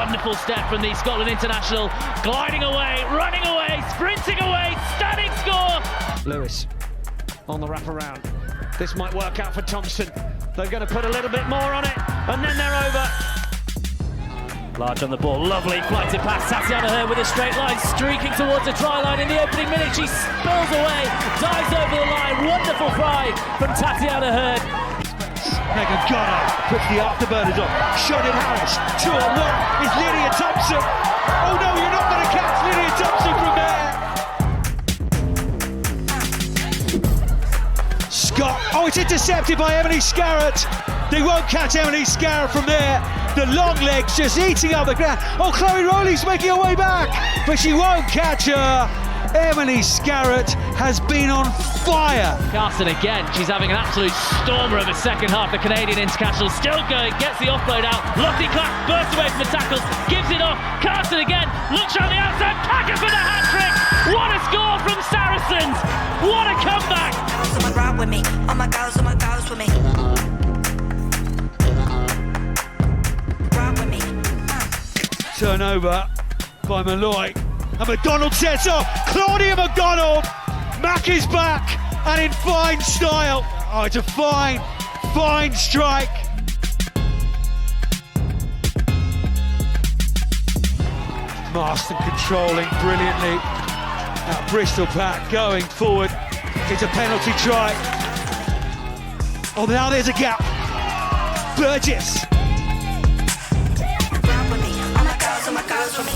Wonderful step from the Scotland international, gliding away, running away, sprinting away, stunning score! Lewis on the wraparound. This might work out for Thompson. They're going to put a little bit more on it, and then they're over. Large on the ball, lovely flighted pass. Tatiana Hurd with a straight line, streaking towards the try line in the opening minute. She spills away, dives over the line. Wonderful fly from Tatiana Hurd. Megan Gunner puts the afterburners on. Shot in Harris. 2-on-1 is Lydia Thompson. Oh no, you're not going to catch Lydia Thompson from there. Scott. Oh, it's intercepted by Emily Scarrett. They won't catch Emily Scarrett from there. The long legs just eating up the ground. Oh, Chloe Rowley's making her way back, but she won't catch her. Emily Scarrett has been on fire. Carson again, she's having an absolute stormer of a second half. The Canadian international still going, gets the offload out. Lottie Clark bursts away from the tackles, gives it off. Carson again, looks on the outside, Packer for the hat-trick. What a score from Saracens. What a comeback. Someone ride with me, oh my girls with me. Ride with me. Turnover by Malloy. And McDonald sets off. Claudia McDonald. Mack is back and in fine style. Oh, it's a fine strike. Marston controlling brilliantly. That Bristol pack going forward. It's a penalty try. Oh, now there's a gap. Burgess. Ride with me, oh my girls with me.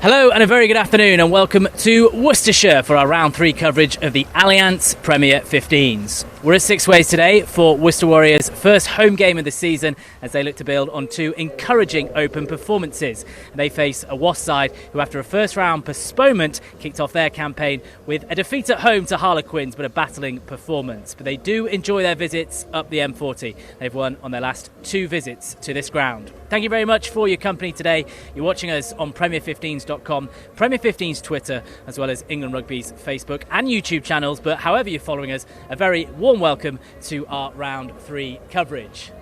Hello and a very good afternoon and welcome to Worcestershire for our round 3 coverage of the Allianz Premier 15s. We're at Sixways today for Worcester Warriors' first home game of the season as they look to build on 2 encouraging open performances. They face a Wasps side who, after a first round postponement, kicked off their campaign with a defeat at home to Harlequins but a battling performance. But they do enjoy their visits up the M40. They've won on their last 2 visits to this ground. Thank you very much for your company today. You're watching us on Premier15s.com, Premier 15's Twitter, as well as England Rugby's Facebook and YouTube channels. But however you're following us, a very warm welcome to our round 3 coverage.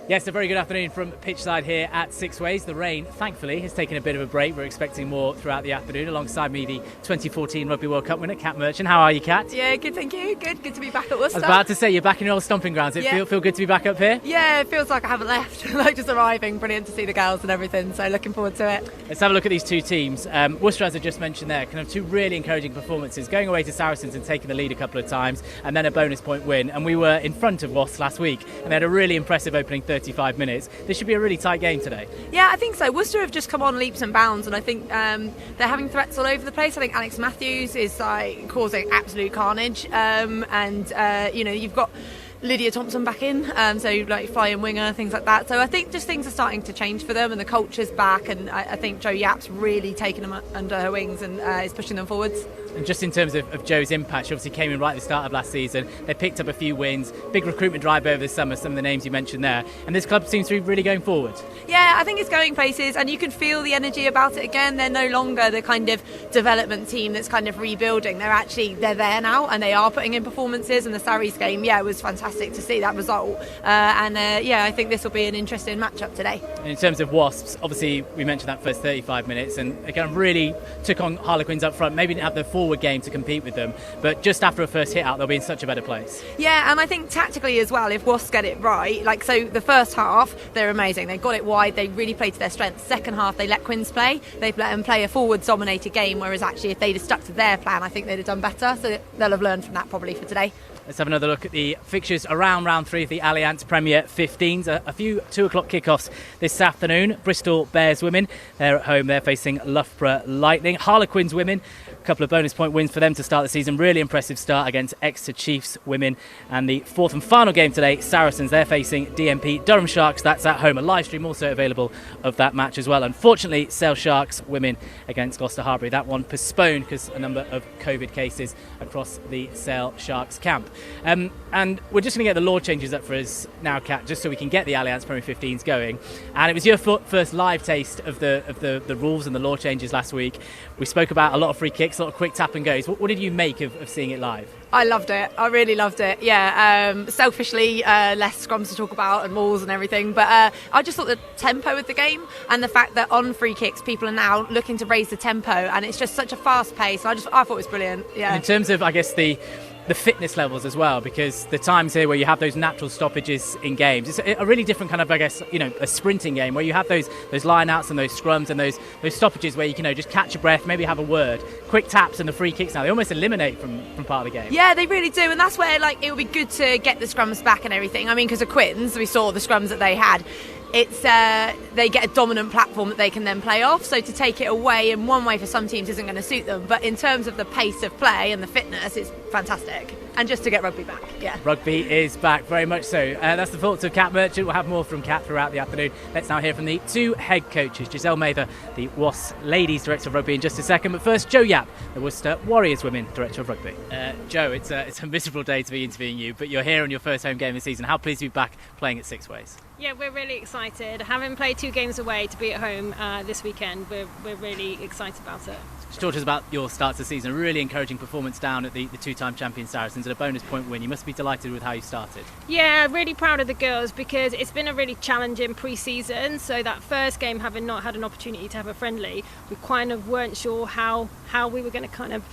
Yes, a very good afternoon from pitchside here at Sixways. The rain, thankfully, has taken a bit of a break. We're expecting more throughout the afternoon. Alongside me, the 2014 Rugby World Cup winner, Kat Merchant. How are you, Kat? Yeah, good, thank you. Good to be back at Worcester. I was about to say, you're back in your old stomping grounds. It feel good to be back up here? Yeah, it feels like I haven't left. Like just arriving. Brilliant to see the girls and everything. So looking forward to it. Let's have a look at these 2 teams. Worcester, as I just mentioned there, kind of 2 really encouraging performances. Going away to Saracens and taking the lead a couple of times, and then a bonus point win. And we were in front of Wasps last week, and they had a really impressive opening 35 minutes. This should be a really tight game today. Yeah, I think so. Worcester have just come on leaps and bounds, and I think they're having threats all over the place. I think Alex Matthews is causing absolute carnage, you've got Lydia Thompson back in, so like flying winger, things like that. So I think just things are starting to change for them, and the culture's back, and I think Jo Yap's really taken them under her wings and is pushing them forwards. And just in terms of Jo's impact, she obviously came in right at the start of last season. They picked up a few wins, big recruitment drive over the summer, some of the names you mentioned there. And this club seems to be really going forward. Yeah, I think it's going places, and you can feel the energy about it again. They're no longer the kind of development team that's kind of rebuilding. They're there now, and they are putting in performances. And the Sarries game, it was fantastic to see that result. I think this will be an interesting matchup today. And in terms of Wasps, obviously we mentioned that first 35 minutes, and again really took on Harlequins up front. Maybe didn't have the forward game to compete with them, but just after a first hit out, they'll be in such a better place. Yeah, and I think tactically as well, if Wasps get it right, the first half, they're amazing. They got it wide, they really played to their strengths. Second half, they let Quins play. They let them play a forwards-dominated game, whereas actually if they'd have stuck to their plan, I think they'd have done better. So they'll have learned from that probably for today. Let's have another look at the fixtures around round 3 of the Allianz Premier 15s. A few 2 o'clock kickoffs this afternoon. Bristol Bears women, they're at home. They're facing Loughborough Lightning. Harlequins women, a couple of bonus point wins for them to start the season. Really impressive start against Exeter Chiefs women. And the 4th and final game today, Saracens, they're facing DMP Durham Sharks. That's at home. A live stream also available of that match as well. Unfortunately, Sale Sharks women against Gloucester Harbury. That one postponed because a number of COVID cases across the Sale Sharks camp. And we're just going to get the law changes up for us now, Kat, just so we can get the Allianz Premier 15s going. And it was your first live taste of the rules and the law changes last week. We spoke about a lot of free kicks, a lot of quick tap and goes. What did you make of seeing it live? I loved it. I really loved it. Yeah, selfishly, less scrums to talk about and mauls and everything. But I just thought the tempo of the game and the fact that on free kicks, people are now looking to raise the tempo, and it's just such a fast pace. I thought it was brilliant. Yeah. And in terms of, I guess, the fitness levels as well, because the times here where you have those natural stoppages in games, it's a really different kind of, I guess, a sprinting game where you have those line outs and those scrums and those stoppages where you can just catch your breath, maybe have a word. Quick taps and the free kicks now, they almost eliminate from part of the game. Yeah, they really do, and that's where it would be good to get the scrums back and everything. I mean, because of Quins, we saw the scrums that they had. It's they get a dominant platform that they can then play off, so to take it away in one way for some teams isn't going to suit them, but in terms of the pace of play and the fitness, it's fantastic. And just to get rugby back, yeah. Rugby is back, very much so. That's the thoughts of Kat Merchant. We'll have more from Kat throughout the afternoon. Let's now hear from the two head coaches, Giselle Mather, the Wasps Ladies Director of Rugby, in just a second, but first Joe Yapp, the Worcester Warriors Women Director of Rugby. Joe, it's a miserable day to be interviewing you, but you're here on your first home game of the season. How pleased to be back playing at Sixways? Yeah, we're really excited. Having played 2 games away to be at home this weekend, we're really excited about it. Just talk to us about your start to the season. A really encouraging performance down at the two-time champion Saracens and a bonus point win. You must be delighted with how you started. Yeah, really proud of the girls because it's been a really challenging pre-season. So that first game, having not had an opportunity to have a friendly, we kind of weren't sure how we were going to kind of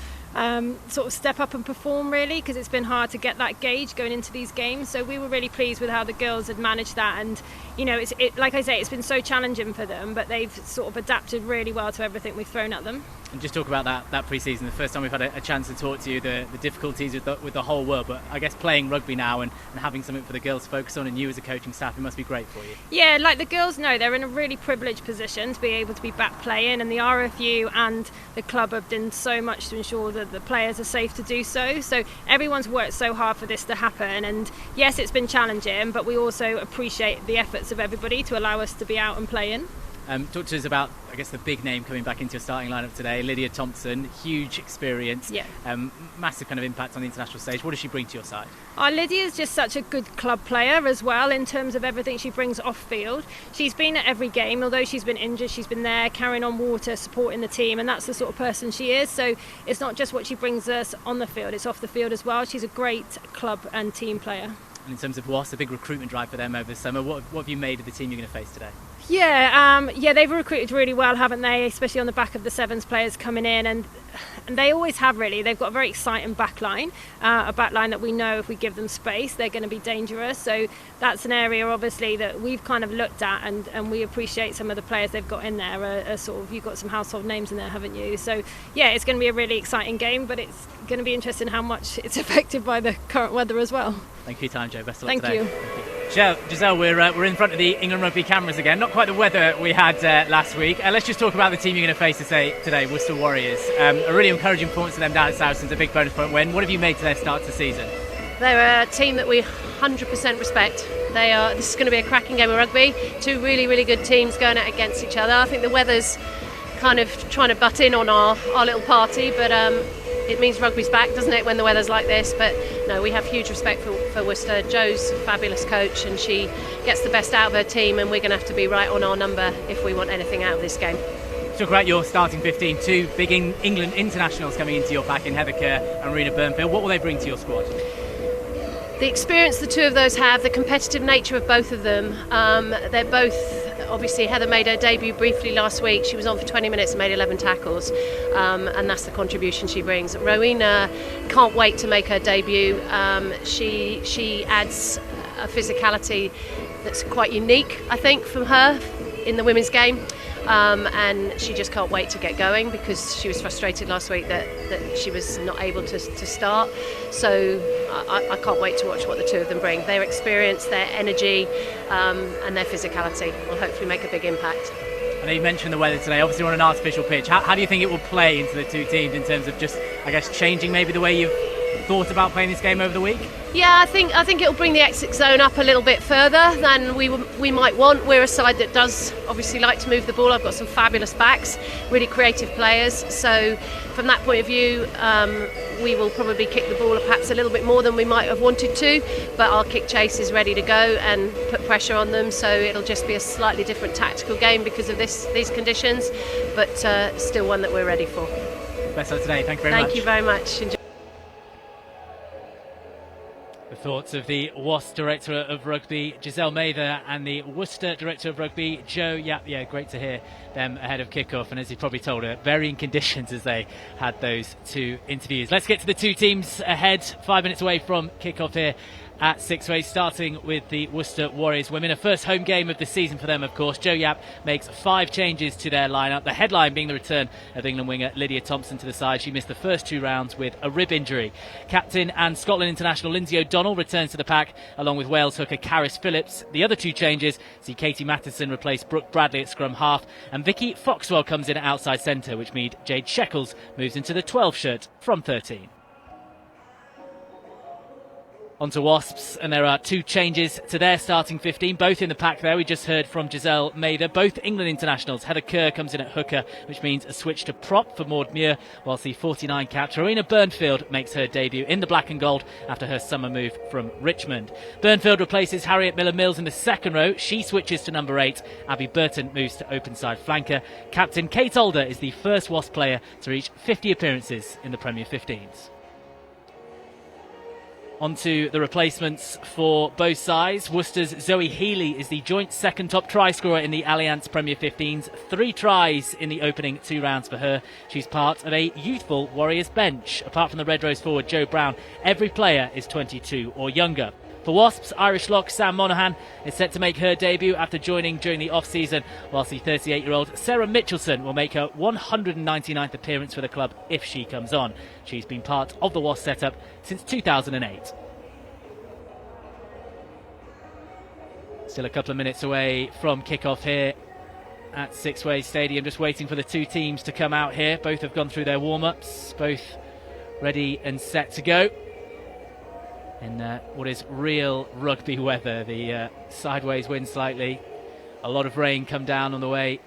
sort of step up and perform, really, because it's been hard to get that gauge going into these games. So we were really pleased with how the girls had managed that, and like I say, it's been so challenging for them, but they've sort of adapted really well to everything we've thrown at them. And just talk about that pre-season, the first time we've had a chance to talk to you, the difficulties with the whole world, but I guess playing rugby now and having something for the girls to focus on, and you as a coaching staff, it must be great for you. Yeah, like the girls know, they're in a really privileged position to be able to be back playing, and the RFU and the club have done so much to ensure that the players are safe to do so. So everyone's worked so hard for this to happen, and yes, it's been challenging, but we also appreciate the efforts of everybody to allow us to be out and playing. Talk to us about, I guess, the big name coming back into your starting lineup today, Lydia Thompson. Huge experience, yeah. Massive kind of impact on the international stage. What does she bring to your side? Lydia is just such a good club player as well in terms of everything she brings off field. She's been at every game, although she's been injured, she's been there carrying on water, supporting the team, and that's the sort of person she is. So it's not just what she brings us on the field, it's off the field as well. She's a great club and team player. And in terms of Wasps, a big recruitment drive for them over the summer. What have you made of the team you're going to face today? Yeah, they've recruited really well, haven't they? Especially on the back of the Sevens players coming in, and they always have, really. They've got a very exciting backline, a backline that we know if we give them space, they're going to be dangerous. So that's an area, obviously, that we've kind of looked at, and we appreciate some of the players they've got in there. Are sort of, you've got some household names in there, haven't you? So yeah, it's going to be a really exciting game, but it's going to be interesting how much it's affected by the current weather as well. Thank you for your time, Joe. Best of luck today. Thank you. Giselle, we're in front of the England rugby cameras again. Not quite the weather we had last week. Let's just talk about the team you're going to face today, Worcester Warriors. A really encouraging performance for them down at Saracens, a big bonus point win. What have you made to their start to the season? They're a team that we 100% respect. This is going to be a cracking game of rugby. 2 really, really good teams going out against each other. I think the weather's kind of trying to butt in on our little party, but it means rugby's back, doesn't it, when the weather's like this? But no, we have huge respect for Worcester. Joe's a fabulous coach, and she gets the best out of her team, and we're going to have to be right on our number if we want anything out of this game. Talk about your starting 15, 2 big England internationals coming into your pack in Heather Kerr and Rena Burnfield. What will they bring to your squad? The experience the 2 of those have, the competitive nature of both of them. They're both, obviously, Heather made her debut briefly last week. She was on for 20 minutes and made 11 tackles, and that's the contribution she brings. Rowena can't wait to make her debut. She adds a physicality that's quite unique, I think, from her in the women's game. And she just can't wait to get going because she was frustrated last week that she was not able to start. So I can't wait to watch what the 2 of them bring. Their experience, their energy, and their physicality will hopefully make a big impact. I know you mentioned the weather today, obviously on an artificial pitch. How do you think it will play into the 2 teams in terms of just, I guess, changing maybe the way you've thought about playing this game over the week? Yeah, I think it'll bring the exit zone up a little bit further than we might want. We're a side that does obviously like to move the ball. I've got some fabulous backs, really creative players. So from that point of view, we will probably kick the ball perhaps a little bit more than we might have wanted to. But our kick chase is ready to go and put pressure on them. So it'll just be a slightly different tactical game because of these conditions, but still one that we're ready for. Best of today. Thank you very much. Thank you very much. Enjoy. The thoughts of the Wasps Director of Rugby, Giselle Mather, and the Worcester Director of Rugby, Joe Yap. Yeah, great to hear them ahead of kickoff. And as you probably told her, varying conditions as they had those two interviews. Let's get to the two teams ahead, 5 minutes away from kickoff here at Sixways, starting with the Worcester Warriors Women. A first home game of the season for them, of course. Joe Yap makes 5 changes to their lineup. The headline being the return of England winger Lydia Thompson to the side. She missed the first 2 rounds with a rib injury. Captain and Scotland international Lindsay O'Donnell returns to the pack, along with Wales hooker Caris Phillips. The other 2 changes see Katie Matheson replace Brooke Bradley at scrum half, and Vicky Foxwell comes in at outside centre, which means Jade Sheckles moves into the 12 shirt from 13. On to Wasps, and there are 2 changes to their starting 15, both in the pack there. We just heard from Giselle Mather. Both England internationals. Heather Kerr comes in at hooker, which means a switch to prop for Maud Muir, whilst the 49 cap Torina Burnfield makes her debut in the black and gold after her summer move from Richmond. Burnfield replaces Harriet Miller-Mills in the second row. She switches to number 8. Abby Burton moves to open side flanker. Captain Kate Alder is the first Wasp player to reach 50 appearances in the Premier 15s. On to the replacements for both sides. Worcester's Zoe Healey is the joint second top try scorer in the Allianz Premier 15s. 3 tries in the opening 2 rounds for her. She's part of a youthful Warriors bench. Apart from the Red Rose forward Joe Brown, every player is 22 or younger. For Wasps, Irish lock Sam Monaghan is set to make her debut after joining during the off-season, whilst the 38-year-old Sarah Mitchelson will make her 199th appearance for the club if she comes on. She's been part of the Wasps setup since 2008. Still a couple of minutes away from kick-off here at Sixways Stadium, just waiting for the 2 teams to come out here. Both have gone through their warm-ups, both ready and set to go. In what is real rugby weather, the sideways wind slightly. A lot of rain come down on the way,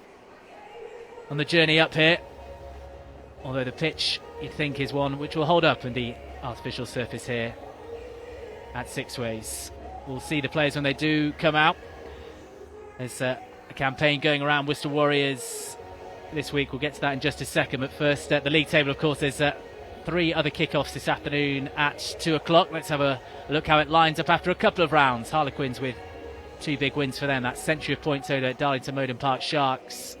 on the journey up here. Although the pitch, you'd think, is one which will hold up in the artificial surface here at Sixways. We'll see the players when they do come out. There's a campaign going around Worcester Warriors this week. We'll get to that in just a second. But first, the league table, of course, there's 3 other kickoffs this afternoon at 2 o'clock. Let's have a look how it lines up after a couple of rounds. Harlequins with 2 big wins for them. That century of points over at Darlington Moden Park Sharks,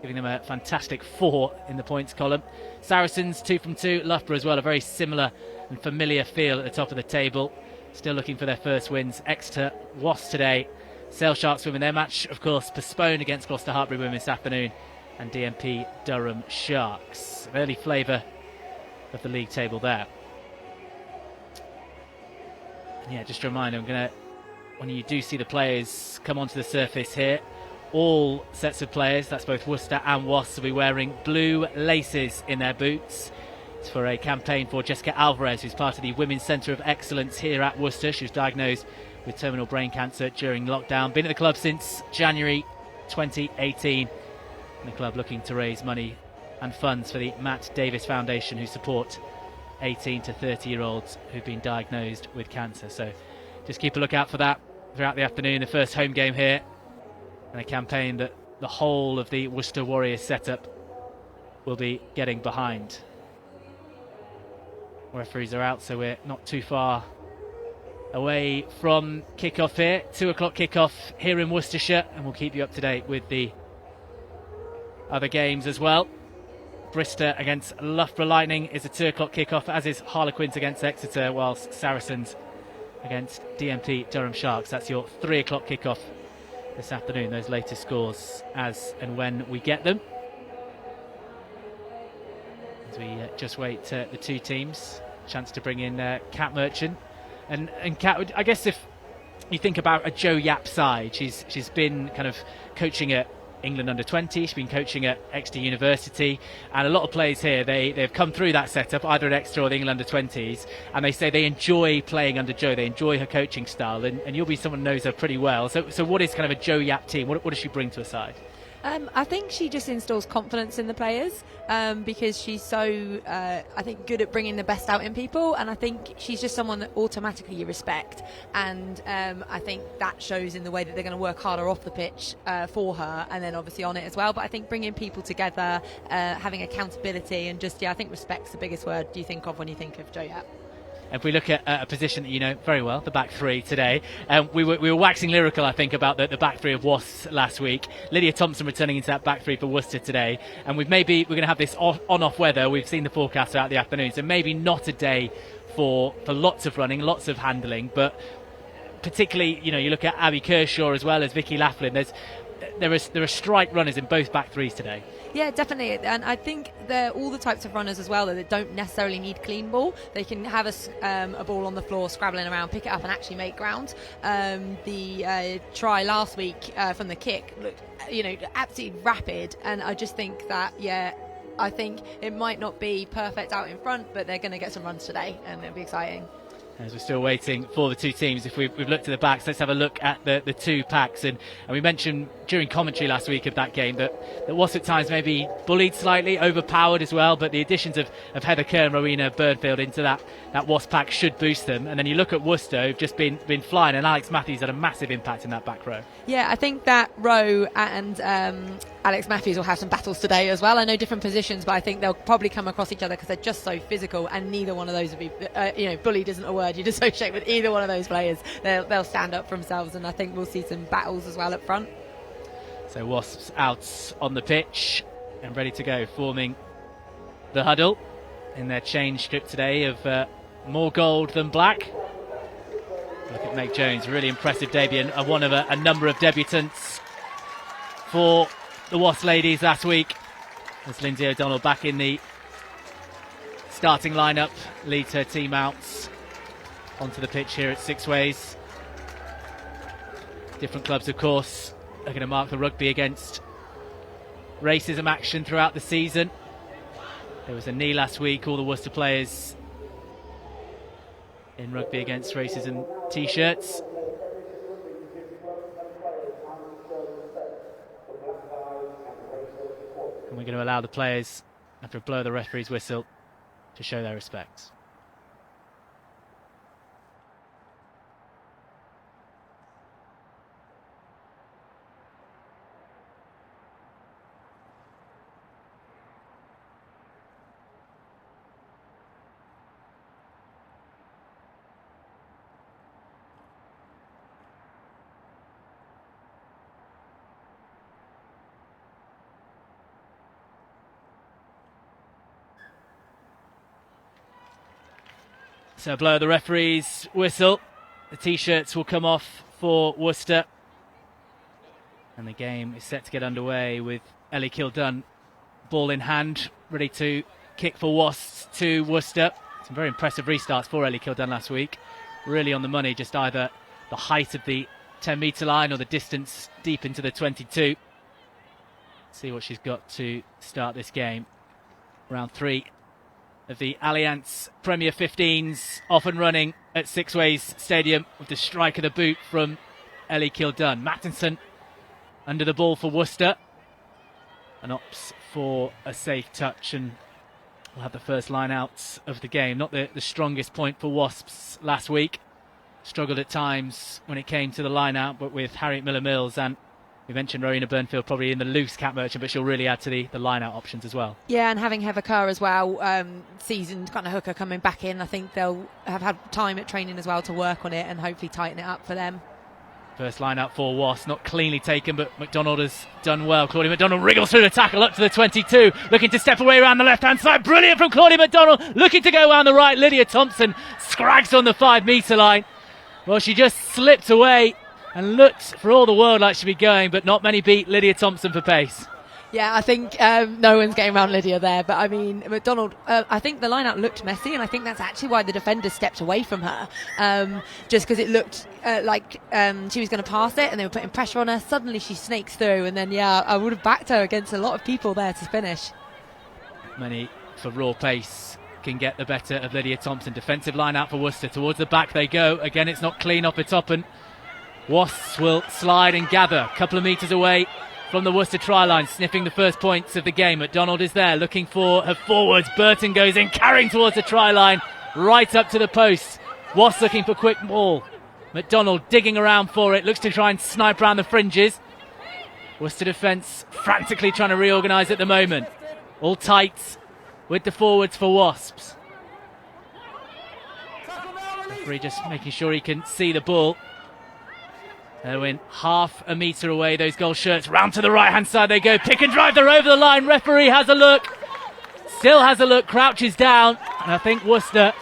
giving them a fantastic 4 in the points column. Saracens 2 from 2. Loughborough as well, a very similar and familiar feel at the top of the table. Still looking for their first wins. Exeter, Wasps today. Sale Sharks Women, their match, of course, postponed against Gloucester Hartbury Women this afternoon. And DMP Durham Sharks. An early flavour of the league table there. And yeah, just a reminder, when you do see the players come onto the surface here, all sets of players, that's both Worcester and Wasps, will be wearing blue laces in their boots. It's for a campaign for Jessica Alvarez, who's part of the Women's Centre of Excellence here at Worcester. She was diagnosed with terminal brain cancer during lockdown. Been at the club since January 2018. And the club looking to raise money and funds for the Matt Davis Foundation, who support 18 to 30-year-olds who've been diagnosed with cancer. So just keep a lookout for that throughout the afternoon. The first home game here, and a campaign that the whole of the Worcester Warriors setup will be getting behind. Referees are out, so we're not too far away from kick-off here. 2 o'clock kick-off here in Worcestershire, and we'll keep you up to date with the other games as well. Bristol against Loughborough Lightning is a 2 o'clock kick-off, as is Harlequins against Exeter, whilst Saracens against DMP Durham Sharks. That's your 3 o'clock kick-off this afternoon. Those latest scores as and when we get them. As we just wait the 2 teams, chance to bring in Kat Merchant. And Kat, I guess if you think about a Joe Yap side, she's been kind of coaching at England under-20. She's been coaching at Exeter University, and a lot of players here, they've come through that setup either at Exeter or the England under-20s, and they say they enjoy playing under Jo. They enjoy her coaching style, and you'll be someone who knows her pretty well. So what is kind of a Jo Yap team? What does she bring to a side? I think she just instills confidence in the players because she's so, I think, good at bringing the best out in people, and I think she's just someone that automatically you respect, and I think that shows in the way that they're going to work harder off the pitch for her, and then obviously on it as well. But I think bringing people together, having accountability, and just, I think respect's the biggest word you think of when you think of Jo Yap. If we look at a position that you know very well, the back three today, we were waxing lyrical, I think, about the back three of Wasps last week. Lydia Thompson returning into that back three for Worcester today, and we're going to have this on-off weather. We've seen the forecast throughout the afternoon, so maybe not a day for lots of running, lots of handling, but particularly, you look at Abby Kershaw as well as Vicky Laughlin. There are strike runners in both back threes today. Yeah, definitely, and I think they're all the types of runners as well that don't necessarily need clean ball. They can have a ball on the floor, scrabbling around, pick it up and actually make ground. The try last week from the kick looked, absolutely rapid, and I just think that, I think it might not be perfect out in front, but they're going to get some runs today, and it'll be exciting. As we're still waiting for the two teams, if we've looked at the backs, let's have a look at the two packs. And we mentioned during commentary last week of that game that was at times maybe bullied slightly, overpowered as well, but the additions of Heather Kerr and Rowena Burnfield into that Wasp pack should boost them. And then you look at Worcester, who've just been flying, and Alex Matthews had a massive impact in that back row. Yeah, I think that Row and Alex Matthews will have some battles today as well. I know different positions, but I think they'll probably come across each other because they're just so physical, and neither one of those will be, bullied isn't a word you'd associate with either one of those players. They'll stand up for themselves, and I think we'll see some battles as well up front. So Wasps out on the pitch and ready to go, forming the huddle in their change script today of more gold than black. Look at Meg Jones, really impressive debut, and one of a number of debutants for the Wasps ladies last week. As Lindsay O'Donnell back in the starting lineup, leads her team out onto the pitch here at Sixways. Different clubs, of course, are going to mark the rugby against racism action throughout the season. There was a knee last week, all the Worcester players in rugby against racism t-shirts. And we're going to allow the players, after a blow of the referee's whistle, to show their respects. So blow the referee's whistle. The t-shirts will come off for Worcester. And the game is set to get underway with Ellie Kildunn, ball in hand, ready to kick for Wasps to Worcester. Some very impressive restarts for Ellie Kildunn last week. Really on the money, just either the height of the 10-metre line or the distance deep into the 22. See what she's got to start this game. Round 3 of the Allianz Premier 15s, off and running at Sixways Stadium with the strike of the boot from Ellie Kildunn. Mattinson under the ball for Worcester and opts for a safe touch, and we'll have the first line out of the game. Not the strongest point for Wasps last week. Struggled at times when it came to the line out, but with Harriet Miller-Mills, and we mentioned Rowena Burnfield probably in the loose cap merchant, but she'll really add to the line-out options as well. Yeah, and having Heather Kerr as well, seasoned kind of hooker coming back in, I think they'll have had time at training as well to work on it and hopefully tighten it up for them. First line-out for Wasps, not cleanly taken, but McDonald has done well. Claudia McDonald wriggles through the tackle up to the 22, looking to step away around the left-hand side. Brilliant from Claudia McDonald, looking to go around the right. Lydia Thompson scrags on the 5-metre line. Well, she just slipped away and looked for all the world like she'd be going, but not many beat Lydia Thompson for pace. Yeah, I think no one's getting around Lydia there. But I mean, McDonald, I think the line-out looked messy, and I think that's actually why the defender stepped away from her. Just because it looked like she was going to pass it and they were putting pressure on her. Suddenly she snakes through, and then, yeah, I would have backed her against a lot of people there to finish. Many for raw pace can get the better of Lydia Thompson. Defensive line-out for Worcester. Towards the back they go. Again, it's not clean off the top, and Wasps will slide and gather a couple of metres away from the Worcester try line, sniffing the first points of the game. McDonald is there looking for her forwards. Burton goes in, carrying towards the try line, right up to the post. Wasps looking for quick ball. McDonald digging around for it, looks to try and snipe around the fringes. Worcester defence frantically trying to reorganise at the moment. All tight with the forwards for Wasps. Referee just making sure he can see the ball. Owen half a metre away, those gold shirts, round to the right hand side they go, pick and drive, they're over the line, referee has a look, still has a look, crouches down, and I think Worcester,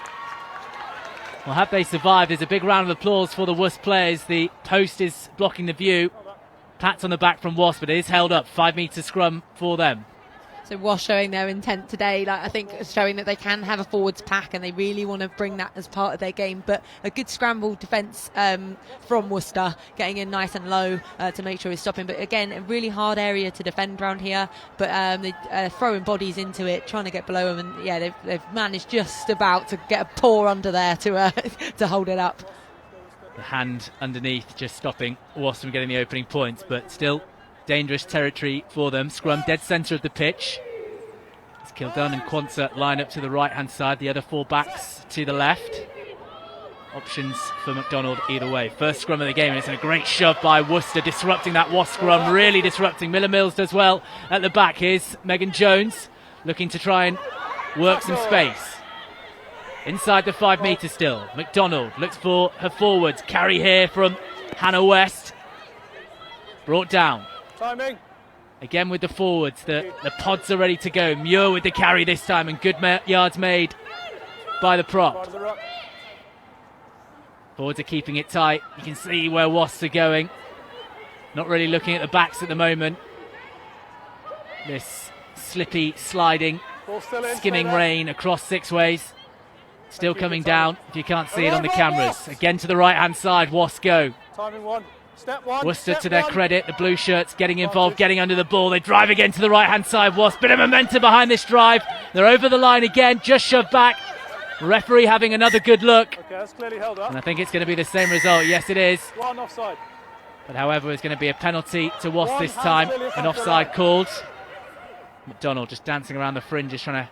well, have they survived? There's a big round of applause for the Worcester players. The post is blocking the view, pats on the back from Wasp, but it is held up, 5 metre scrum for them. So Wasp showing their intent today, like I think showing that they can have a forwards pack and they really want to bring that as part of their game. But a good scramble defence from Worcester, getting in nice and low to make sure he's stopping. But again, a really hard area to defend around here. But they're throwing bodies into it, trying to get below them. And yeah, they've managed just about to get a paw under there to hold it up. The hand underneath just stopping Wasp from getting the opening points, but still dangerous territory for them. Scrum dead centre of the pitch. It's Kildun and Quanta line up to the right hand side, the other 4 backs to the left. Options for McDonald either way. First scrum of the game, and it's a great shove by Worcester, disrupting that Wasp scrum, really disrupting. Miller Mills does well at the back. Here's Megan Jones looking to try and work some space. Inside the 5 metre still. McDonald looks for her forwards. Carry here from Hannah West. Brought down. Timing. Again with the forwards, the pods are ready to go. Muir with the carry this time, and good yards made by the prop. Forwards are keeping it tight. You can see where Wasps are going. Not really looking at the backs at the moment. This slippy, sliding, skimming rain across Sixways. Still coming down, if you can't see it on the cameras. Again to the right-hand side, Wasps go. Timing 1. Step 1. Worcester to their credit, the blue shirts getting involved, getting under the ball. They drive again to the right-hand side. Wasp, bit of momentum behind this drive. They're over the line again, just shoved back. Referee having another good look. Okay, that's clearly held up. And I think it's going to be the same result. Yes, it is. 1 offside. But however, it's going to be a penalty to Wasp this time. An offside called. McDonald just dancing around the fringes, trying to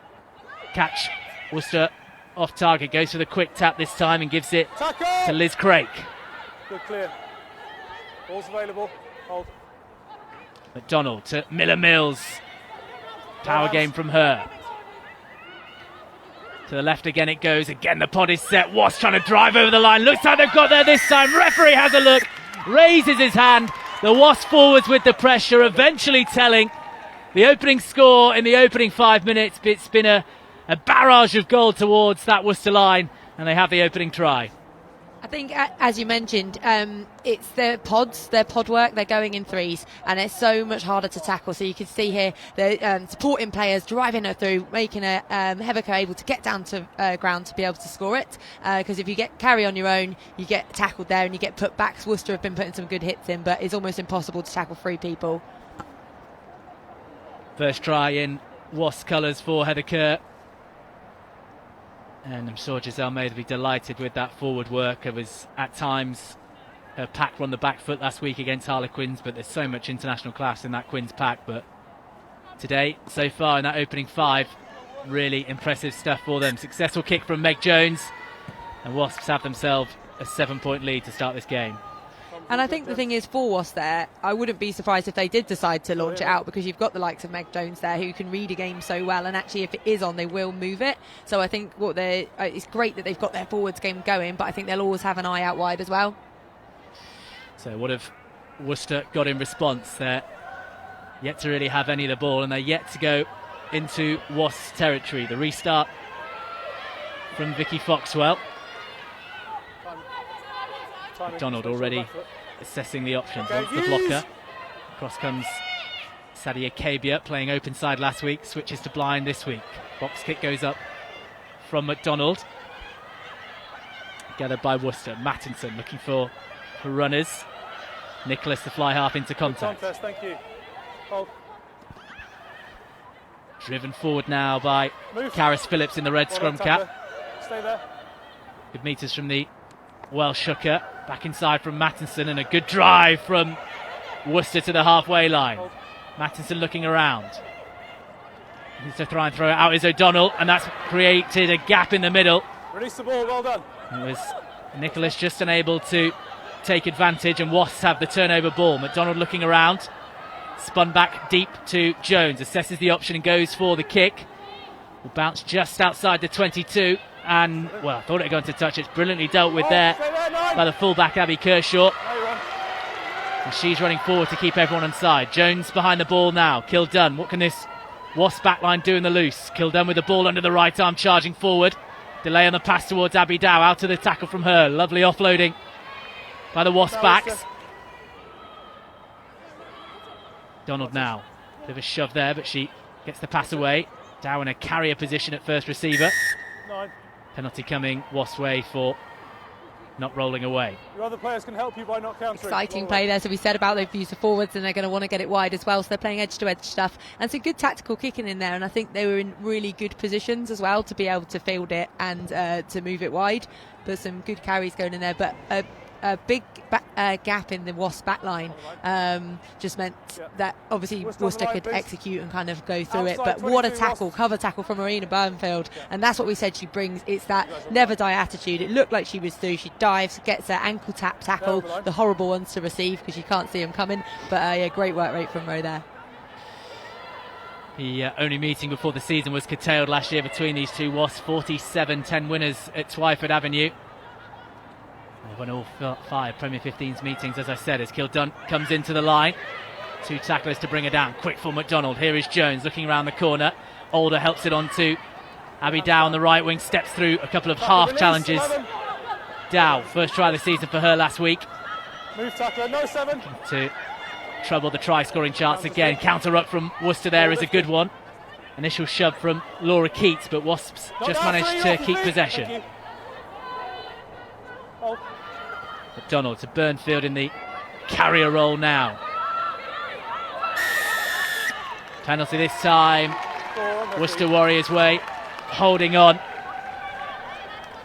catch Worcester off target. Goes for the quick tap this time and gives it to Liz Craik. Good clear. Ball's available. Hold. McDonald to Miller Mills. Power game from her. To the left again it goes. Again the pod is set. Wasp trying to drive over the line. Looks like they've got there this time. Referee has a look. Raises his hand. The Wasp forwards with the pressure. Eventually telling the opening score in the opening 5 minutes. It's been a barrage of goal towards that Worcester line. And they have the opening try. I think, as you mentioned, it's their pods, their pod work, they're going in threes, and it's so much harder to tackle. So you can see here the supporting players driving her through, making her Hebecker able to get down to ground to be able to score it. Because if you get carry on your own, you get tackled there and you get put back. Worcester have been putting some good hits in, but it's almost impossible to tackle 3 people. First try in Wasp colours for Heather Kerr. And I'm sure Giselle May will be delighted with that forward work. It was at times her pack were on the back foot last week against Harlequins, but there's so much international class in that Quins pack. But today, so far in that opening 5, really impressive stuff for them. Successful kick from Meg Jones, and Wasps have themselves a 7-point lead to start this game. And I think the thing is for Wasps there, I wouldn't be surprised if they did decide to launch it out, because you've got the likes of Meg Jones there who can read a game so well, and actually if it is on they will move it. So I think it's great that they've got their forwards game going, but I think they'll always have an eye out wide as well. So what have Worcester got in response? They're yet to really have any of the ball, and they're yet to go into Wasps territory. The restart from Vicky Foxwell. McDonald already assessing the options. Wants the blocker. Across comes Sadia Kabia, playing open side last week, switches to blind this week. Box kick goes up from McDonald. Gathered by Worcester. Mattinson looking for runners. Nicholas, the fly half, into contact. Contest, thank you. Hold. Driven forward now by Move. Karis Phillips in the red Well scrum done, cap. tackler. Stay there. Good meters from the Welsh hooker. Back inside from Mattinson, and a good drive from Worcester to the halfway line. Hold. Mattinson looking around. Needs to try and throw it out is O'Donnell, and that's created a gap in the middle. Release the ball, well done. It was Nicholas just unable to take advantage, and Wasps have the turnover ball. McDonald looking around. Spun back deep to Jones, assesses the option and goes for the kick. Will bounce just outside the 22, and, well, I thought it had gone to touch. It's brilliantly dealt with there Stay there, 9. by the fullback Abby Kershaw. Now you run. And she's running forward to keep everyone on side. Jones behind the ball now. Kildunn, what can this Wasp backline do in the loose? Kildunn with the ball under the right arm, charging forward. Delay on the pass towards Abby Dow, out to the tackle from her. Lovely offloading by the Wasp backs. Donald now, bit of a shove there, but she gets the pass away. Dow in a carrier position at first receiver. 9. Penalty coming Wasp way for not rolling away. Your other players can help you by not countering. Exciting Roll play away. there. So we said about those views of forwards, and they're going to want to get it wide as well. So they're playing edge-to-edge stuff, and some good tactical kicking in there. And I think they were in really good positions as well to be able to field it and to move it wide. But some good carries going in there. But a big gap in the Wasp backline just meant that obviously Worcester could execute and kind of go through it. But what a tackle, cover tackle from Marina Burnfield, and that's what we said she brings. It's that never die attitude. It looked like she was through. She dives, gets her ankle tap tackle, the horrible ones to receive because you can't see them coming. But yeah, great work rate from Ro there. The only meeting before the season was curtailed last year between these two Wasps. 47-10 winners at Twyford Avenue. They've won all 5 Premier 15s meetings, as I said, as Kildunn comes into the line. 2 tacklers to bring her down. Quick for McDonald. Here is Jones looking around the corner. Alder helps it on to Abby Dow on the right wing. Steps through a couple of half challenges. 11. Dow, first try of the season for her last week. Move tackler, no 7. To trouble the try-scoring chance again. Counter up from Worcester there is a good one. Initial shove from Laura Keats, but Wasps just managed to keep possession. McDonald to Burnfield in the carrier role now. Penalty this time. Worcester Warriors way, holding on.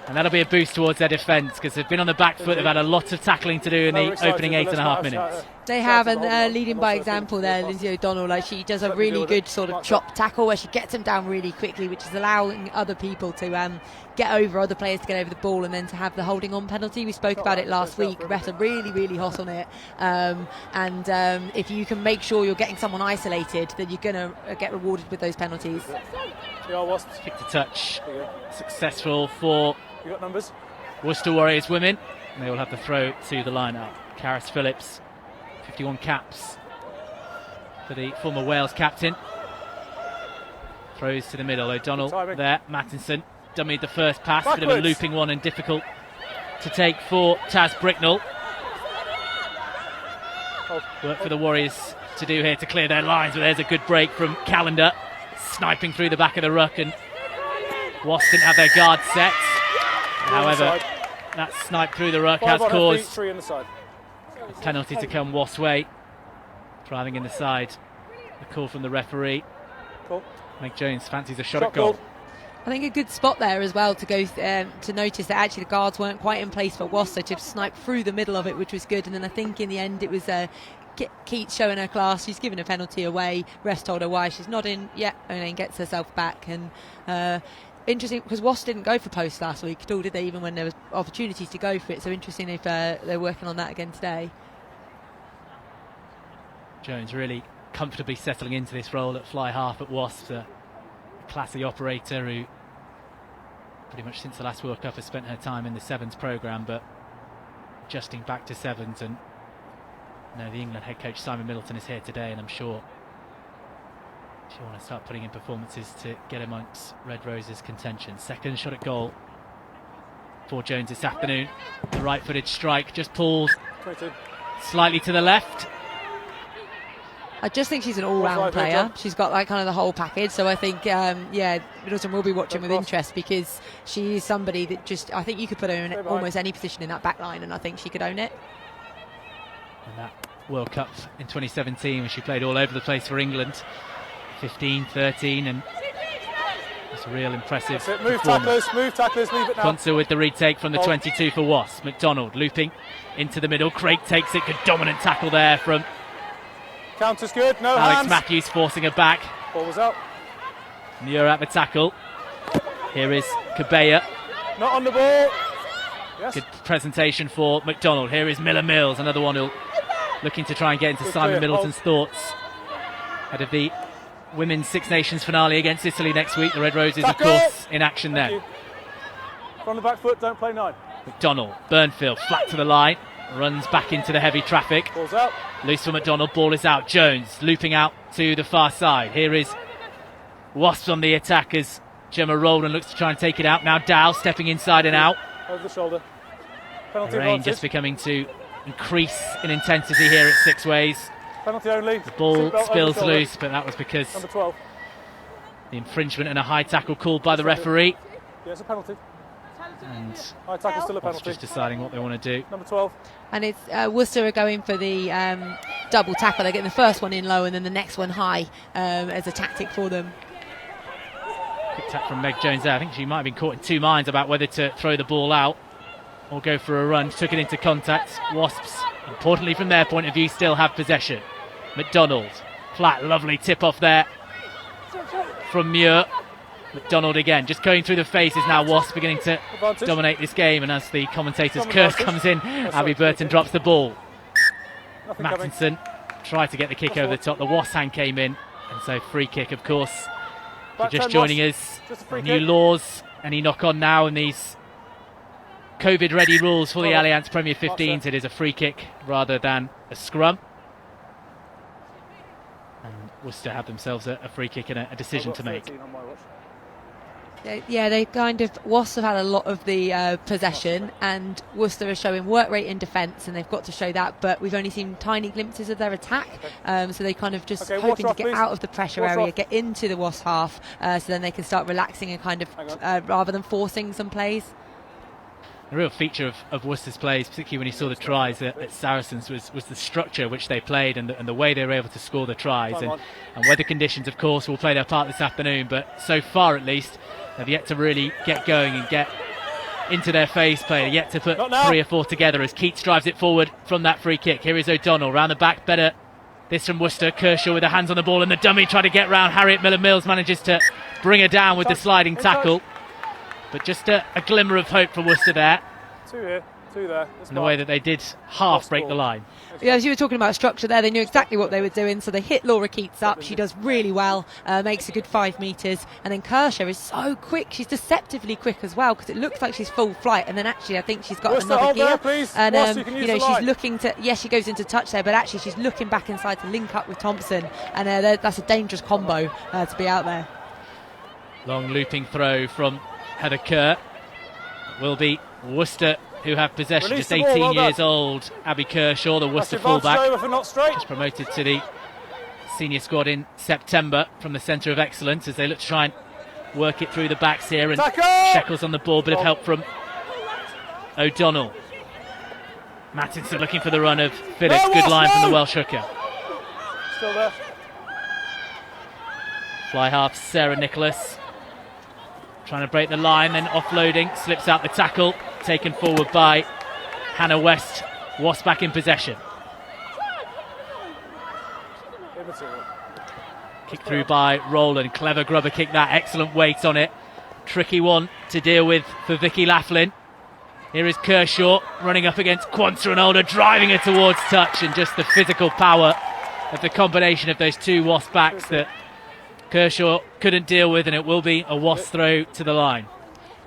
And that'll be a boost towards their defence because they've been on the back foot. They've had a lot of tackling to do in the opening 8.5 minutes. They have, and leading by example there, Lindsay O'Donnell. Like, she does a really good sort of chop tackle where she gets them down really quickly, which is allowing other people to get over, other players to get over the ball, and then to have the holding on penalty. We spoke about it last week. Refs are really, really hot on it. If you can make sure you're getting someone isolated, then you're going to get rewarded with those penalties. Kick to touch, successful for You got numbers? Worcester Warriors Women. And they will have the throw to the line-out. Karis Phillips, 51 caps for the former Wales captain. Throws to the middle. O'Donnell there. Mattinson dummied the first pass. Bit of a looping one and difficult to take for Taz Bricknell. Work for the Warriors to do here to clear their lines, but there's a good break from Callender, sniping through the back of the ruck, and Wasps didn't have their guard set. However, that snipe through the ruck has caused a penalty to come Wasps' way. Driving in the side. A call from the referee. Meg Jones fancies a shot at goal. I think a good spot there as well to go to notice that actually the guards weren't quite in place for Worcester to snipe through the middle of it, which was good. And then I think in the end it was Keats showing her class. She's given a penalty away. Ref told her why she's not in yet, and then gets herself back. And interesting because Wasps didn't go for post last week at all, did they? Even when there was opportunities to go for it. So interesting if they're working on that again today. Jones really comfortably settling into this role at fly half at Wasps. A classy operator who pretty much since the last World Cup has spent her time in the sevens programme, but adjusting back to sevens. And the England head coach Simon Middleton is here today, and I'm sure she'll want to start putting in performances to get amongst Red Roses' contention. Second shot at goal for Jones this afternoon. The right-footed strike just pulls slightly to the left. I just think she's an all-round player. She's got like kind of the whole package. So I think, Middleton will be watching with interest because she is somebody that just, I think you could put her in almost any position in that back line and I think she could own it. And that World Cup in 2017 when she played all over the place for England, 15, 13, and it's a real impressive Move tacklers, leave it now. Conser with the retake from the 22 for Wasps. McDonald looping into the middle. Craig takes it. Good dominant tackle there from Counter's good, no Alex hands. Matthews forcing her back. Ball was out. Muir at the tackle. Here is Cabella. Not on the ball. Yes. Good presentation for McDonald. Here is Miller Mills, another one who looking to try and get into Good Simon clear. Middleton's thoughts ahead of the Women's Six Nations finale against Italy next week. The Red Roses, of Tackle. course, in action Thank then. you. From the back foot, don't play 9. McDonald, Burnfield, flat to the line, runs back into the heavy traffic. Ball's out. Loose for McDonald, ball is out. Jones looping out to the far side. Here is Wasps on the attack as Gemma Rowland looks to try and take it out. Now Dow stepping inside and out. Over the shoulder. Penalty The rain advantage. just beginning to increase in intensity here at Sixways. Penalty only. The ball Seatbelt over spills shoulder. loose, but that was because Number 12. the infringement and a high tackle called by the referee. Yeah, it's a penalty. And High tackle still a Wasps penalty. just deciding what they want to do. Number 12. And it's Worcester are going for the double tackle. They're getting the first one in low and then the next one high as a tactic for them. Quick tap from Meg Jones there. I think she might have been caught in two minds about whether to throw the ball out or go for a run. She took it into contact. Wasps, importantly from their point of view, still have possession. McDonald, flat, lovely tip off there from Muir. McDonald again, just going through the faces now. Wasps beginning to Advantage. dominate this game, and as the commentator's Some curse advantage. comes in, That's Abby right. Burton drops the ball. Nothing coming. Mattinson tried to get the kick over the top. The Wasps hand came in, and so free kick, of course. If you're Back just 10 joining Wasps. us, Just a free new kick. laws, any knock on now, and these COVID-ready rules for the Well, Allianz Premier 15s. It is a free kick rather than a scrum. And Worcester have themselves a free kick and a decision I've to got make. 13 on my watch. They kind of, Wasps have had a lot of the possession and Worcester are showing work rate in defence and they've got to show that, but we've only seen tiny glimpses of their attack, so they kind of just Okay, hoping watch to off, get please. out of the pressure Watch area, off. get into the Wasp half, so then they can start relaxing and kind of, rather than forcing some plays. The real feature of Worcester's plays, particularly when you saw the tries at Saracens, was the structure which they played and the way they were able to score the tries. Time on. And weather conditions, of course, will play their part this afternoon, but so far at least, they've yet to really get going and get into their phase play. They're yet to put Not now. 3 or 4 together as Keats drives it forward from that free kick. Here is O'Donnell, round the back, better. This from Worcester. Kershaw with her hands on the ball and the dummy trying to get round. Harriet Miller-Mills manages to bring her down with the sliding tackle. But just a glimmer of hope for Worcester there, 2 here, 2 there. in the way that they did half break the line. Yeah, as you were talking about structure there, they knew exactly what they were doing, so they hit Laura Keats up. She does really well, makes a good 5 metres, and then Kershaw is so quick. She's deceptively quick as well because it looks like she's full flight, and then actually I think she's got Worcester, another hold gear. there, please. And Worcester, you can use the she's line. looking to, yes, she goes into touch there, but actually she's looking back inside to link up with Thompson, and that's a dangerous combo to be out there. Long looping throw from Heather Kerr. It will be Worcester who have possession. Release Just the ball, 18 well done. years old, Abby Kershaw, the That's Worcester advantage fullback. over for not straight. Just promoted to the senior squad in September from the Centre of Excellence as they look to try and work it through the backs here. And Tackle! Shekels on the ball, bit of help from O'Donnell. Mattinson looking for the run of Phillips. No, Good line from the no! Welsh hooker. Still there. Fly half Sarah Nicholas. Trying to break the line, then offloading, slips out the tackle, taken forward by Hannah West. Wasps back in possession. Immaterial. Kick through by Rowland. Clever grubber kick that. Excellent weight on it. Tricky one to deal with for Vicky Laughlin. Here is Kershaw running up against Quanta and Older, driving her towards touch, and just the physical power of the combination of those two Wasp backs that Kershaw couldn't deal with, and it will be a Wasp throw to the line.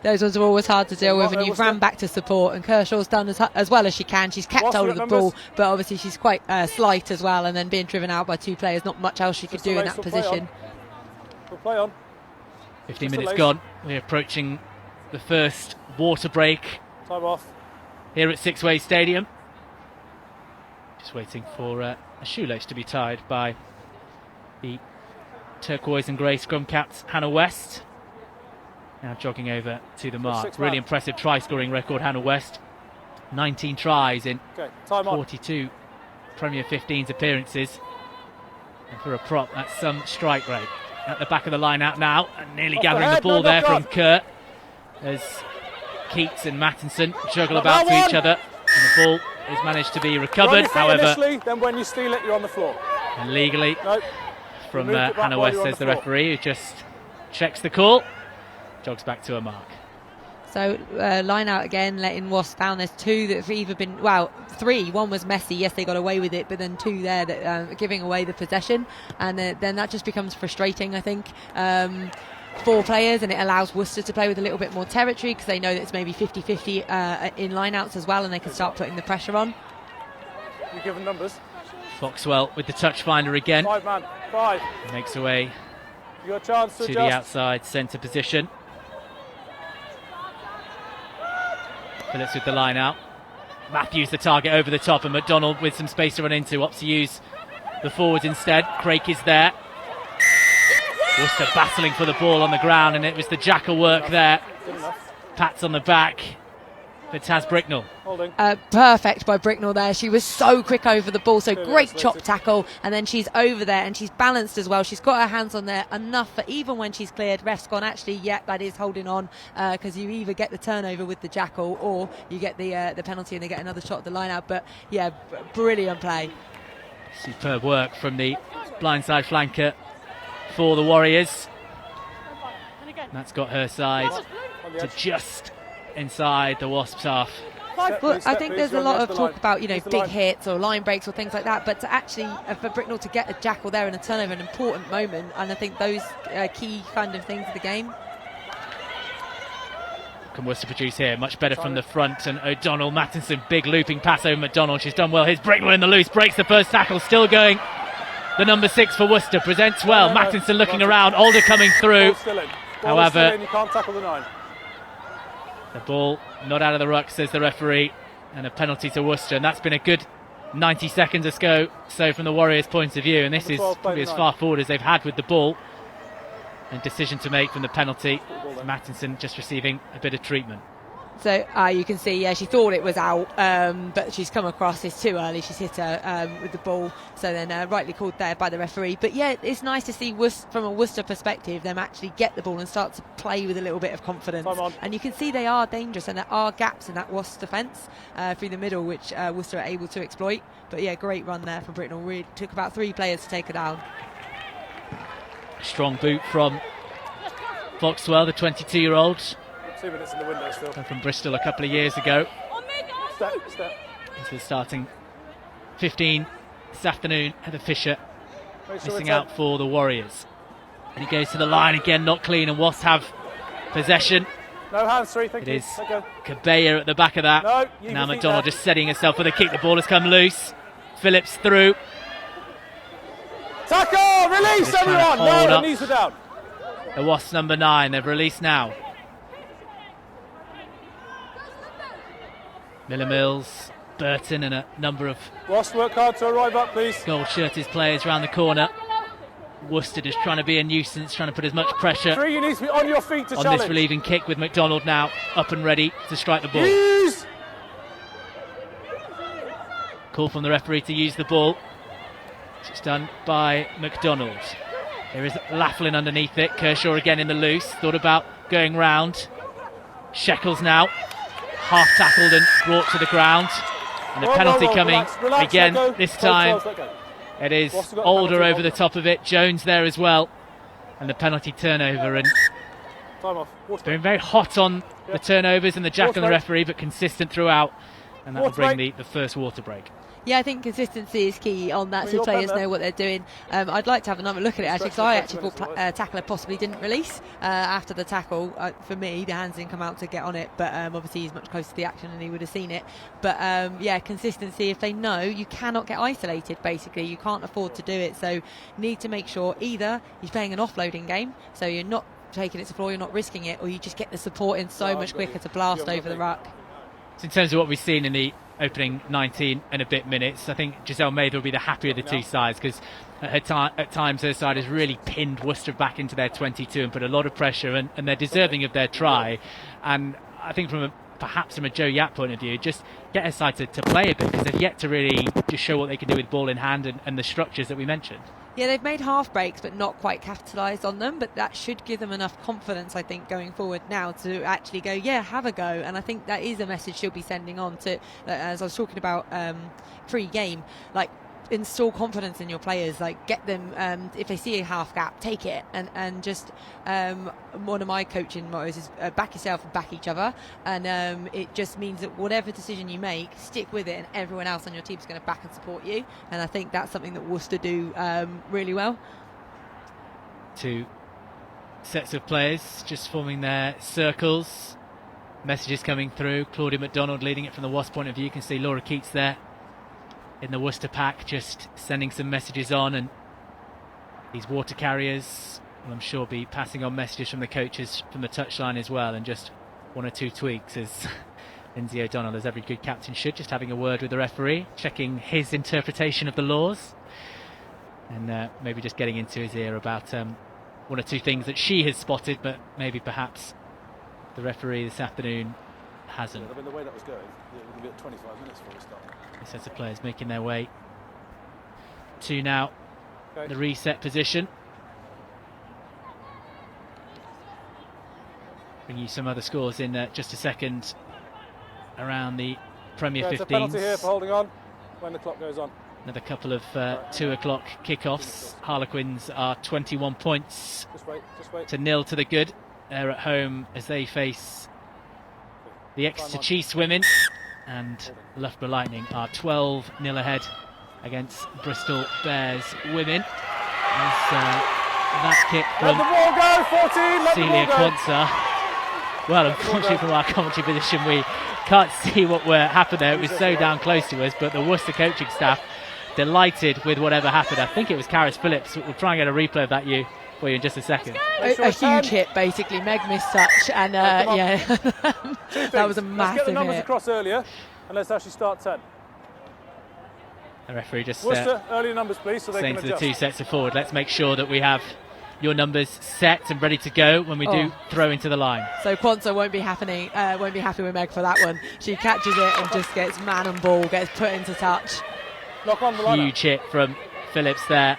Those ones are always hard to deal with, and you've ran back to support, and Kershaw's done as well as she can. She's kept hold of the ball, but obviously she's quite slight as well, and then being driven out by 2 players, not much else she could do in that position. We'll play on. 15 Just a minutes lace. gone. We're approaching the first water break Time off. here at Sixways Stadium. Just waiting for a shoelace to be tied by The turquoise and grey scrum capped Hannah West. Now jogging over to the mark. Really impressive try-scoring record, Hannah West. 19 tries in 42 Premier 15s appearances. And for a prop, that's some strike rate. At the back of the line out now, and nearly gathering the ball there from Kurt, as Keats and Mattinson juggle about to each other, and the ball has managed to be recovered. However, then when you steal it, you're on the floor. And legally, from Hannah West, says the referee, who just checks the call, jogs back to her mark. So line out again, letting Wasps down. There's two that have either been, well, three. One was messy, yes, they got away with it, but then two there that are giving away the possession, and then that just becomes frustrating, I think. 4 players, and it allows Worcester to play with a little bit more territory because they know that it's maybe 50-50 in line-outs as well, and they can start putting the pressure on. You give them numbers. Foxwell with the touch finder again. 5 man, 5. Makes her way You got a chance to the outside centre position. Phillips with the line out. Matthews the target over the top, and McDonald with some space to run into. Opts to use the forwards instead. Craik is there. Worcester battling for the ball on the ground, and it was the jackal work there. Pats on the back for Taz Bricknell. Perfect by Bricknell there. She was so quick over the ball, so great chop tackle, and then she's over there and she's balanced as well. She's got her hands on there enough for even when she's cleared, ref's gone, actually, that is holding on, because you either get the turnover with the jackal or you get the penalty and they get another shot at the line out. But yeah, brilliant play. Superb work from the blindside flanker for the Warriors. And that's got her side to just inside the Wasps half. Well, I think there's a lot of talk about, big hits or line breaks or things like that, but to actually, for Bricknell to get a jackal there and a turnover, an important moment, and I think those key kind of things of the game. Can Worcester produce here? Much better from the front, and O'Donnell, Mattinson, big looping pass over McDonald. She's done well. Here's Bricknell in the loose, breaks the first tackle, still going. The number 6 for Worcester presents well. Mattinson looking around, Alder coming through. However, you can't tackle the 9. The ball not out of the ruck, says the referee, and a penalty to Worcester. And that's been a good 90 seconds or so from the Warriors' point of view. And this is probably as far forward as they've had with the ball. And decision to make from the penalty. Mattinson just receiving a bit of treatment. So you can see, she thought it was out, but she's come across. It's too early. She's hit her with the ball. So then rightly called there by the referee. But yeah, it's nice to see from a Worcester perspective, them actually get the ball and start to play with a little bit of confidence. And you can see they are dangerous, and there are gaps in that Wasps defence through the middle, which Worcester are able to exploit. But yeah, great run there from Bricknell. Really took about 3 players to take her down. Strong boot from Foxwell, the 22-year-old. 2 minutes in the window still. From Bristol a couple of years ago. Step. Into the starting 15 this afternoon. Heather Fisher missing out for the Warriors. And he goes to the line again, not clean, and Wasps have possession. No hands, 3, thank you. It is Cabella at the back of that. Now McDonald just setting herself for the kick. The ball has come loose. Phillips through. Tackle! Release everyone! No, the knees are down. The Wasps number 9, they've released now. Miller Mills, Burton, and a number of Wasps work hard to arrive up, please. gold-shirted players around the corner. Worcester just trying to be a nuisance, trying to put as much pressure 3, you need to be on your feet to on challenge. This relieving kick, with McDonald now up and ready to strike the ball. Use! Call from the referee to use the ball. It's done by McDonald. There is Laughlin underneath it. Kershaw again in the loose. Thought about going round. Shekels now. Half tackled and brought to the ground. And a penalty coming again this time. It is Alder over the top of it. Jones there as well. And the penalty turnover. And it's been very hot on the turnovers and the jack on the referee, but consistent throughout. And that will bring the first water break. Yeah, I think consistency is key on that, so players know what they're doing. I'd like to have another look at it, actually, because I actually thought tackler possibly didn't release after the tackle. For me, the hands didn't come out to get on it, but obviously he's much closer to the action and he would have seen it. But yeah, consistency, if they know, you cannot get isolated, basically. You can't afford to do it, so need to make sure either you're playing an offloading game, so you're not taking it to the floor, you're not risking it, or you just get the support in so much quicker to blast over the ruck. So in terms of what we've seen in the opening 19 and a bit minutes. I think Giselle Mather will be the happier of the two sides, because at times her side has really pinned Worcester back into their 22 and put a lot of pressure, and they're deserving of their try. And I think perhaps from a Joe Yapp point of view, just get her side to play a bit, because they've yet to really just show what they can do with ball in hand and the structures that we mentioned. Yeah, they've made half breaks but not quite capitalised on them, but that should give them enough confidence, I think, going forward now to actually go, yeah, have a go. And I think that is a message she'll be sending on to, as I was talking about pre-game, like, install confidence in your players, like get them, if they see a half gap, take it, and just one of my coaching mottos is back yourself and back each other, and it just means that whatever decision you make, stick with it, and everyone else on your team is going to back and support you. And I think that's something that Worcester do really well. Two sets of players just forming their circles, messages coming through. Claudia McDonald leading it from the Wasp point of view. You can see Laura Keats there in the Worcester pack, just sending some messages on, and these water carriers will, I'm sure, be passing on messages from the coaches from the touchline as well, and just one or two tweaks, as Lindsay O'Donnell, as every good captain should, just having a word with the referee, checking his interpretation of the laws, and maybe just getting into his ear about one or two things that she has spotted, but maybe perhaps the referee this afternoon hasn't. I mean, the way that was going, we're going to be at 25 minutes before we start. Sets of players making their way to now the reset position. Bring you some other scores in just a second around the Premier 15s. There's a penalty here for holding on when the clock goes on. Another couple of 2 o'clock kickoffs. Harlequins are 21 points to 0 to the good. They're at home as they face the Exeter Chiefs women, and Loughborough Lightning are 12-0 ahead against Bristol Bears women. As that kick from Celia Quonsah. Well, unfortunately from our commentary position, we can't see what happened there. It was so down close to us, but the Worcester coaching staff delighted with whatever happened. I think it was Karis Phillips. We'll try and get a replay of that for you in just a second. A huge hit, basically. Meg missed touch, and yeah, that was a massive Let's get the numbers hit. across earlier, and let's actually start 10. The referee just Worcester, earlier numbers, please, so they saying can to the adjust. two sets of forward, let's make sure that we have your numbers set and ready to go when we do throw into the line. So Quonsah won't be happy with Meg for that one. She catches it and just gets man and ball, gets put into touch. Knock on the line. Huge hit from Phillips there.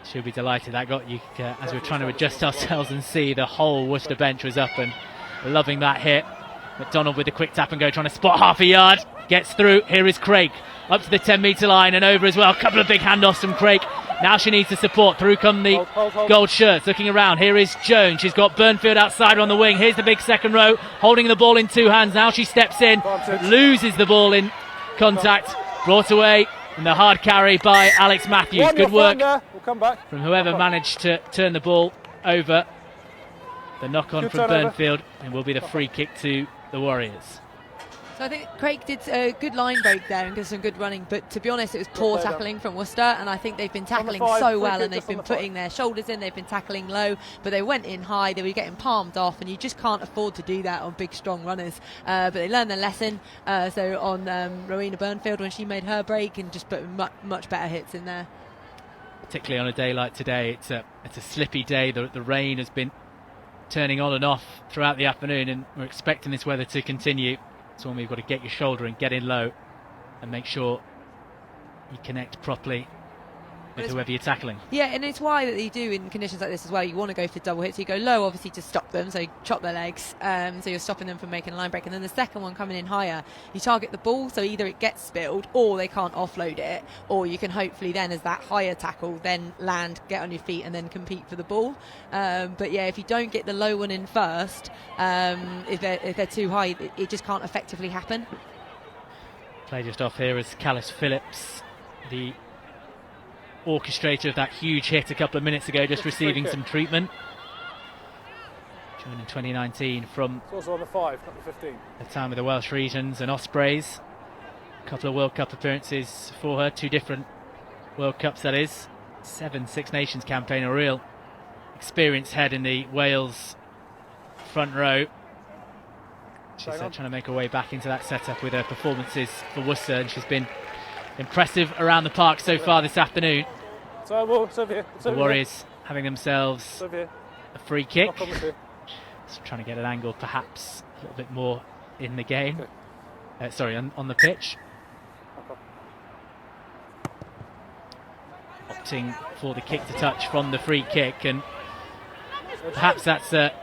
She'll be delighted that got you, as we're trying to adjust ourselves and see the whole Worcester bench was up and loving that hit. McDonald with the quick tap and go, trying to spot half a yard, gets through. Here is Craig up to the 10-metre line and over as well. A couple of big handoffs from Craig. Now she needs the support. Through come the gold shirts, looking around. Here is Jones. She's got Burnfield outside on the wing. Here's the big second row, holding the ball in two hands. Now she steps in, loses the ball in contact, brought away in the hard carry by Alex Matthews. Good work from whoever managed to turn the ball over. The knock-on from Burnfield, and will be the free kick to the Warriors. So I think Craig did a good line break there and did some good running, but to be honest, it was poor tackling from Worcester, and I think they've been tackling so well, and they've been putting their shoulders in, they've been tackling low, but they went in high, they were getting palmed off, and you just can't afford to do that on big, strong runners. But they learned their lesson, so on Rowena Burnfield, when she made her break, and just put much better hits in there. Particularly on a day like today, it's a slippy day. The rain has been turning on and off throughout the afternoon, and we're expecting this weather to continue. It's when we've got to get your shoulder and get in low and make sure you connect properly with whoever you're tackling. Yeah, and it's why that you do in conditions like this as well. You want to go for double hits. So you go low, obviously, to stop them, so you chop their legs, so you're stopping them from making a line break. And then the second one coming in higher, you target the ball, so either it gets spilled or they can't offload it, or you can hopefully then, as that higher tackle, then land, get on your feet, and then compete for the ball. But yeah, if you don't get the low one in first, if they're too high, it just can't effectively happen. Play just off here is Callis Phillips, the orchestrator of that huge hit a couple of minutes ago, just receiving some treatment. Joined in 2019 from it's also on the 5, not the 15. The time with the Welsh Regions and Ospreys. A couple of World Cup appearances for her, 2 different World Cups, that is. 7 Six Nations campaign, a real experienced head in the Wales front row. She's trying to make her way back into that setup with her performances for Worcester, and she's been impressive around the park so far this afternoon. So The Warriors having themselves a free kick. Just trying to get an angle perhaps a little bit more in the game. On the pitch. Opting for the kick to touch from the free kick, and perhaps that's a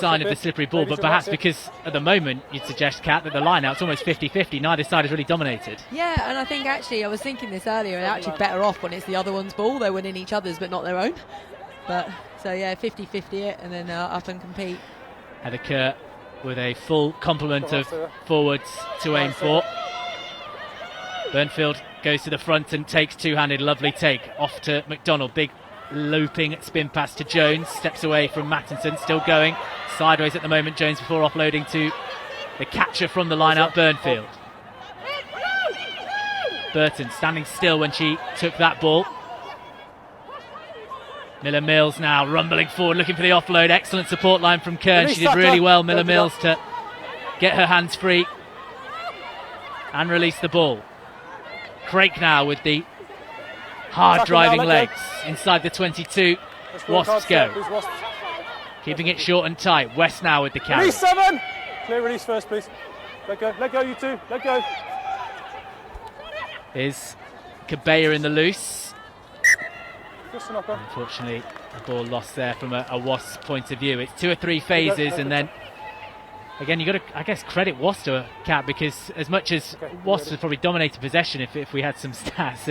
sign of the slippery ball, but perhaps because at the moment you'd suggest, Kat, that the line-out's almost 50-50, neither side has really dominated. Yeah, and I think actually, I was thinking this earlier, they're actually better off when it's the other one's ball. They're winning each other's but not their own. But so yeah, 50-50 it, and then up and compete. Heather Kerr with a full complement of forwards to aim for. Burnfield goes to the front and takes two-handed, lovely take off to McDonald. Big looping spin pass to Jones, steps away from Mattinson, still going sideways at the moment. Jones before offloading to the catcher from the line-out, Burnfield. Burton standing still when she took that ball. Miller Mills now rumbling forward, looking for the offload. Excellent support line from Kern. She did really well, Miller Mills, to get her hands free and release the ball. Craik now with the hard driving legs inside the 22. Wasps go. Keeping it short and tight. West now with the carry. Release 7! Clear release first, please. Let go, you two. Let go. Is Cabella in the loose. Just a knock on. Unfortunately, the ball lost there from a Wasps point of view. It's 2 or 3 phases, and then again, you've got to, I guess, credit Worcester, Kat, because as much as Worcester has probably dominated possession, if we had some stats,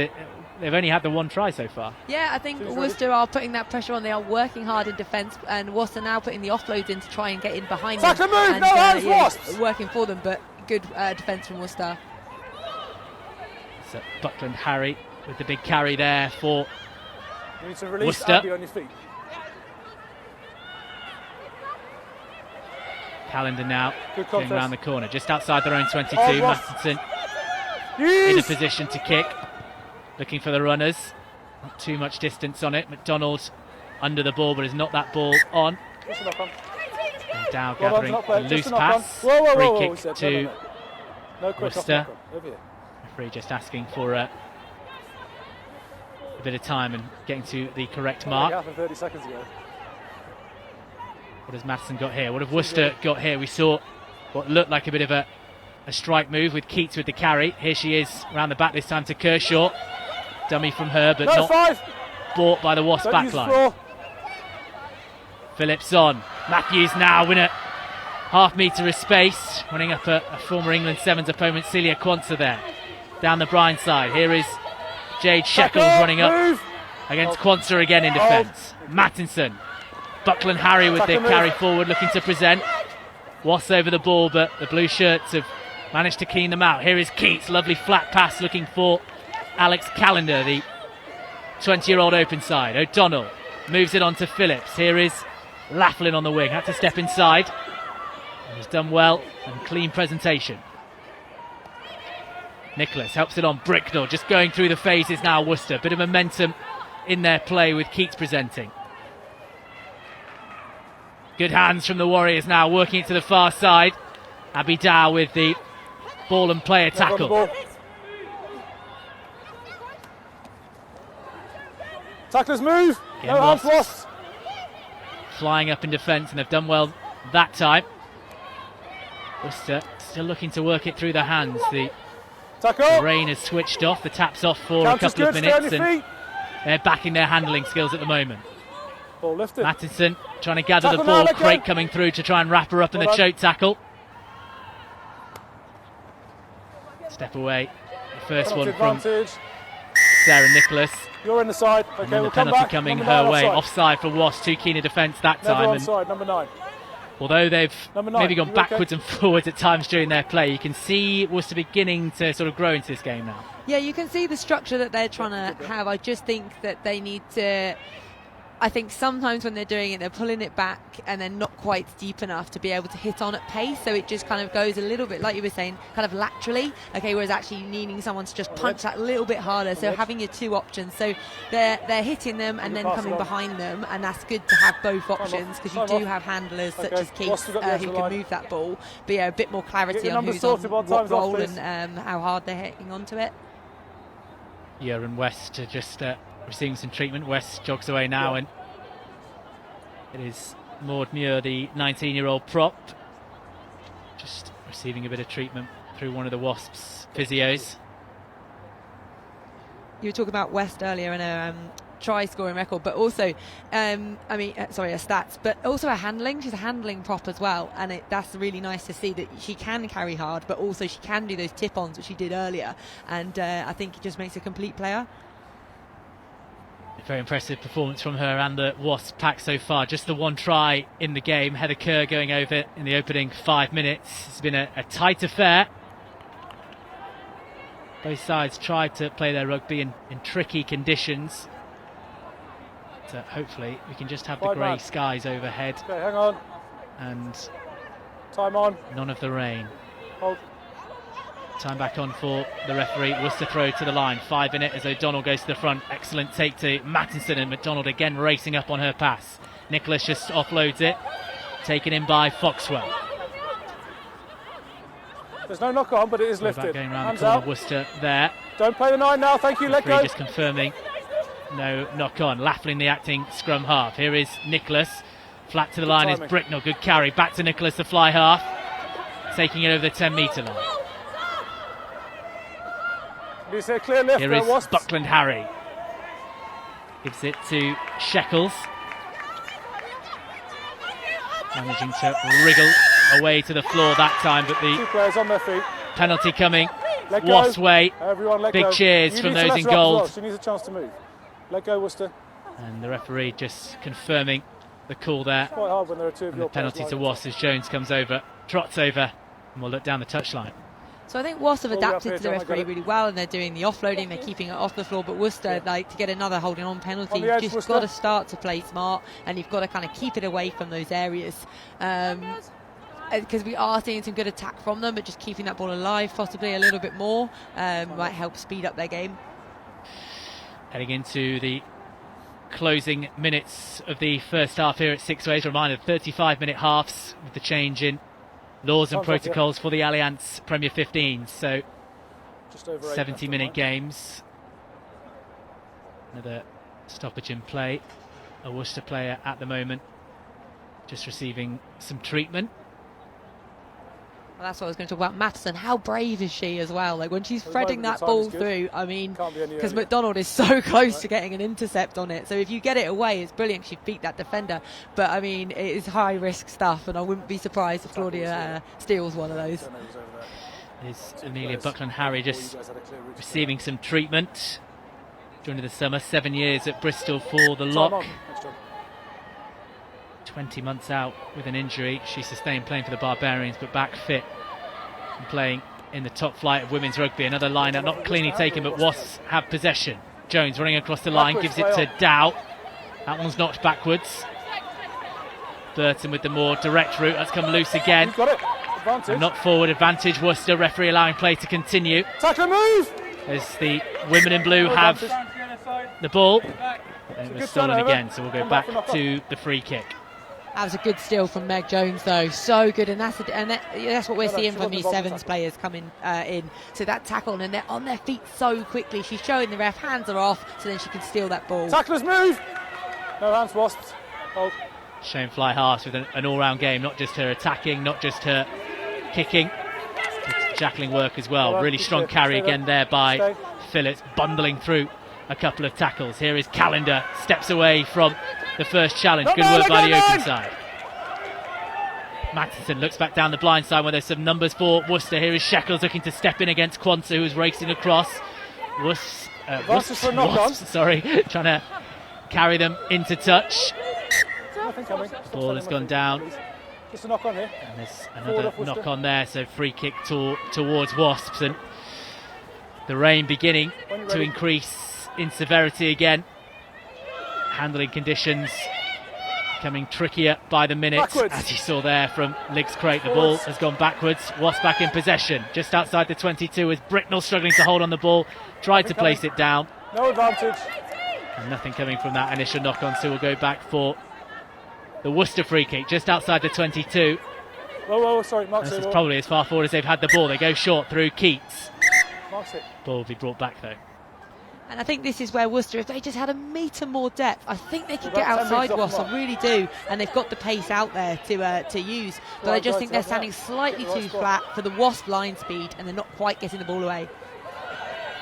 they've only had the one try so far. Yeah, I think Worcester are putting that pressure on. They are working hard in defence, and Worcester now putting the offloads in to try and get in behind them. Move! And, no hands, Wasps! Working for them, but good defence from Worcester. So Buckland Harry with the big carry there for You need to release Worcester. Abby on your feet. Callender now Good going contest. around the corner, just outside their own 22. Oh, Wasps. Mattinson Yes! in a position to kick, looking for the runners. Not too much distance on it. McDonald under the ball, but is not that ball on. Just a knock on. And Dow Well gathering done, a just loose a knock on. pass. Whoa, Free whoa, kick we said, to no quick Worcester. off, knock on. Over here. Referee just asking for a bit of time and getting to the correct mark. Happened 30 seconds ago. What has Madison got here? What have Worcester got here? We saw what looked like a bit of a strike move with Keats with the carry. Here she is around the back this time to Kershaw. Dummy from her, but not 5. bought by the Wasp backline. Phillips on. Matthews now win a half metre of space, running up a former England Sevens opponent, Celia Quanza there. Down the Bryan side. Here is Jade Shekels running up against Quanza again in defence. Mattinson. Buckland Harry with the carry forward, looking to present. Wasps over the ball, but the blue shirts have managed to clean them out. Here is Keats, lovely flat pass looking for Alex Callender, the 20-year-old open side. O'Donnell moves it on to Phillips. Here is Laughlin on the wing, had to step inside. He's done well, and clean presentation. Nicholas helps it on. Bricknell just going through the phases now. Worcester, bit of momentum in their play with Keats presenting. Good hands from the Warriors now, working it to the far side. Abby Dow with the ball and player tackle. Tacklers move. Again, No hands Wasps lost. flying up in defence, and they've done well that time. Worcester still looking to work it through the hands. The rain has switched off, the tap's off for a couple of minutes, and they're backing their handling skills at the moment. Ball lifted. Mattinson trying to gather Tackle the ball. now, let go. Craik coming through to try and wrap her up in the choke tackle. Step away. The first one from Advantage. Sarah Nicholas. You're in the side. Okay, And then the we'll come penalty back. coming Number her 9 way. offside. Offside for Wasps. Too keen a defence that Never time. And onside, number 9. although they've Number 9, maybe gone you backwards okay? and forwards at times during their play, you can see Worcester beginning to sort of grow into this game now. Yeah, you can see the structure that they're trying to have. I just think that they need to I think sometimes when they're doing it, they're pulling it back and they're not quite deep enough to be able to hit on at pace. So it just kind of goes a little bit, like you were saying, kind of laterally. Okay, whereas actually needing someone to just punch that little bit harder. So having your two options. So they're hitting them and then coming behind them, and that's good to have both options because you do have handlers such as Keith who can move that ball. But yeah, a bit more clarity on who's on what role and how hard they're hitting onto it. Yeah, and West are just receiving some treatment. West jogs away now, and it is Maud Muir, the 19-year-old prop, just receiving a bit of treatment through one of the Wasps' physios. You were talking about West earlier and a try-scoring record, but also, her stats, but also her handling. She's a handling prop as well, and that's really nice to see that she can carry hard, but also she can do those tip-ons, which she did earlier, and I think it just makes a complete player. Very impressive performance from her and the Wasp pack so far. Just the one try in the game. Heather Kerr going over in the opening 5 minutes. It's been a tight affair. Both sides tried to play their rugby in tricky conditions. But hopefully we can just have the grey skies overhead. Okay, hang on. And time on. None of the rain. Hold. Time back on for the referee. Worcester throw to the line. 5 in it as O'Donnell goes to the front. Excellent take to Mattinson, and McDonald again racing up on her pass. Nicholas just offloads it. Taken in by Foxwell. There's no knock on, but it is lifted. Going around Hands the corner, out. Worcester there. Don't play the 9 now, thank you, let Referee go. just confirming no knock on. Laughlin the acting scrum half. Here is Nicholas. Flat to the line is Bricknell. Good carry. Back to Nicholas, the fly half. Taking it over the 10-metre line. Is a clear lift. Here is Buckland Harry. Gives it to Sheckles. Managing to wriggle away to the floor that time, but the 2 players on their feet. Penalty coming. Wasps way. Everyone let Big go. cheers from those in gold. Well. She needs a chance to move. Let go, Worcester. And the referee just confirming the call there. It's quite hard when there are 2 of and your the penalty players to Wasps as Jones comes over, trots over, and we'll look down the touchline. So I think Wasps have adapted here, to the referee really well, and they're doing the offloading, they're keeping it off the floor, but Worcester, to get another holding on penalty, you've just got to start to play smart, and you've got to kind of keep it away from those areas. Because we are seeing some good attack from them, but just keeping that ball alive possibly a little bit more might help speed up their game. Heading into the closing minutes of the first half here at Sixways. Reminder, 35-minute halves with the change in laws and protocols for the Allianz Premier 15. So just over 70-minute games. Another stoppage in play. A Worcester player at the moment just receiving some treatment. Well, that's what I was going to talk about. Mattison, how brave is she as well? Like when she's threading that ball through, I mean, because McDonald is so close to getting an intercept on it. So if you get it away, it's brilliant. She beat that defender. But I mean, it is high risk stuff, and I wouldn't be surprised if Claudia steals one of those. Is Amelia Buckland Harry just receiving some treatment during the summer? 7 years at Bristol for the lock. 20 months out with an injury she sustained playing for the Barbarians, but back fit and playing in the top flight of women's rugby. Another line out, not cleanly taken, but Wasps have possession. Jones running across the line, gives it to Dow. That one's knocked backwards. Burton with the more direct route. That's come loose again. Got it. Advantage. And not forward advantage. Worcester, referee allowing play to continue. Tackle move! As the women in blue have the ball. And it was stolen again, so we'll go back to the free kick. That was a good steal from Meg Jones, though. So good, and that's what we're seeing from these sevens players coming in. So that tackle, and they're on their feet so quickly. She's showing the ref, hands are off, so then she can steal that ball. Tacklers move! No hands, Wasps. Hold. Shane Fly Haas with an all-round game, not just her attacking, not just her kicking, but tackling work as well. Really strong carry again there by Phillips, bundling through a couple of tackles. Here is Callender, steps away from the first challenge. Good work by the open side. Mattinson looks back down the blind side where there's some numbers for Worcester. Here is Sheckles looking to step in against Quansah, who's racing across. Wasps, trying to carry them into touch. Ball has gone down. Just a knock on here. And there's another knock on there, so free kick towards Wasps. And the rain beginning to increase in severity again. handling conditions becoming trickier by the minute. Backwards. As you saw there from Liggs Crate, the ball has gone backwards. Wasps back in possession, just outside the 22, as Bricknell struggling to hold on the ball, tried to place it down. No advantage. And nothing coming from that initial knock-on, so we'll go back for the Worcester free kick, just outside the 22. Whoa, sorry, Mark's This it. is probably as far forward as they've had the ball. They go short through Keats. Mark's it. Ball will be brought back though. And I think this is where Worcester, if they just had a metre more depth, I think they could get About 10 outside metres off Wasps. the mark. I really do. And they've got the pace out there to use. But I just think they're standing slightly too flat for the Wasp line speed, and they're not quite getting the ball away.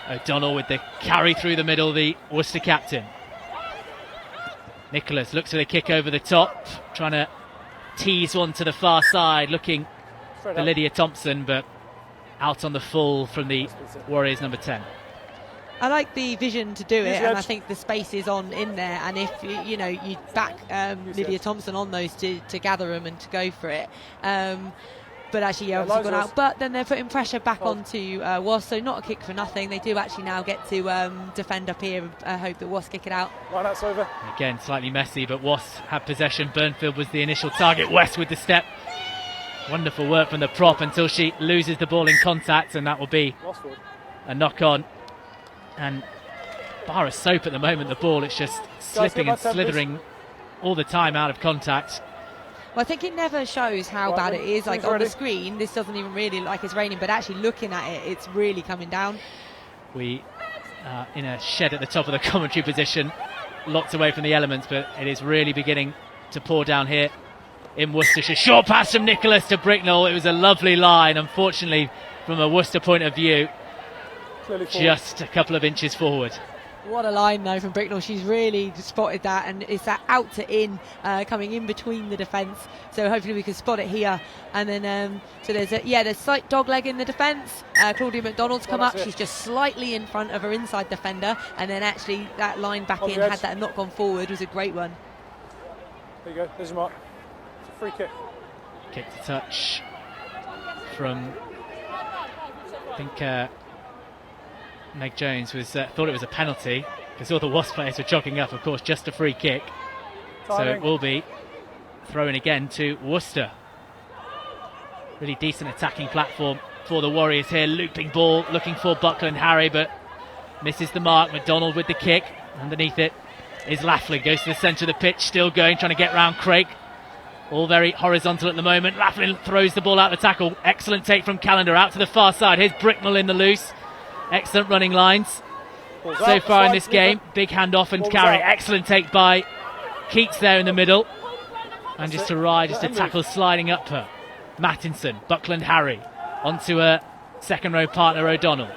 O'Donnell with the carry through the middle, the Worcester captain. Nicholas looks for the kick over the top, trying to tease one to the far side, looking Straight for up. Lydia Thompson, but out on the full from the Warriors number 10. I like the vision to do Use it, the and I edge. think the space is on in there. And if you know you back Lydia edge. Thompson on those to gather them and to go for it. But actually, Yeah, obviously line's gone yours. out. But then they're putting pressure back Hold. onto Wasp, so not a kick for nothing. They do actually now get to defend up here. I hope that Wasp kick it out. Line out's over. Again, slightly messy, but Wasps had possession. Burnfield was the initial target. West with the step. Wonderful work from the prop until she loses the ball in contact, and that will be Lost forward. a knock-on. And bar of soap at the moment, the ball, it's just slipping and get back 10, slithering all the time out of contact. Well, I think it never shows how Right, bad it is. Like team's on the ready. screen, this doesn't even really look like it's raining, but actually looking at it, it's really coming down. We are in a shed at the top of the commentary position, locked away from the elements, but it is really beginning to pour down here in Worcestershire. Short pass from Nicholas to Bricknell. It was a lovely line. Unfortunately, from a Worcester point of view, Clearly forward. just a couple of inches forward. What a line though from Bricknell. She's really spotted that, and it's that out to in coming in between the defence. So hopefully we can spot it here. And then so there's slight dog leg in the defence. Claudia McDonald's come Well, up. that's it. She's just slightly in front of her inside defender, and then actually that line back On in, the edge. had that not gone forward, was a great one. There you go. There's your mark. It's a free kick. Kick to touch from, I think, Meg Jones was thought it was a penalty because all the Wasp players were jogging up. Of course, just a free kick. So Timing. it will be thrown again to Worcester. Really decent attacking platform for the Warriors here. Looping ball, looking for Buckland Harry, but misses the mark. McDonald with the kick. Underneath it is Laughlin. Goes to the centre of the pitch, still going, trying to get round Craig. All very horizontal at the moment. Laughlin throws the ball out the tackle. Excellent take from Callender out to the far side. Here's Bricknell in the loose. Excellent running lines Ball's so out, far in slide, this game. Big hand off and Ball's carry. out. Excellent take by Keats there in the middle. And just it. to ride, just a Let him tackle sliding up her. Mattinson, Buckland Harry, onto her second row partner O'Donnell.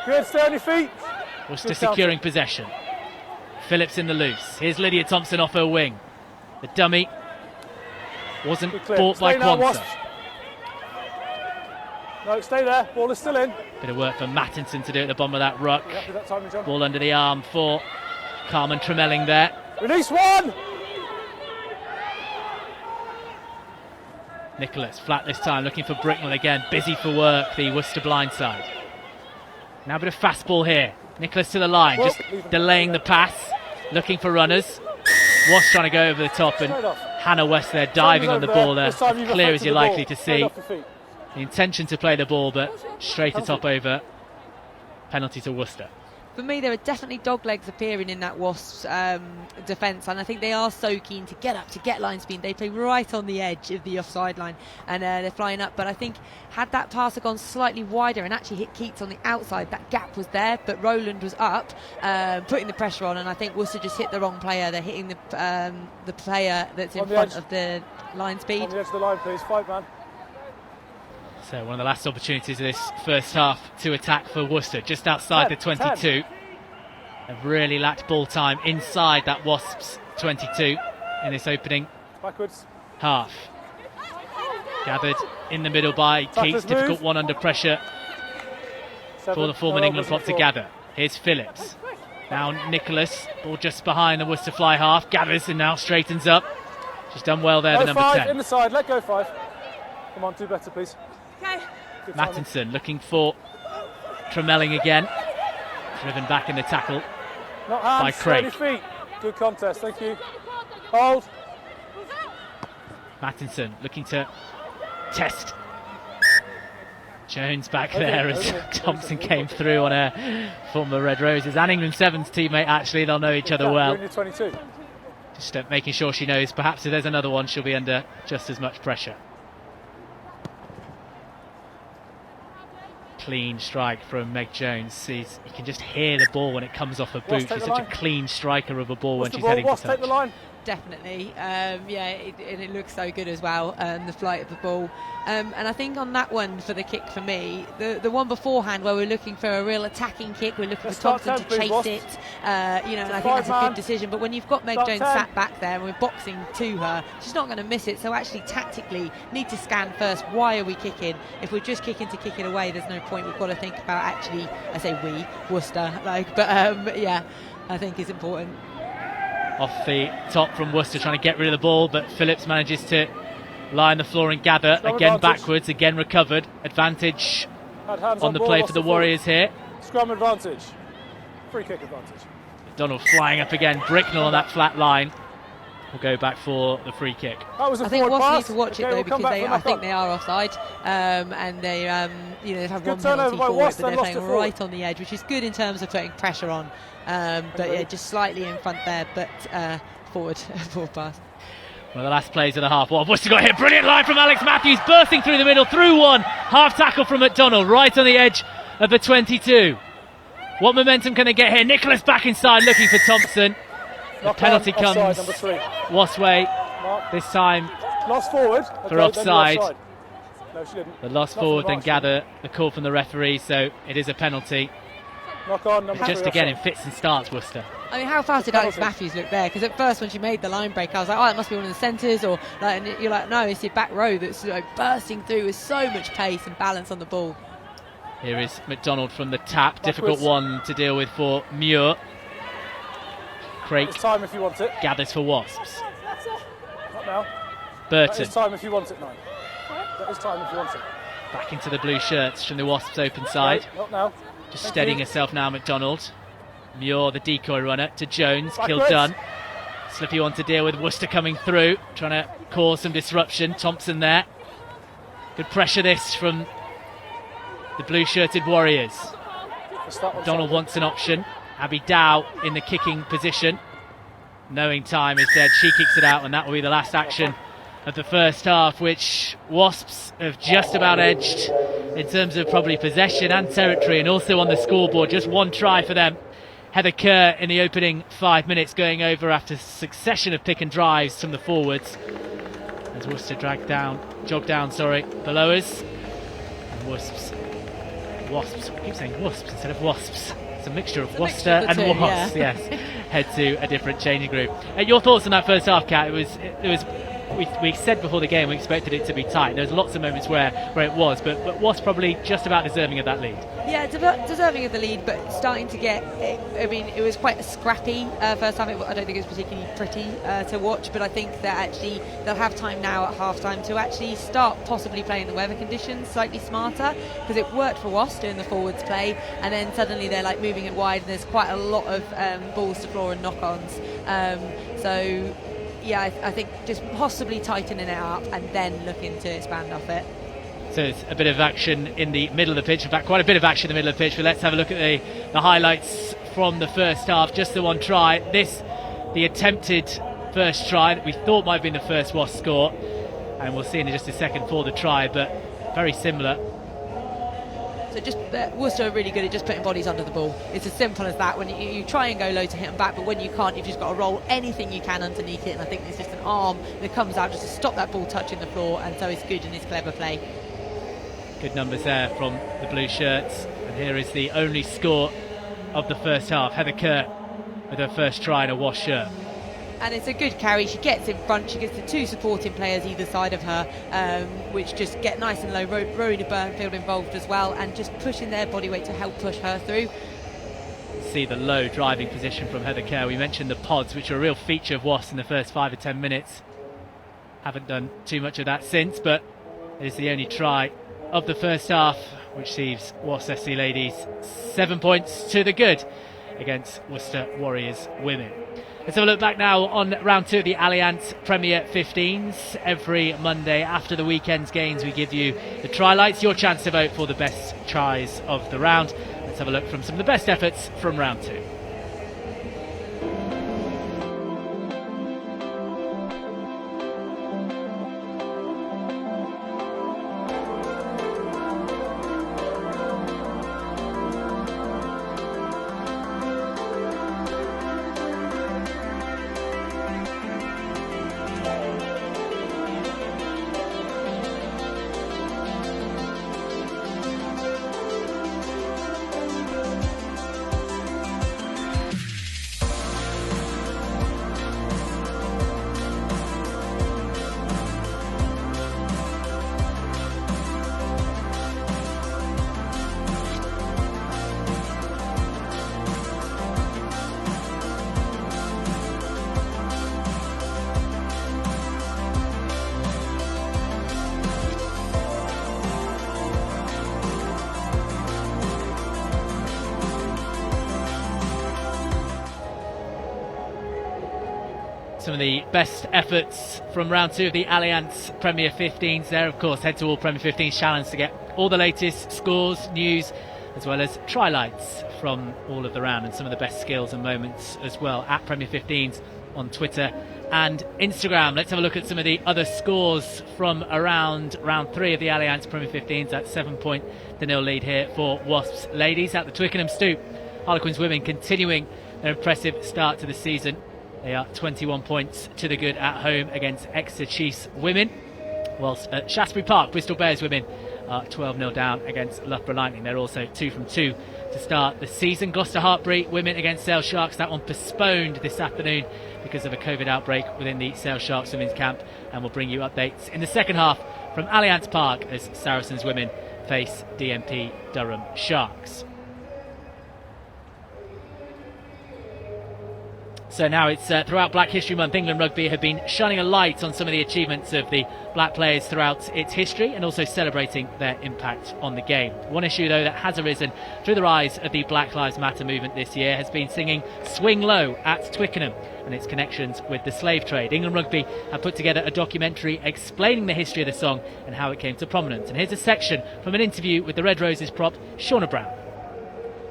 Good, stay on your feet. Worcester Good counter. securing possession. Phillips in the loose. Here's Lydia Thompson off her wing. The dummy wasn't Good clear. bought by Stay now, Quanta. Wasps. No, stay there. Ball is still in. Bit of work for Mattinson to do at the bottom of that ruck. You happy with that timing, John? Ball under the arm for Carmen Tremelling there. Release one. Nicholas flat this time, looking for Bricknell again. Busy for work, the Worcester blind side. Now a bit of fast ball here. Nicholas to the line, Well, just leave him. delaying the pass, looking for runners. Was trying to go over the top, and Straight off. Hannah West there diving on the Time's over ball there. This time you've Clear as affected you're the ball. likely to Straight see. off your feet. The intention to play the ball, but straight atop over. Penalty to Worcester. For me, there are definitely dog legs appearing in that Wasps defence, and I think they are so keen to get up, to get line speed. They play right on the edge of the offside line, and they're flying up. But I think had that passer gone slightly wider and actually hit Keats on the outside, that gap was there, but Rowland was up, putting the pressure on, and I think Worcester just hit the wrong player. They're hitting the player that's in On the front edge. of the line speed. On the edge of the line, please. 5 man. So one of the last opportunities of this first half to attack for Worcester, just outside the 22. Have really lacked ball time inside that Wasps 22 in this opening Backwards. half. Gathered in the middle by Tacklers Keats, difficult move. one under pressure 7. for the former No England elbows on prop the to floor. gather. Here's Phillips. Now Nicholas, ball just behind the Worcester fly half, gathers and now straightens up. She's done well there, the No, number 5 10. in the side. Let go 5. Come on, do better, please. Okay. Good timing. Mattinson looking for Tremelling again. Driven back in the tackle. Not hands, by stay on Craig. your feet. Good contest, thank you. Hold. Mattinson looking to test Jones back there as Thompson came through on a former Red Roses and England Sevens teammate. Actually, they'll know each other well. Just making sure she knows perhaps if there's another one she'll be under just as much pressure. Clean strike from Meg Jones. You can just hear the ball when it comes off her boot. She's such a clean striker of a ball when she's heading to touch. Definitely, it looks so good as well, the flight of the ball. And I think on that one for the kick for me, the one beforehand where we're looking for a real attacking kick, we're looking for Thompson to chase it, and I think that's a good decision. But when you've got Meg Jones sat back there and we're boxing to her, she's not going to miss it. So actually, tactically, need to scan first. Why are we kicking? If we're just kicking to kick it away, there's no point. We've got to think about actually, I say we, Worcester, I think is important. Off the top from Worcester, trying to get rid of the ball, but Phillips manages to lie on the floor and gather. Again backwards, again recovered. Advantage on the play for the Warriors here. Scrum advantage. Free kick advantage. Donald flying up again. Bricknell on that flat line. We'll go back for the free kick. I think Wasps need to watch it though, because I think they are offside, and they they've had one penalty for it, but they're playing right on the edge, which is good in terms of putting pressure on. Just slightly in front there, but forward pass. One of the last plays of the half. What Worcester got here? Brilliant line from Alex Matthews, bursting through the middle, through one. Half tackle from McDonald, right on the edge of the 22. What momentum can they get here? Nicholas back inside, looking for Thompson. The penalty comes Wasps' way, this time lost forward. for offside. No, she didn't. The lost forward then gather the call from the referee, so it is a penalty. Knock on, number just 3 again offside. in fits and starts, Worcester. I mean, how fast did Alex Matthews look there? Because at first when she made the line break, I was like, oh, it must be one of the centres, or and you're like, no, it's your back row that's bursting through with so much pace and balance on the ball. Here is McDonald from the tap. Difficult one to deal with for Muir. Craig time if you want it. Gathers for Wasps. Not now. Burton. That is time if you want it, 9. That is time if you want it. Back into the blue shirts from the Wasps open side. No, not now. Just steadying herself now, McDonald. Muir, the decoy runner, to Jones. Backwards. Kill done. Slippy one to deal with. Worcester coming through, trying to cause some disruption. Thompson there. Good pressure this from the blue shirted Warriors. McDonald wants an option. Abby Dow in the kicking position. Knowing time is dead, she kicks it out, and that will be the last action of the first half, which Wasps have just about edged in terms of probably possession and territory, and also on the scoreboard. Just one try for them. Heather Kerr in the opening 5 minutes, going over after a succession of pick and drives from the forwards. As Worcester jogged down below us. And Wasps. I keep saying Wasps instead of Wasps. It's a mixture of Worcester and Wasps, yes. Head to a different changing room. Your thoughts on that first half, Kat? We said before the game we expected it to be tight. There was lots of moments where it was, but Wasps probably just about deserving of that lead. Yeah, deserving of the lead, but starting to get. It was quite a scrappy first half. I don't think it was particularly pretty to watch, but I think that actually they'll have time now at half time to actually start possibly playing the weather conditions slightly smarter, because it worked for Wasps doing the forwards play, and then suddenly they're like moving it wide, and there's quite a lot of balls to floor and knock-ons. I think just possibly tightening it up and then looking to expand off it. So it's a bit of action in the middle of the pitch. In fact, quite a bit of action in the middle of the pitch. But let's have a look at the highlights from the first half. Just the one try. The attempted first try that we thought might have been the first Wasp score. And we'll see in just a second for the try, but very similar. So just Worcester are really good at just putting bodies under the ball. It's as simple as that. When you try and go low to hit them back, but when you can't, you've just got to roll anything you can underneath it. And I think it's just an arm that comes out just to stop that ball touching the floor, and so it's good and it's clever play. Good numbers there from the blue shirts. And here is the only score of the first half. Heather Kerr with her first try in a Wasp shirt. And it's a good carry. She gets in front, she gets the two supporting players either side of her, which just get nice and low. Rowena Burnfield involved as well, and just pushing their body weight to help push her through. See the low driving position from Heather Kerr. We mentioned the pods, which are a real feature of Wasps in the first 5 or 10 minutes. Haven't done too much of that since, but it is the only try of the first half, which sees Wasps FC Ladies 7 points to the good against Worcester Warriors Women. Let's have a look back now on round 2 of the Allianz Premier 15s. Every Monday after the weekend's games, we give you the try-lights, your chance to vote for the best tries of the round. Let's have a look from some of the best efforts from round 2. Some of the best efforts from round 2 of the Allianz Premier 15s there. Of course, head to all Premier 15s challenge to get all the latest scores, news, as well as try-lights from all of the round and some of the best skills and moments as well at Premier 15s on Twitter and Instagram. Let's have a look at some of the other scores from around round 3 of the Allianz Premier 15s. That 7-0 lead here for Wasps Ladies at the Twickenham Stoop. Harlequins Women continuing their impressive start to the season. They are 21 points to the good at home against Exeter Chiefs Women, whilst at Shaftesbury Park, Bristol Bears Women are 12-0 down against Loughborough Lightning. They're also 2 from 2 to start the season. Gloucester Hartpury Women against Sale Sharks, that one postponed this afternoon because of a COVID outbreak within the Sale Sharks women's camp, and we'll bring you updates in the second half from Allianz Park as Saracens Women face DMP Durham Sharks. So now it's throughout Black History Month, England Rugby have been shining a light on some of the achievements of the black players throughout its history and also celebrating their impact on the game. One issue though that has arisen through the rise of the Black Lives Matter movement this year has been singing Swing Low at Twickenham and its connections with the slave trade. England Rugby have put together a documentary explaining the history of the song and how it came to prominence. And here's a section from an interview with the Red Roses prop, Shauna Brown.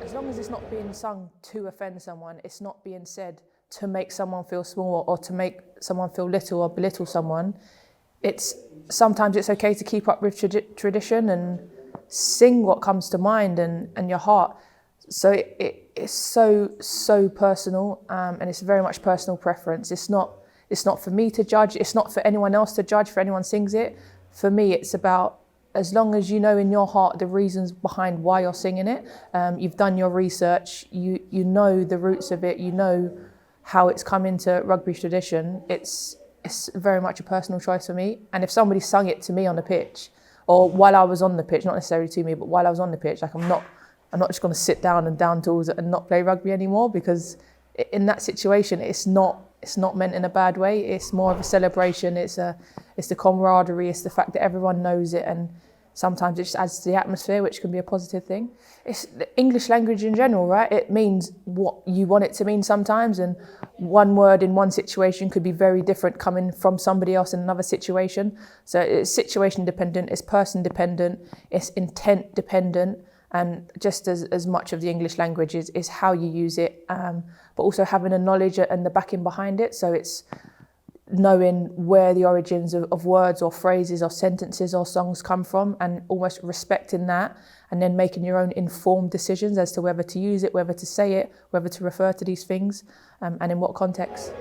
As long as it's not being sung to offend someone, it's not being said to make someone feel small or to make someone feel little or belittle someone. Sometimes it's okay to keep up with tradition and sing what comes to mind and your heart. So it's so personal, and it's very much personal preference. It's not for me to judge. It's not for anyone else to judge. For anyone sings it. For me, it's about, as long as you know in your heart the reasons behind why you're singing it, you've done your research, you know the roots of it, you know how it's come into rugby tradition. It's very much a personal choice for me. And if somebody sung it to me on the pitch, or while I was on the pitch, not necessarily to me, but while I was on the pitch, like I'm not just going to sit down and down tools and not play rugby anymore, because in that situation, it's not meant in a bad way. It's more of a celebration. It's the camaraderie. It's the fact that everyone knows it, and sometimes it just adds to the atmosphere, which can be a positive thing. It's the English language in general, right? It means what you want it to mean sometimes, and one word in one situation could be very different coming from somebody else in another situation. So it's situation dependent, it's person dependent, it's intent dependent, and just as much of the English language is how you use it, but also having a knowledge and the backing behind it. So it's knowing where the origins of words or phrases or sentences or songs come from, and almost respecting that, and then making your own informed decisions as to whether to use it, whether to say it, whether to refer to these things, and in what context.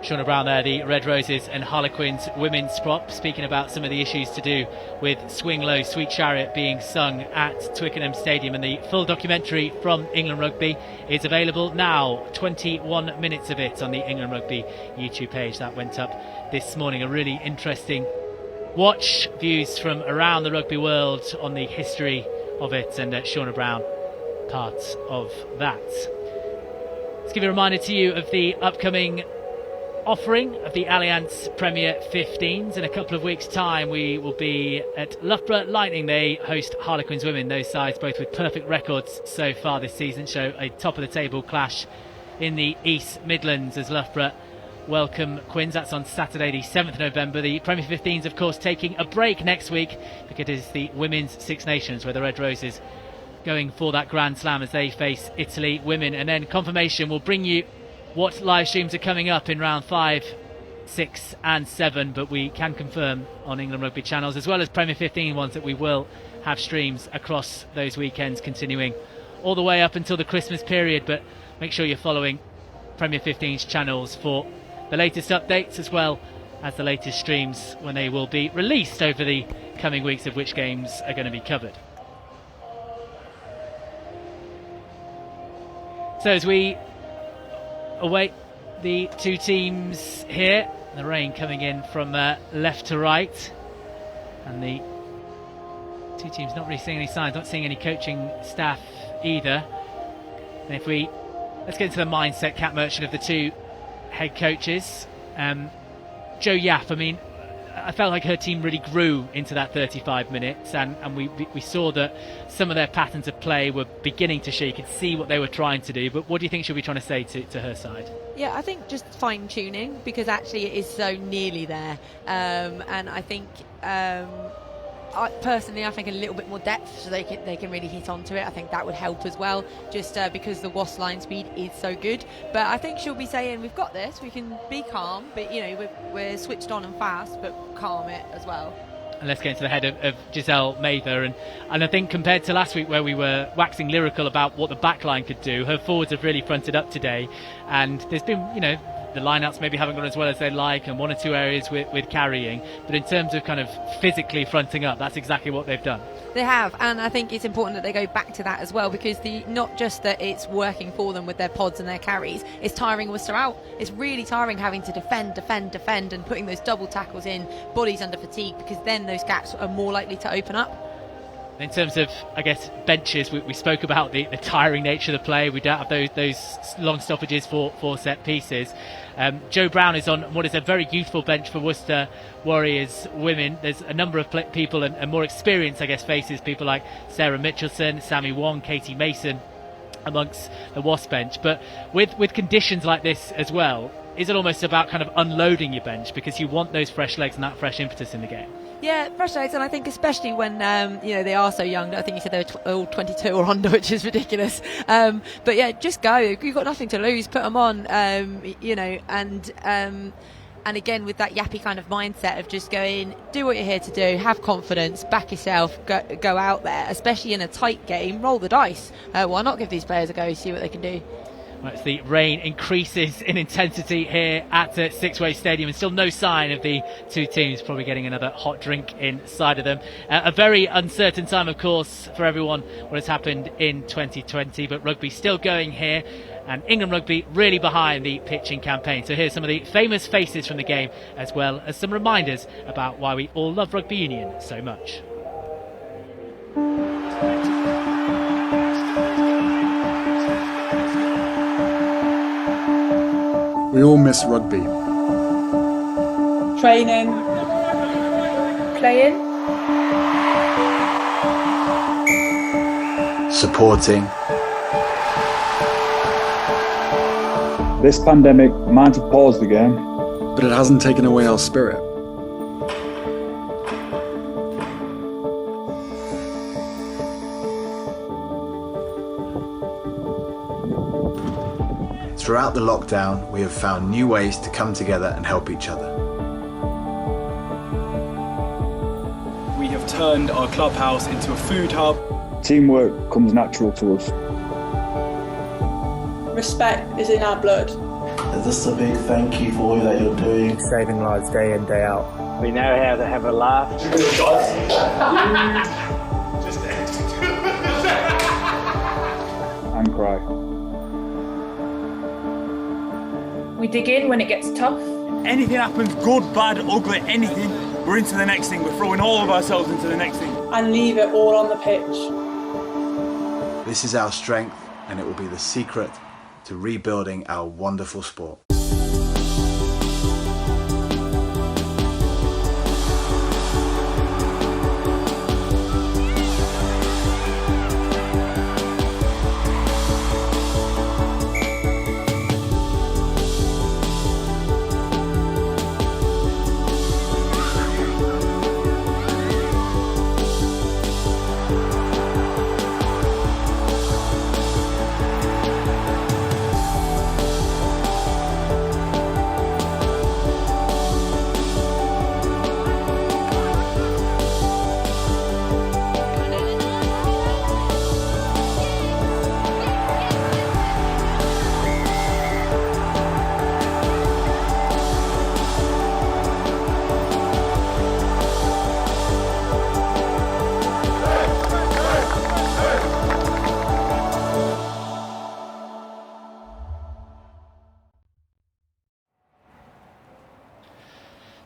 Shauna Brown there, the Red Roses and Harlequins women's prop, speaking about some of the issues to do with Swing Low, Sweet Chariot being sung at Twickenham Stadium. And the full documentary from England Rugby is available now, 21 minutes of it on the England Rugby YouTube page. That went up this morning. A really interesting watch, views from around the rugby world on the history of it, and Shauna Brown part of that. Let's give a reminder to you of the upcoming offering of the Allianz Premier 15s. In a couple of weeks' time, we will be at Loughborough Lightning. They host Harlequins Women. Those sides, both with perfect records so far this season, show a top-of-the-table clash in the East Midlands as Loughborough welcome Quins. That's on Saturday the 7th November. The Premier 15s, of course, taking a break next week because it is the Women's Six Nations where the Red Roses going for that Grand Slam as they face Italy women. And then confirmation will bring you what live streams are coming up in round 5, 6 and 7, but we can confirm on England Rugby channels as well as Premier 15 ones that we will have streams across those weekends continuing all the way up until the Christmas period. But make sure you're following Premier 15's channels for the latest updates as well as the latest streams when they will be released over the coming weeks, of which games are going to be covered. So as we await the two teams here, the rain coming in from left to right, and the two teams not really seeing any signs, not seeing any coaching staff either. And if we let's get into the mindset, Cat Merchant, of the two head coaches. Jo Yaff, I mean, I felt like her team really grew into that 35 minutes, and we saw that some of their patterns of play were beginning to show. You could see what they were trying to do. But what do you think she'll be trying to say to her side? Yeah, I think just fine-tuning, because actually it is so nearly there. And I think... I think a little bit more depth so they can really hit onto it. I think that would help as well, just because the Wasp line speed is so good. But I think she'll be saying, we've got this, we can be calm, but we're switched on and fast, but calm it as well. And let's get into the head of Giselle Mather, and I think compared to last week where we were waxing lyrical about what the back line could do, her forwards have really fronted up today, and there's been the lineouts maybe haven't gone as well as they'd like, and one or two areas with carrying, but in terms of kind of physically fronting up, that's exactly what they've done. They have, and I think it's important that they go back to that as well, because not just that it's working for them with their pods and their carries, it's tiring Worcester out. It's really tiring having to defend and putting those double tackles in, bodies under fatigue, because then those gaps are more likely to open up. In terms of, I guess, benches, we spoke about the tiring nature of the play. We don't have those long stoppages for set pieces. Joe Brown is on what is a very youthful bench for Worcester Warriors Women. There's a number of people and more experienced, I guess, faces, people like Sarah Mitchelson, Sammy Wong, Katie Mason, amongst the Wasp bench. But with conditions like this as well, is it almost about kind of unloading your bench, because you want those fresh legs and that fresh impetus in the game? Yeah, fresh legs, and I think especially when they are so young. I think you said they were all 22 or under, which is ridiculous. But yeah, just go. You've got nothing to lose. Put them on. And again, with that yappy kind of mindset of just going, do what you're here to do, have confidence, back yourself, go out there, especially in a tight game, roll the dice. Why not give these players a go, see what they can do? Well, as the rain increases in intensity here at Sixways Stadium, and still no sign of the two teams probably getting another hot drink inside of them. A very uncertain time, of course, for everyone, what has happened in 2020, but rugby still going here, and England Rugby really behind the pitching campaign. So here's some of the famous faces from the game, as well as some reminders about why we all love rugby union so much. We all miss rugby. Training, playing, Supporting. This pandemic might have paused the game, But it hasn't taken away our spirit. Throughout the lockdown, we have found new ways to come together and help each other. We have turned our clubhouse into a food hub. Teamwork comes natural to us. respect is in our blood. Just a big thank you for all that you're doing. Saving lives day in, day out. We know how to have a laugh. And cry. We dig in when it gets tough. Anything happens, good, bad, ugly, anything, we're into the next thing. We're throwing all of ourselves into the next thing. And leave it all on the pitch. This is our strength, and it will be the secret to rebuilding our wonderful sport.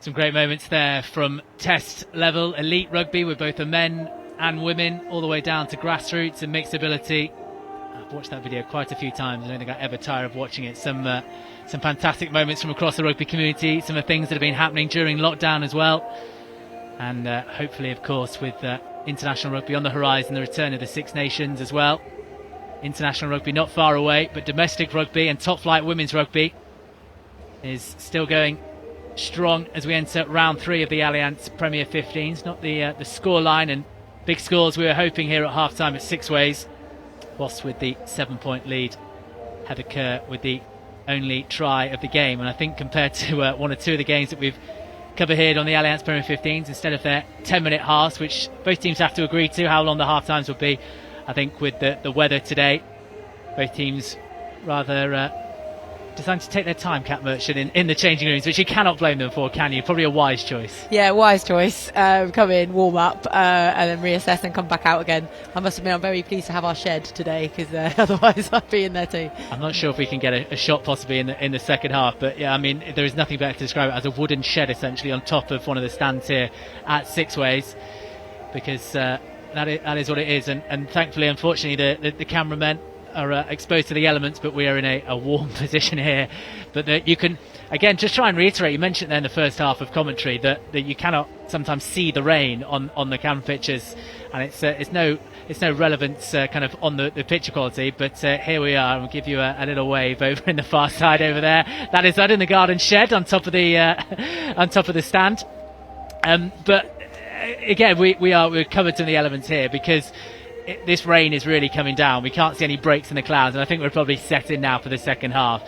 Some great moments there from test level elite rugby with both the men and women, all the way down to grassroots and mixed ability. I've watched that video quite a few times. I don't think I ever tire of watching it. Some fantastic moments from across the rugby community, some of the things that have been happening during lockdown as well. And hopefully, of course, with international rugby on the horizon, the return of the Six Nations as well. International rugby not far away, but domestic rugby and top flight women's rugby is still going strong as we enter round 3 of the Allianz Premier 15s. Not the scoreline and big scores we were hoping here at half time at Sixways. Wasps with the 7-point lead. Heather Kerr with the only try of the game. And I think compared to one or two of the games that we've covered here on the Allianz Premier 15s, instead of their 10-minute halves, which both teams have to agree to how long the half times will be, I think with the weather today, both teams rather designed to take their time, Cat Merchant, in the changing rooms, which you cannot blame them for, can you? Probably a wise choice. Yeah, wise choice. Come in, warm up, and then reassess and come back out again. I must admit, I'm very pleased to have our shed today, because otherwise I'd be in there too. I'm not sure if we can get a shot possibly in the second half, but yeah, I mean, there is nothing better to describe it as a wooden shed essentially on top of one of the stands here at Sixways, because that is what it is. And thankfully, unfortunately, the cameramen are exposed to the elements, but we are in a warm position here. But you can, again, just try and reiterate, you mentioned there in the first half of commentary that you cannot sometimes see the rain on the camera pictures, and it's no relevance kind of on the picture quality, but here we are. We'll give you a little wave over in the far side over there. That is that in the garden shed on top of the stand. But again, we're covered in the elements here because this rain is really coming down. We can't see any breaks in the clouds, and I think we're probably set in now for the second half.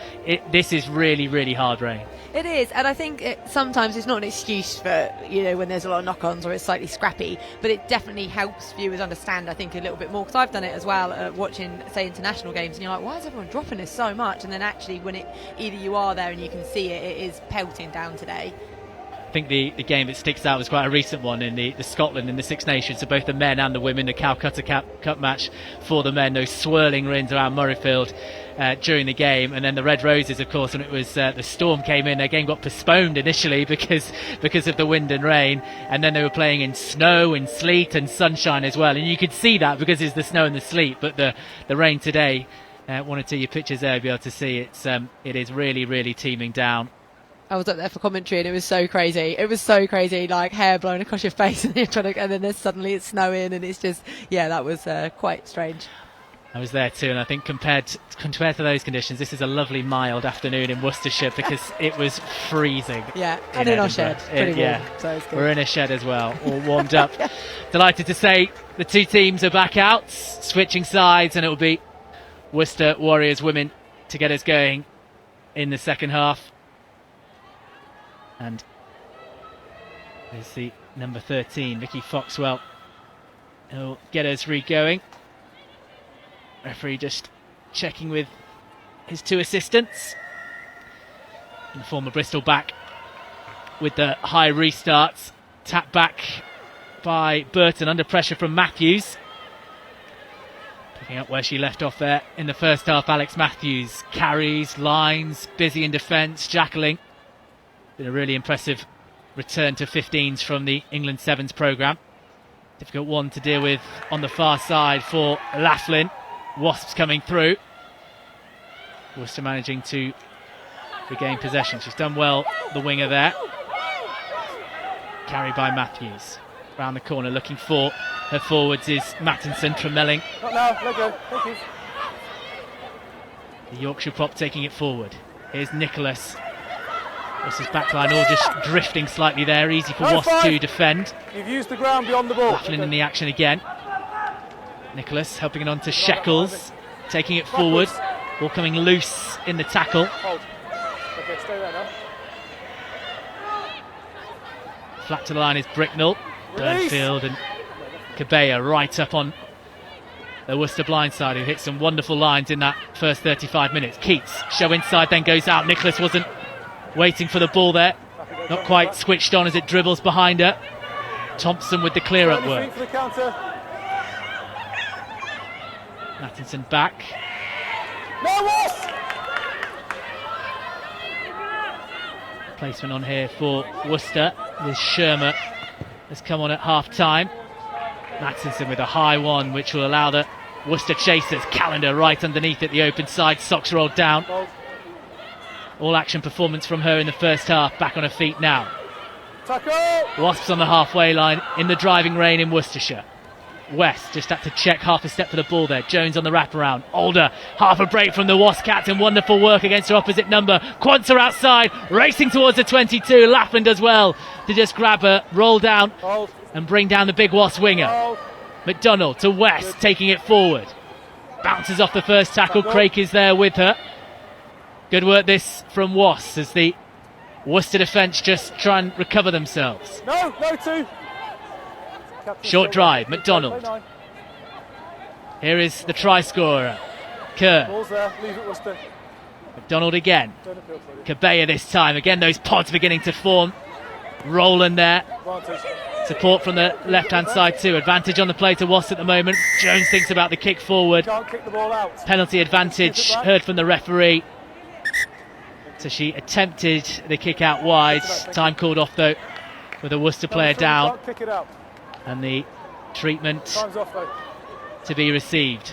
This is really, really hard rain. It is, and I think sometimes it's not an excuse for, when there's a lot of knock-ons or it's slightly scrappy, but it definitely helps viewers understand, I think, a little bit more, because I've done it as well, watching, say, international games, and you're like, why is everyone dropping this so much? And then actually, when either you are there and you can see it, it is pelting down today. I think the game that sticks out was quite a recent one in the Scotland in the Six Nations, so both the men and the women, the Calcutta Cup match for the men, those swirling winds around Murrayfield during the game, and then the Red Roses, of course, when it was the storm came in, their game got postponed initially because of the wind and rain, and then they were playing in snow and sleet and sunshine as well, and you could see that because it's the snow and the sleet, but the rain today, one or two of your pictures there, you'll be able to see it is really, really teeming down. I was up there for commentary and it was so crazy. It was so crazy, like hair blowing across your face and then suddenly it's snowing and it's just, that was quite strange. I was there too, and I think compared to those conditions, this is a lovely mild afternoon in Worcestershire because it was freezing. Yeah, and in our shed, pretty warm. So it's good. We're in a shed as well, all warmed up. Delighted to say the two teams are back out, switching sides, and it will be Worcester Warriors Women to get us going in the second half. And there's the number 13, Vicky Foxwell, who'll get us re-going. Referee just checking with his two assistants. And the former Bristol back with the high restarts. Tap back by Burton under pressure from Matthews. Picking up where she left off there in the first half, Alex Matthews carries, lines, busy in defence, Jacqueline. Been a really impressive return to 15s from the England Sevens programme. Difficult one to deal with on the far side for Laughlin. Wasps coming through. Worcester managing to regain possession. She's done well, the winger there. Carried by Matthews. Round the corner looking for her forwards is Mattinson from Melling. Not now, let go, thank you. The Yorkshire prop taking it forward. Here's Nicholas. Worcester's backline all just drifting slightly there, easy for Wasps to defend. You've used the ground beyond the ball. Laughlin in the action again. Nicholas helping it on to Shekels, taking it forward. Ball coming loose in the tackle. Hold. Okay, stay there now. Flat to the line is Bricknell. Burnfield and Cabella right up on the Worcester blindside, who hit some wonderful lines in that first 35 minutes. Keats, show inside, then goes out. Nicholas wasn't waiting for the ball there. Not quite switched on as it dribbles behind her. Thompson with the clear-up work. Mattinson back. Placement on here for Worcester. This Shermer has come on at half-time. Mattinson with a high one, which will allow the Worcester chasers. Callender right underneath at the open side. Socks rolled down. All action performance from her in the first half. Back on her feet now. Wasps on the halfway line in the driving rain in Worcestershire. West just had to check half a step for the ball there. Jones on the wraparound. Alder, half a break from the Wasp captain. Wonderful work against her opposite number. Quanta outside, racing towards the 22. Laughlin does well to just grab her, roll down and bring down the big Wasp winger. McDonald to West, taking it forward. Bounces off the first tackle. Craik is there with her. Good work this from Wasps as the Worcester defence just try and recover themselves. No, two. Short drive, McDonald. Here is the try scorer, Kerr. Ball's there, leave it, Worcester. McDonald again. Cabella this time. Again, those pods beginning to form. Roland there. Support from the left-hand side too. Advantage on the play to Wasp at the moment. Jones thinks about the kick forward. Can't kick the ball out. Penalty advantage, heard from the referee. So she attempted the kick out wide. Time called off though with a Worcester player down. Kick it out. And the treatment Time's off, though. to be received.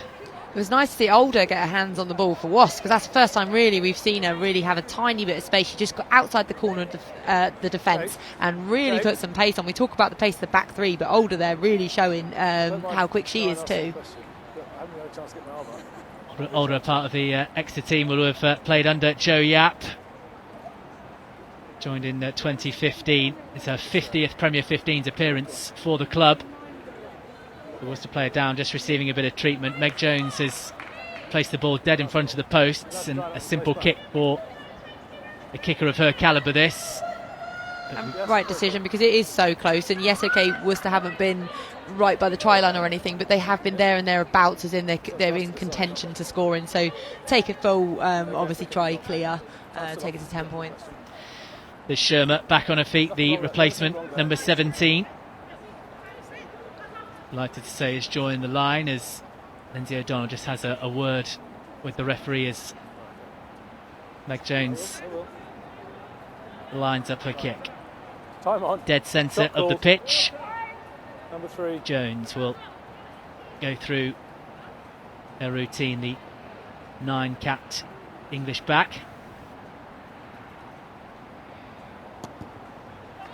It was nice to see Alder get her hands on the ball for Wasp, because that's the first time really we've seen her really have a tiny bit of space. She just got outside the corner of the defence and really put some pace on. We talk about the pace of the back three, but Alder there really showing how quick she is too. Alder, part of the Exeter team, will have played under Joe Yapp. Joined in 2015. It's her 50th Premier 15s appearance for the club. The Worcester player down, just receiving a bit of treatment. Meg Jones has placed the ball dead in front of the posts, and a simple kick for a kicker of her calibre this. Right decision, because it is so close, and yes, okay, Worcester haven't been right by the try line or anything, but they have been there and thereabouts, as in they're in contention to scoring. So take it full, obviously try clear, take it to 10 points. There's Shermer back on her feet, the replacement, number 17. Delighted to say is joined the line as Lindsay O'Donnell just has a word with the referee as Meg Jones lines up her kick. Time on. Dead centre of the pitch. Number 3. Jones will go through her routine, the 9-capped English back.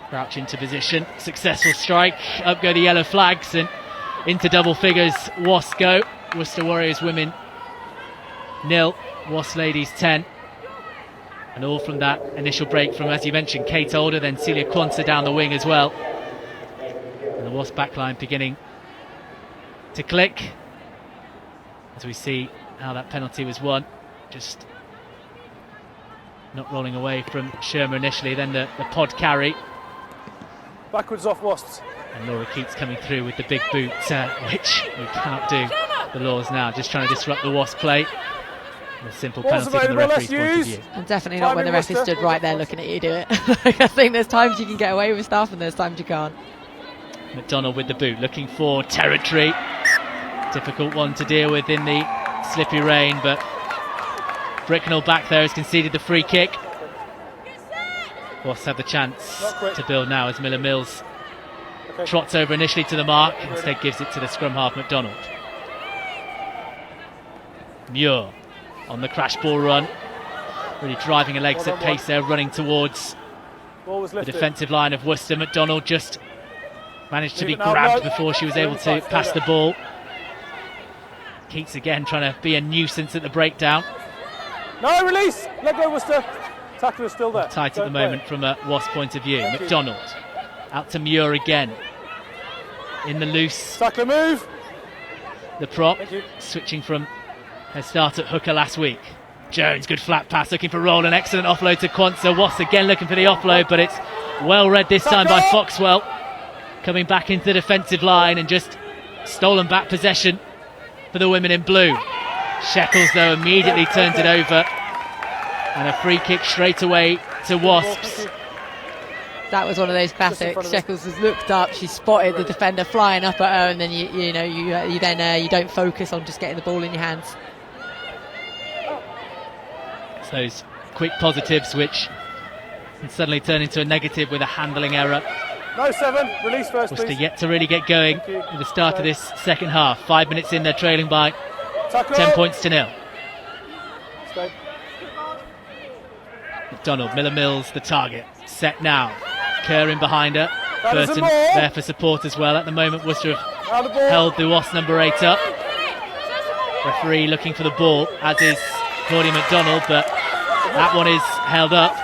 Crouch into position, successful strike, up go the yellow flags and into double figures Wasp go. Worcester Warriors Women 0, Wasp Ladies 10. And all from that initial break from, as you mentioned, Kate Alder, then Celia Quanta down the wing as well. And the Wasp backline beginning to click as we see how that penalty was won. Just not rolling away from Shermer initially, then the pod carry. Backwards off Wasps. And Laura Keats coming through with the big boot, which we cannot do. The laws now just trying to disrupt the Wasp play. And a simple penalty from the referee's point of view. And definitely not when the referee stood right there looking at you do it. I think there's times you can get away with stuff and there's times you can't. McDonald with the boot, looking for territory. Difficult one to deal with in the slippy rain, but Bricknell back there has conceded the free kick. Wasps have the chance to build now as Miller Mills trots over initially to the mark, instead gives it to the scrum half McDonald. Muir on the crash ball run, really driving her legs at pace there, running towards the defensive line of Worcester. McDonald just managed to be grabbed before she was able to pass the ball. Keats again trying to be a nuisance at the breakdown. No, release! Let go, Worcester. Tackle is still there. Tight at the moment from a Wasp point of view. McDonald out to Muir again. In the loose. Tackle move. The prop switching from her start at hooker last week. Jones, good flat pass, looking for Roland. Excellent offload to Quanta. Wasp again looking for the offload, but it's well read this time by Foxwell. Coming back into the defensive line and just stolen back possession for the women in blue. Shekels though immediately turns it over. And a free kick straight away to Wasps. That was one of those classics. Shekels has looked up, she spotted the defender flying up at her, and then you don't focus on just getting the ball in your hands. It's those quick positives which and suddenly turn into a negative with a handling error. No, 7. Release first, Worcester please. yet to really get going at the start of this second half. 5 minutes in, they're trailing by Tackle. 10 points to 0. Stay. McDonald, Miller-Mills, the target. Set now. Kerr in behind her. That is a Burton ball. there for support as well. At the moment, Worcester have held the Wasps number 8 up. Referee looking for the ball, as is Claudia McDonald, but that one is held up.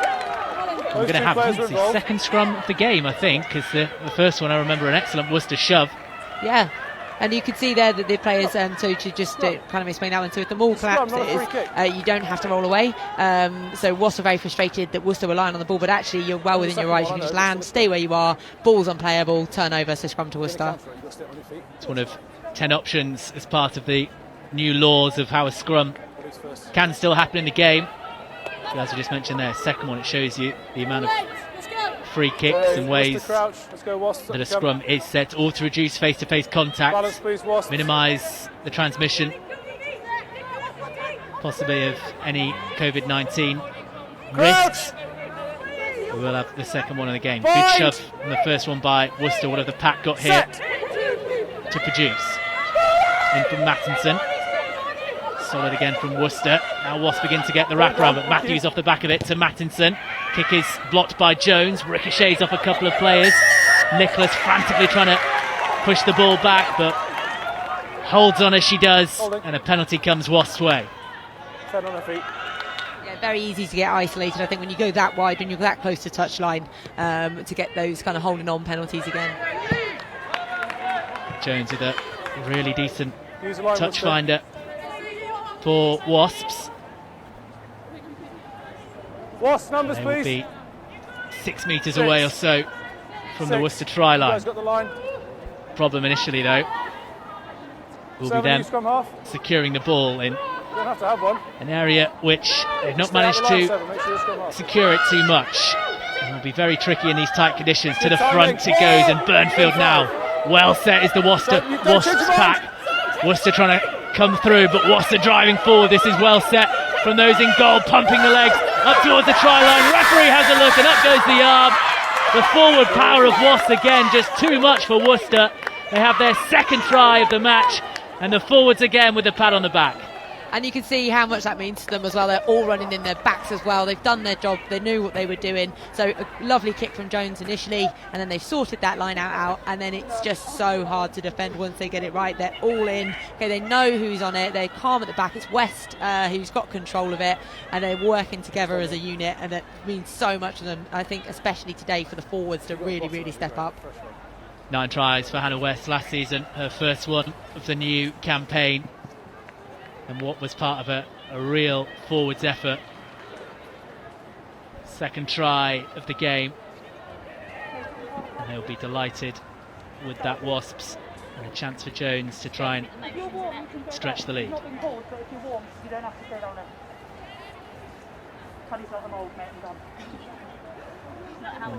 We're going to have the second scrum of the game, I think, because the first one, I remember an excellent Worcester shove. Yeah, and you can see there that the players, so to just kind of explain that one, so if the ball collapses, you don't have to roll away. So Wasps are very frustrated that Worcester were lying on the ball, but actually you're well within your rights. You can just land, stay where you are, ball's unplayable, turnover, so scrum to Worcester. It's one of 10 options as part of the new laws of how a scrum can still happen in the game. So as we just mentioned there, second one, it shows you the amount of free kicks and ways that a scrum is set, or to reduce face-to-face contact, minimise the transmission, possibly of any COVID-19 risks. We will have the second one of the game. Good shove from the first one by Worcester. What have the pack got here to produce? In from Mattinson. Solid again from Worcester. Now Wasps begin to get the wraparound, but Matthews off the back of it to Mattinson. Kick is blocked by Jones, ricochets off a couple of players. Nicholas frantically trying to push the ball back, but holds on as she does, and a penalty comes Wasps' way. 10 on her feet. Yeah, very easy to get isolated, I think, when you go that wide, when you're that close to touchline, to get those kind of holding on penalties again. Jones with a really decent touch finder for Wasps. Wasps numbers, they will please. be 6 metres away or so from the Worcester try line. Got the line. Problem initially, though, will be them securing the ball in Don't have to have one. an area which they've not managed to secure it too much. It will be very tricky in these tight conditions. To the front it goes, and Burnfield now. Well set is the Wasps pack. Worcester trying to come through, but Worcester driving forward. This is well set from those in goal, pumping the legs up towards the try line. Referee has a look, and up goes the arm. The forward power of Wasps again, just too much for Worcester. They have their second try of the match, and the forwards again with the pat on the back. And you can see how much that means to them as well. They're all running in their backs as well. They've done their job. They knew what they were doing. So a lovely kick from Jones initially, and then they've sorted that line out, and then it's just so hard to defend once they get it right. They're all in. Okay, they know who's on it. They're calm at the back. It's West who's got control of it, and they're working together as a unit, and it means so much to them. I think especially today for the forwards to really, really step up. 9 tries for Hannah West last season, her first one of the new campaign, and what was part of a real forwards effort. Second try of the game, and they'll be delighted with that Wasps, and a chance for Jones to try and stretch the lead. One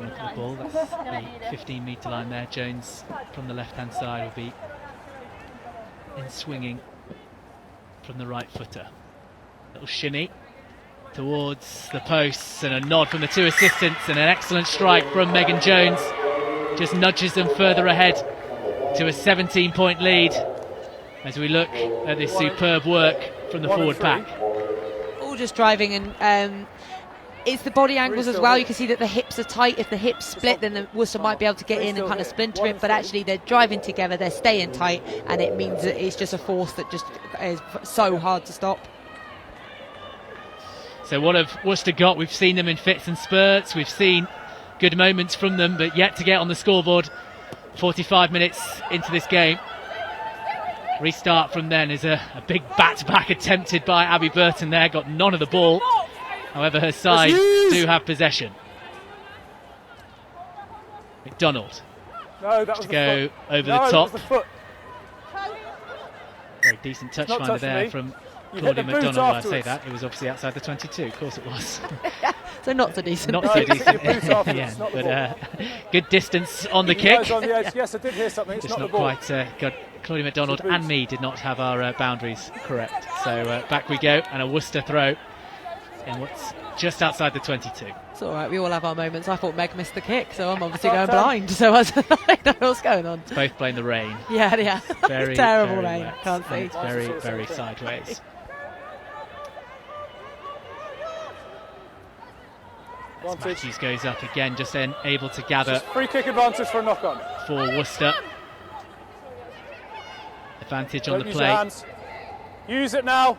look at the ball, that's the 15-metre line there. Jones from the left-hand side will be in swinging from the right footer. Little shimmy towards the posts, and a nod from the two assistants, and an excellent strike from Megan Jones. Just nudges them further ahead to a 17-point lead as we look at this superb work from the forward pack. All just driving, and it's the body angles as well. You can see that the hips are tight. If the hips split, then the Worcester might be able to get in and kind of splinter it, but actually they're driving together, they're staying tight, and it means that it's just a force that just is so hard to stop. So what have Worcester got? We've seen them in fits and spurts, we've seen good moments from them, but yet to get on the scoreboard 45 minutes into this game. Restart from then is a big bat-back attempted by Abby Burton there, got none of the ball. However, her side do have possession. McDonald to go over the top. Very decent touch finder there from Claudia McDonald. Well, I say that, it was obviously outside the 22, of course it was. So not so decent. Not so decent. Yeah, but good distance on the kick. Yes, I did hear something. It's just not quite good. Claudia McDonald and me did not have our boundaries correct. So back we go, and a Worcester throw in what's just outside the 22. It's all right, we all have our moments. I thought Meg missed the kick, so I'm obviously going blind. So I don't know what's going on. It's both playing the rain. Yeah. Very terrible very rain. wet. Can't see. It's very, very sideways. Matthews goes up again, just then able to gather. Free kick advantage for a knock on. For Worcester. Advantage on the Use play. your hands. Use it now.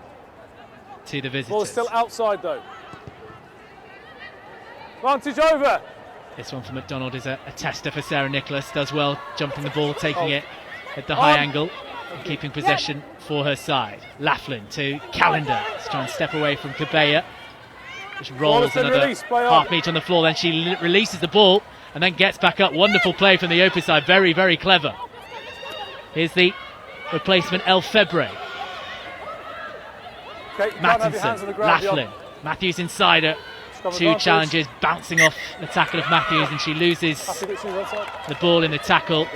To the visitors. Ball's still outside though. Advantage over. This one for McDonald is a tester for Sarah Nicholas. Does well jumping the ball, taking it at the high angle, and keeping possession for her side. Laughlin to Callender. Let's try and step away from Cabella. Just rolls another half metre on the floor, then she releases the ball and then gets back up. Wonderful play from the open side, very, very clever. Here's the replacement El Febre. Mattinson, Laughlin, Matthews inside her. Two challenges, bouncing off the tackle of Matthews, and she loses the ball in the tackle.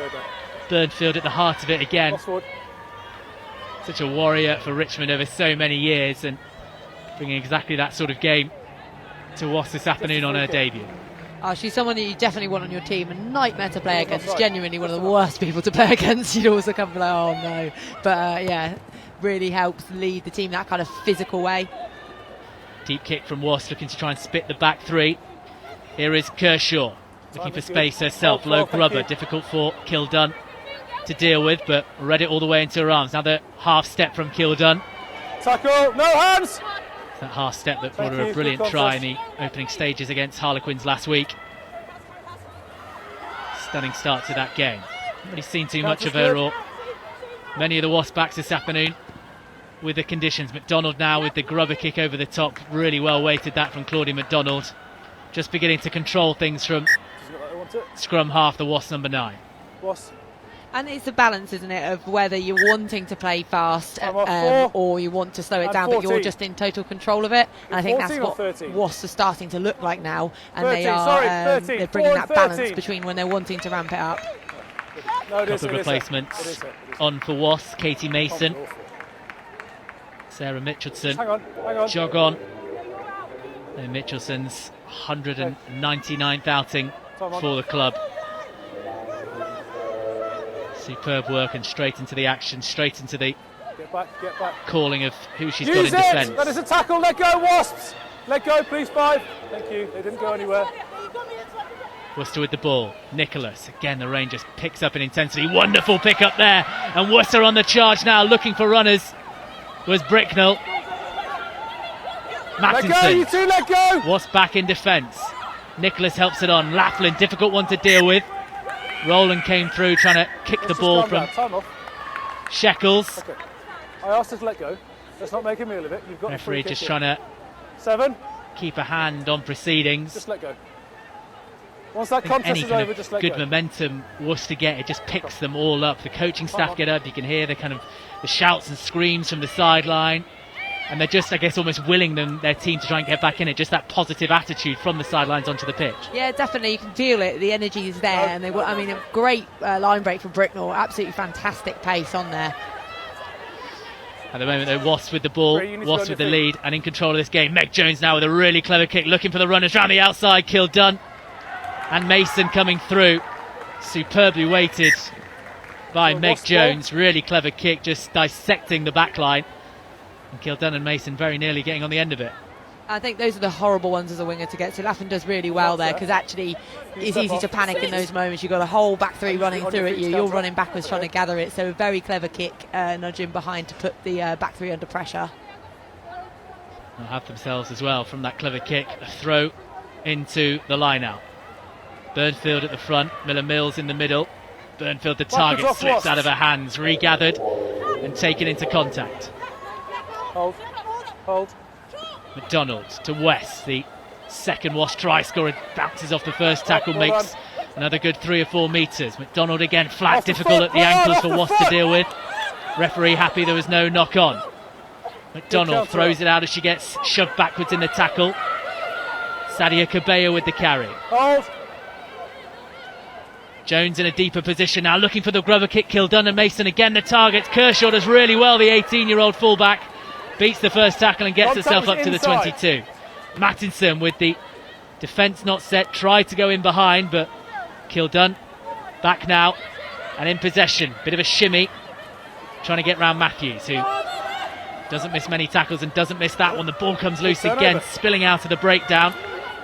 Burnfield at the heart of it again. Such a warrior for Richmond over so many years, and bringing exactly that sort of game to Wasps this afternoon on her debut. She's someone that you definitely want on your team. A nightmare to play against. Genuinely one of the worst people to play against. You'd also come like, oh no. But really helps lead the team that kind of physical way. Deep kick from Wasps, looking to try and spit the back three. Here is Kershaw, looking for space herself. Low grubber, difficult for Kildun to deal with, but read it all the way into her arms. Now the half step from Kildun. Tackle, no hands! That half step that brought her a brilliant try in the opening stages against Harlequins last week. Stunning start to that game. Haven't really seen too much of her or many of the Wasp backs this afternoon with the conditions. McDonald now with the grubber kick over the top. Really well weighted that from Claudia McDonald. Just beginning to control things from scrum half, the Wasp number 9. And it's a balance, isn't it, of whether you're wanting to play fast or you want to slow it down, but you're just in total control of it. And I think that's what Wasps are starting to look like now, and they're bringing that balance between when they're wanting to ramp it up. Couple of replacements on for Wasps. Katie Mason, Sarah Mitchelson, jog on. And Mitchelson's 199th outing for the club. Superb work, and straight into the action, straight into the calling of who she's got in defence. That is a tackle. Let go, Wasps. Let go, please, 5. Thank you. They didn't go anywhere. Worcester with the ball. Nicholas, again, the rain just picks up in intensity. Wonderful pick up there. And Worcester on the charge now, looking for runners. Was Bricknell. Mattinson. Let go, you two, let go. Wasp back in defence. Nicholas helps it on. Laughlin, difficult one to deal with. Rowland came through trying to kick the ball from Shekels. Okay. I asked her to let go. Let's not make a meal of it. You've got referee just trying to 7. Keep a hand on proceedings. Just let go. Once that contest is over, just let go. Good momentum Worcester get, it just picks them all up. The coaching staff get up. You can hear the kind of the shouts and screams from the sideline. And they're just, I guess, almost willing their team to try and get back in it. Just that positive attitude from the sidelines onto the pitch. Yeah, definitely. You can feel it. The energy is there. And a great line break from Bricknell. Absolutely fantastic pace on there. At the moment, though, Wasps with the ball. Wasps with the lead and in control of this game. Meg Jones now with a really clever kick. Looking for the runners round the outside. Kildun and Mason coming through. Superbly weighted by Meg Jones. Really clever kick. Just dissecting the back line. And Kildun and Mason very nearly getting on the end of it. I think those are the horrible ones as a winger to get to. Laughlin does really well there, because actually it's easy to panic in those moments. You've got a whole back three running through at you. You're running backwards trying to gather it. So a very clever kick, nudging behind to put the back three under pressure. They'll have themselves as well from that clever kick. A throw into the line-out. Burnfield at the front, Miller Mills in the middle. Burnfield, the target, slips out of her hands, regathered and taken into contact. Hold. McDonald to West, the second Wasp try scorer, bounces off the first tackle, makes another good 3 or 4 metres. McDonald again flat, difficult at the ankles for Wasp to deal with. Referee happy there was no knock on. McDonald throws it out as she gets shoved backwards in the tackle. Sadia Cabello with the carry. Hold. Jones in a deeper position now, looking for the grubber kick. Kildun and Mason again the targets. Kershaw does really well, the 18-year-old fullback. Beats the first tackle and gets herself up to the 22. Mattinson with the defence not set, tried to go in behind, but Kildun back now and in possession. Bit of a shimmy, trying to get round Matthews, who doesn't miss many tackles and doesn't miss that one. The ball comes loose again, spilling out of the breakdown.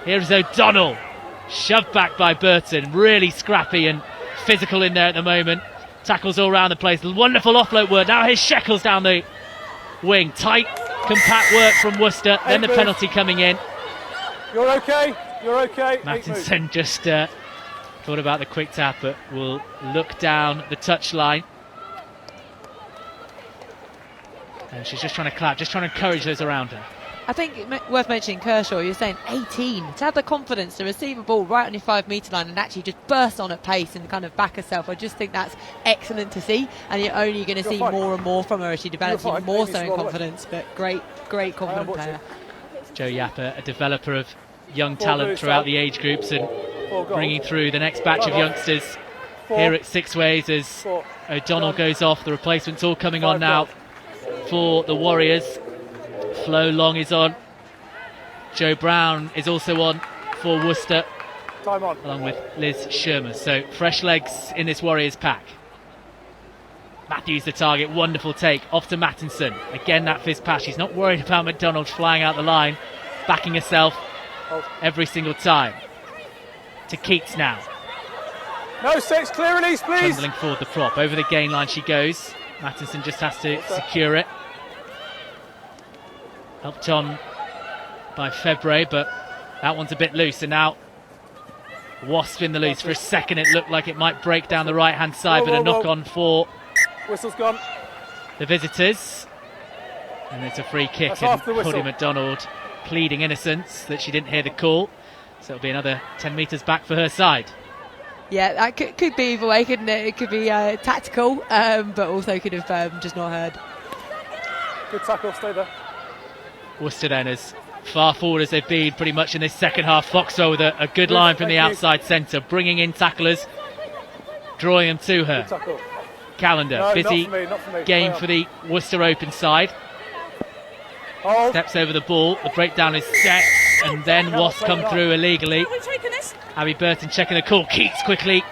Here's O'Donnell, shoved back by Burton. Really scrappy and physical in there at the moment. Tackles all around the place. Wonderful offload work. Now here's Shekels down the wing. Tight, compact work from Worcester. Then the penalty coming in. You're okay. You're okay. Mattinson just thought about the quick tap, but will look down the touchline. And she's just trying to clap, just trying to encourage those around her. I think worth mentioning Kershaw, you're saying 18, to have the confidence to receive a ball right on your 5 metre line and actually just burst on at pace and kind of back herself. I just think that's excellent to see, and you're only going to see more and more from her as she develops even more so in confidence. But great confident player. Jo Yapper, a developer of young talent throughout the age groups and bringing through the next batch of youngsters here at Sixways as O'Donnell goes off. The replacements all coming on now for the Warriors. Flo Long is on. Jo Brown is also on for Worcester, along with Liz Shermer. So fresh legs in this Warriors pack. Matthews the target, wonderful take, off to Mattinson. Again that fizz pass, she's not worried about McDonald flying out the line, backing herself every single time. To Keats now. No, Six, clear release, please. Trundling forward the prop, over the gain line she goes. Mattinson just has to secure it. Helped on by Febre, but that one's a bit loose, and now Wasp in the loose. For a second it looked like it might break down the right hand side, but a knock on for Whistle's gone. The visitors, and it's a free kick, and Cody McDonald pleading innocence that she didn't hear the call, so it'll be another 10 metres back for her side. Yeah, that could be either way, couldn't it? It could be tactical, but also could have just not heard. Good tackle, stay there. Worcester then, as far forward as they've been pretty much in this second half. Foxwell with a good line from the outside centre, bringing in tacklers, drawing them to her. Calendar, busy game for the Worcester open side. Steps over the ball, the breakdown is set, and then Wasp come through illegally. Abby Burton checking the call. Keats quickly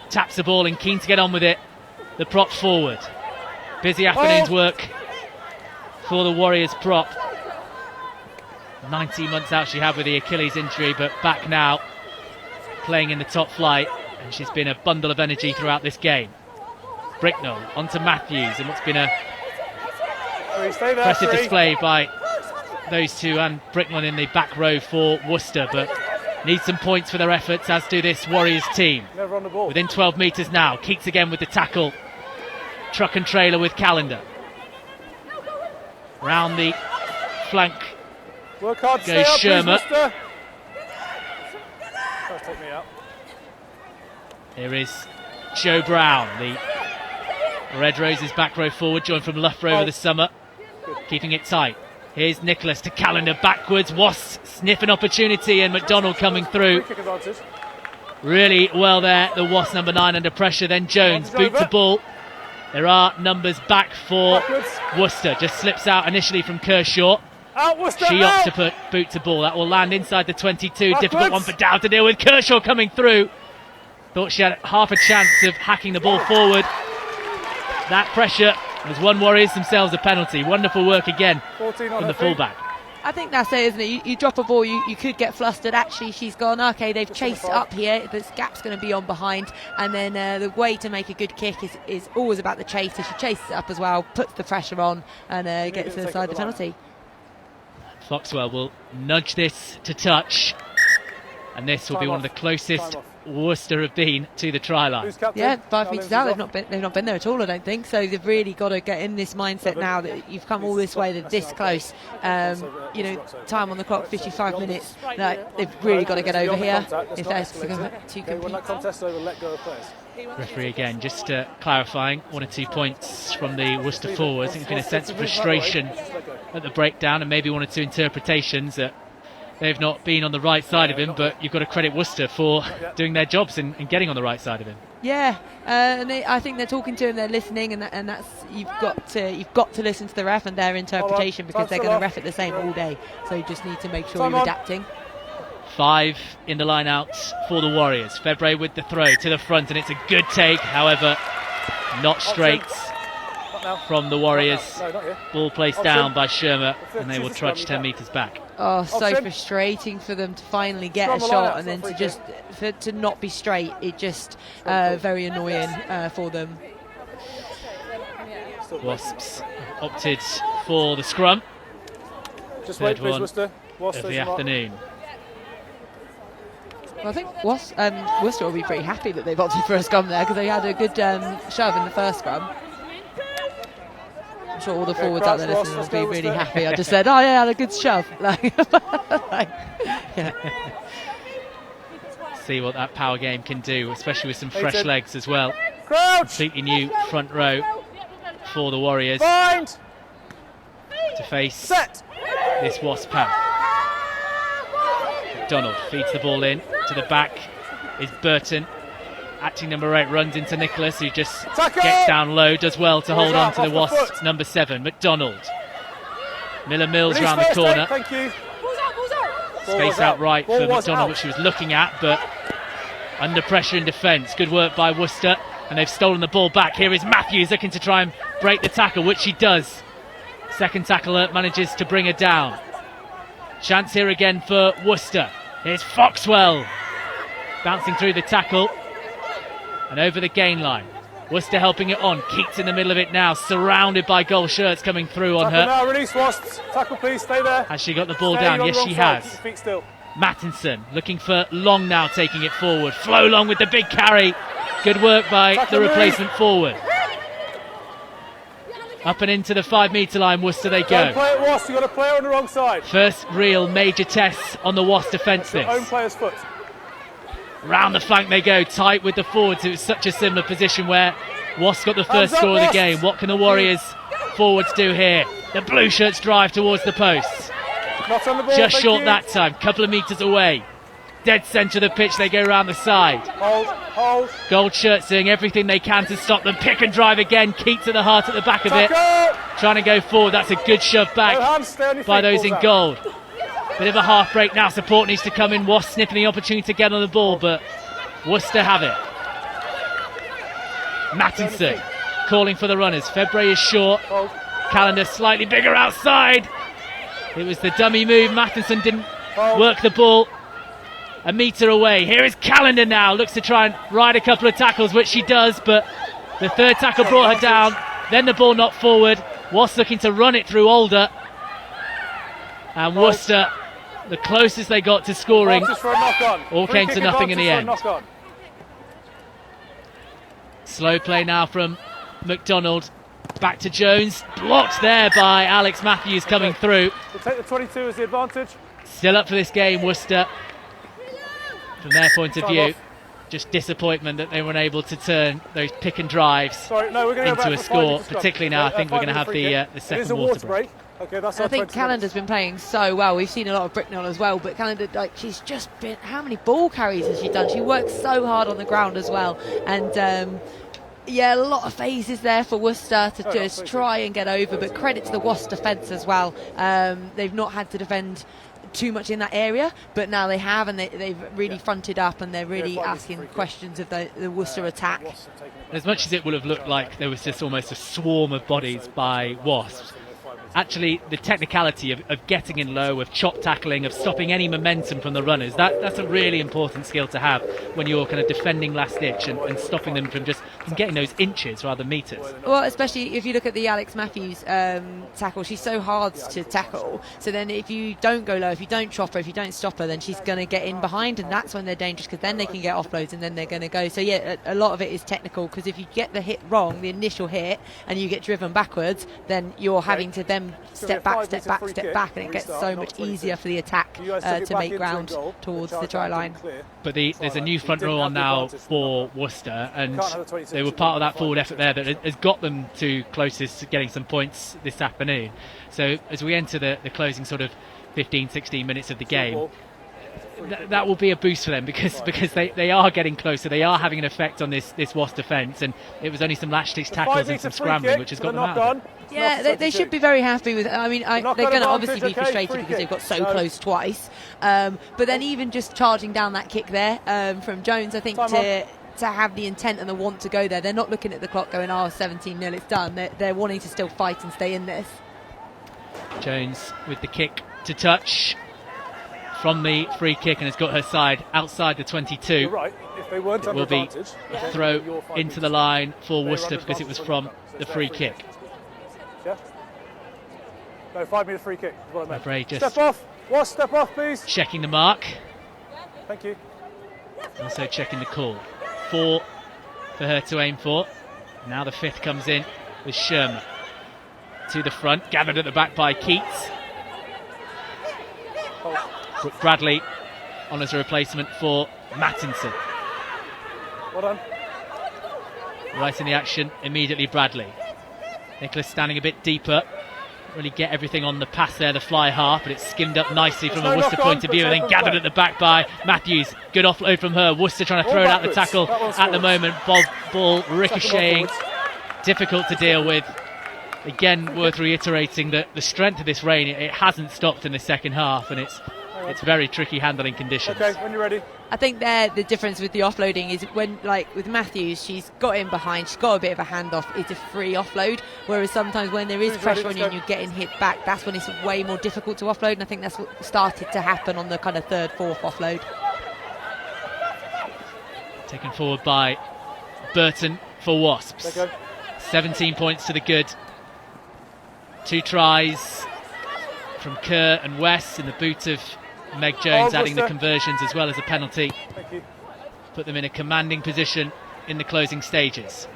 taps the ball and keen to get on with it. The prop forward. Busy afternoon's work for the Warriors prop. 19 months out she had with the Achilles injury, but back now playing in the top flight, and she's been a bundle of energy throughout this game. Bricknell onto Matthews, and what's been a impressive display by those two, and Bricknell in the back row for Worcester, but need some points for their efforts, as do this Warriors team. Within 12 metres now. Keats again with the tackle. Truck and trailer with Calendar. Round the flank Work hard, goes Shermer. Take me out. Here is Jo Brown, the Red Roses back row forward, joined from Loughborough over the summer. Keeping it tight. Here's Nicholas to Calendar backwards. Wasp sniffing opportunity, and McDonald coming through. Really well there, the Wasp number 9 under pressure. Then Jones, boot to ball. There are numbers back for Worcester. Just slips out initially from Kershaw. She opts to put boot to ball. That will land inside the 22. Difficult one for Dowd to deal with. Kershaw coming through. Thought she had half a chance of hacking the ball forward. That pressure has won Warriors themselves a penalty. Wonderful work again from the fullback. I think that's it, isn't it? You drop a ball, you could get flustered. Actually, she's gone, okay, they've chased it up here. This gap's going to be on behind. And then the way to make a good kick is always about the chase. So she chases it up as well, puts the pressure on, and gets inside the penalty. Foxwell will nudge this to touch. And this will be one of the closest Worcester have been to the try line. Yeah, 5 metres out, they've not been there at all, I don't think. So they've really got to get in this mindset now that you've come all this way, they're this close. You know, time on the clock, 55 minutes. They've really got to get over here if they're to compete. Referee again, just clarifying, 1 or 2 points from the Worcester forwards. There's been a sense of frustration at the breakdown, and maybe 1 or 2 interpretations that they've not been on the right side of him, but you've got to credit Worcester for doing their jobs and getting on the right side of him. Yeah, and I think they're talking to him, they're listening, and that's you've got to listen to the ref and their interpretation, because they're going to ref it the same all day. So you just need to make sure you're adapting. 5 in the line-out for the Warriors. February with the throw to the front, and it's a good take, however, not straight from the Warriors. Ball placed down by Shermer, and they will trudge 10 metres back. Oh, so frustrating for them to finally get a shot, and then to not be straight. It just very annoying for them. Wasps opted for the scrum. Just wait, please, Worcester. Of the afternoon. Well, I think Worcester will be pretty happy that they've opted for a scrum there, because they had a good shove in the first scrum. I'm sure all the forwards out there listening will be really happy. I just said, oh yeah, I had a good shove. See what that power game can do, especially with some fresh legs as well. Crouch. Completely new front row for the Warriors. Bind. To face this Wasp pack. McDonald feeds the ball in to the back. Is Burton. Acting number 8 runs into Nicholas, who just gets down low, does well to hold on to the Wasps. Number 7, McDonald. Miller-Mills round the corner. Thank you. Space out right for McDonald, which she was looking at, but under pressure in defence. Good work by Worcester, and they've stolen the ball back. Here is Matthews looking to try and break the tackle, which she does. Second tackler manages to bring her down. Chance here again for Worcester. Here's Foxwell bouncing through the tackle and over the gain line. Worcester helping it on. Keats in the middle of it now, surrounded by gold shirts coming through on her. Now, release Wasps. Tackle, please. Stay there. Has she got the ball down? Yes, she has. Keep your feet still. Mattinson looking for Long now, taking it forward. Flo Long with the big carry. Good work by the replacement forward. Up and into the 5 metre line, Worcester they go. Don't play it, Wasp. You've got to play on the wrong side. First real major test on the Wasp defence this. Own player's foot. Round the flank they go, tight with the forwards. It was such a similar position where Wasp got the first score of the game. What can the Warriors forwards do here? The blue shirts drive towards the posts. Not on the ball, just short that time, couple of metres away. Dead centre of the pitch, they go round the side. Hold. Gold shirts doing everything they can to stop them. Pick and drive again. Keats at the heart at the back of it. Trying to go forward. That's a good shove back by those in gold. Bit of a half break now. Support needs to come in. Wasp sniffing the opportunity to get on the ball, but Worcester have it. Mattinson calling for the runners. February is short. Calendar slightly bigger outside. It was the dummy move. Mattinson didn't work the ball. A metre away. Here is Calendar now. Looks to try and ride a couple of tackles, which she does, but the third tackle brought her down. Then the ball knocked forward. Wasp looking to run it through Alder. And Worcester, the closest they got to scoring, all came to nothing in the end. Slow play now from McDonald. Back to Jones. Blocked there by Alex Matthews coming through. We'll take the 22 as the advantage. Still up for this game, Worcester. From their point of view, just disappointment that they weren't able to turn those pick and drives into a score. Particularly now, I think we're going to have the second water break. Okay, that's I think Calendar's been playing so well. We've seen a lot of Bricknell as well, but Calendar, she's just been. How many ball carries has she done? She works so hard on the ground as well, and a lot of phases there for Worcester to just try and get over. But credit to the Wasp defence as well. They've not had to defend too much in that area, but now they have, and they've really fronted up, and they're really asking questions of the Worcester attack. As much as it would have looked like there was just almost a swarm of bodies by Wasps, actually the technicality of getting in low, of chop tackling, of stopping any momentum from the runners, that's a really important skill to have when you're kind of defending last ditch and stopping them from getting those inches rather than metres. Well, especially if you look at the Alex Matthews tackle, she's so hard to tackle, so then if you don't go low, if you don't chop her, if you don't stop her, then she's going to get in behind, and that's when they're dangerous, because then they can get offloads and then they're going to go. So a lot of it is technical, because if you get the hit wrong, the initial hit, and you get driven backwards, then you're having to then step back, and it gets so much easier for the attack to make ground towards the try line. But there's a new front row on now for Worcester, and they were part of that forward effort there that has got them to closest to getting some points this afternoon. So as we enter the closing sort of 15-16 minutes of the game, that will be a boost for them because they are getting closer. They are having an effect on this Wasps defence, and it was only some latch-stitch tackles and some scrambling which has got them out of it. Yeah, they should be very happy with. I mean, they're going to obviously be frustrated because they've got so close twice. But then even just charging down that kick there from Jones, I think to have the intent and the want to go there, they're not looking at the clock going, 17-0, it's done. They're wanting to still fight and stay in this. Jones with the kick to touch from the free kick and has got her side outside the 22. You're right. If they weren't it will be a throw into the line for Worcester because it was from the free kick. Yeah. No, 5 metre free kick is what I meant. Bray just step off. Wasp, step off, please. Checking the mark. Thank you. Also checking the call. 4 for her to aim for. Now the 5th comes in with Sherman. To the front, gathered at the back by Keats. Brooke Bradley on as a replacement for Mattinson. Well done. Right in the action, immediately Bradley. Nicholas standing a bit deeper. Really get everything on the pass there, the fly half, but it's skimmed up nicely from a Worcester point of view and then gathered at the back by Matthews. Good offload from her. Worcester trying to throw it out the tackle at the moment. Ball ricocheting. Difficult to deal with. Again, worth reiterating that the strength of this rain, it hasn't stopped in the second half, and it's very tricky handling conditions. Okay, when you're ready. I think the difference with the offloading is when, like with Matthews, she's got in behind, she's got a bit of a handoff, it's a free offload, whereas sometimes when there is pressure on you and you're getting hit back, that's when it's way more difficult to offload, and I think that's what started to happen on the kind of 3rd, 4th offload. Taken forward by Burton for Wasps. 17 points to the good. 2 tries from Kerr and West in the boot of Meg Jones, adding the conversions as well as a penalty. Thank you. Put them in a commanding position in the closing stages.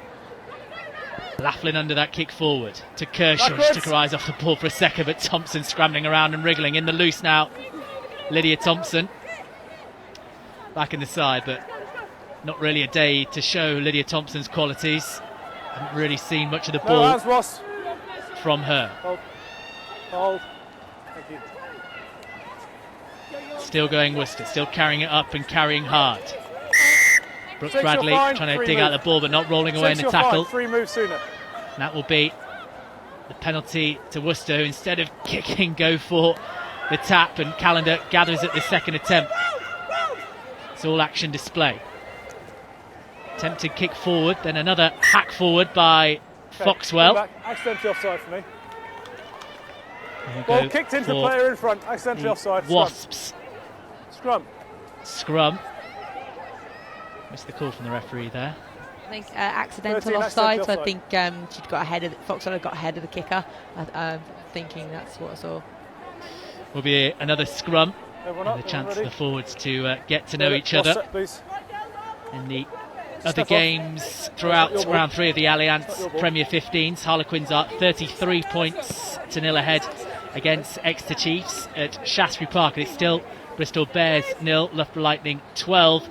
Laughlin under that kick forward to Kershaw. She took her eyes off the ball for a second, but Thompson scrambling around and wriggling in the loose now. Lydia Thompson back in the side, but not really a day to show Lydia Thompson's qualities. Haven't really seen much of the ball from her. Hold. Thank you. Still going Worcester, still carrying it up and carrying hard. Brooke Bradley trying to dig out the ball but not rolling away in the tackle. 3 moves sooner. And that will be the penalty to Worcester, who instead of kicking go for the tap, and Callender gathers at the second attempt. It's all action display. Attempted kick forward, then another hack forward by Foxwell. Accidentally offside for me. Ball kicked into the player in front. Accidentally offside. Wasps. Scrum. Missed the call from the referee there. I think accidental offside, so I think she'd got ahead of Foxwell got ahead of the kicker. Thinking that's what I saw. Will be another scrum. And the chance for the forwards to get to know each other. In the other games throughout round 3 of the Allianz Premier 15s, Harlequins are 33 points to 0 ahead against Exeter Chiefs at Shaftesbury Park. And it's still Bristol Bears 0, Loughborough Lightning 12,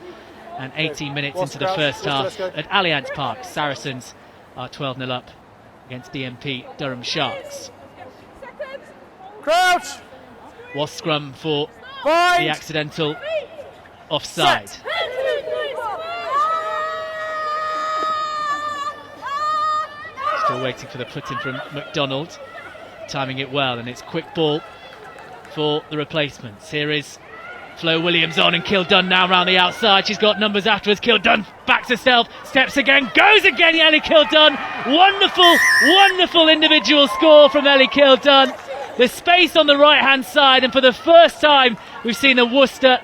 and 18 minutes into the first half at Allianz Park. Saracens are 12-0 up against DMP Durham Sharks. Crouch! Was scrum for the accidental offside. Still waiting for the put-in from McDonald. Timing it well, and it's quick ball for the replacements. Here is Flo Williams on, and Kildunn now round the outside. She's got numbers afterwards. Kildunn backs herself, steps again, goes again. Ellie Kildunn. Wonderful, wonderful individual score from Ellie Kildunn. The space on the right-hand side, and for the first time we've seen the Worcester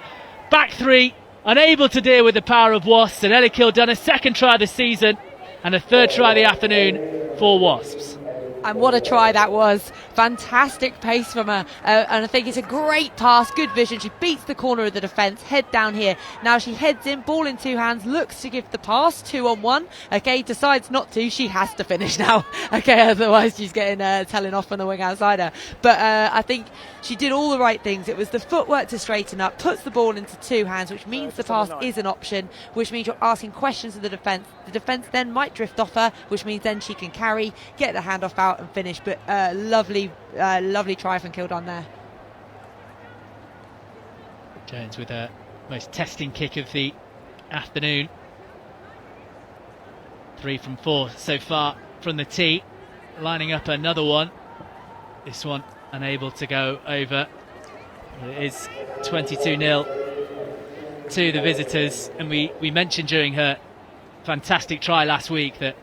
back 3 unable to deal with the power of Wasps, and Ellie Kildunn, a 2nd try of the season and a 3rd try of the afternoon for Wasps. And what a try that was. Fantastic pace from her. And I think it's a great pass, good vision. She beats the corner of the defence, head down here. Now she heads in, ball in 2 hands, looks to give the pass, 2-on-1. Okay, decides not to. She has to finish now. Okay, otherwise she's getting telling off on the wing outsider. But I think she did all the right things. It was the footwork to straighten up, puts the ball into 2 hands, which means the pass is an option, which means you're asking questions of the defence. The defence then might drift off her, which means then she can carry, get the handoff out and finish. But lovely try from Kildunn there. Jones with her most testing kick of the afternoon. 3 from 4 so far from the tee. Lining up another one. This one unable to go over. It is 22-0 to the visitors. And we mentioned during her fantastic try last week that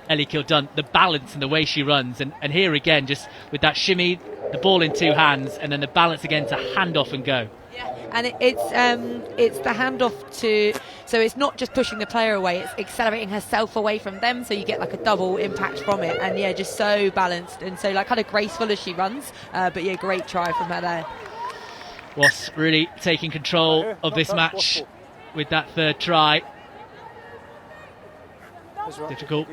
Ellie Kildunt, the balance and the way she runs, and here again, just with that shimmy, the ball in 2 hands, and then the balance again to hand off and go. And it's the handoff to, so it's not just pushing the player away, it's accelerating herself away from them, so you get like a double impact from it. And yeah, just so balanced and so like kind of graceful as she runs. But yeah, great try from her there. Wasps really taking control of this match with that third try. Difficult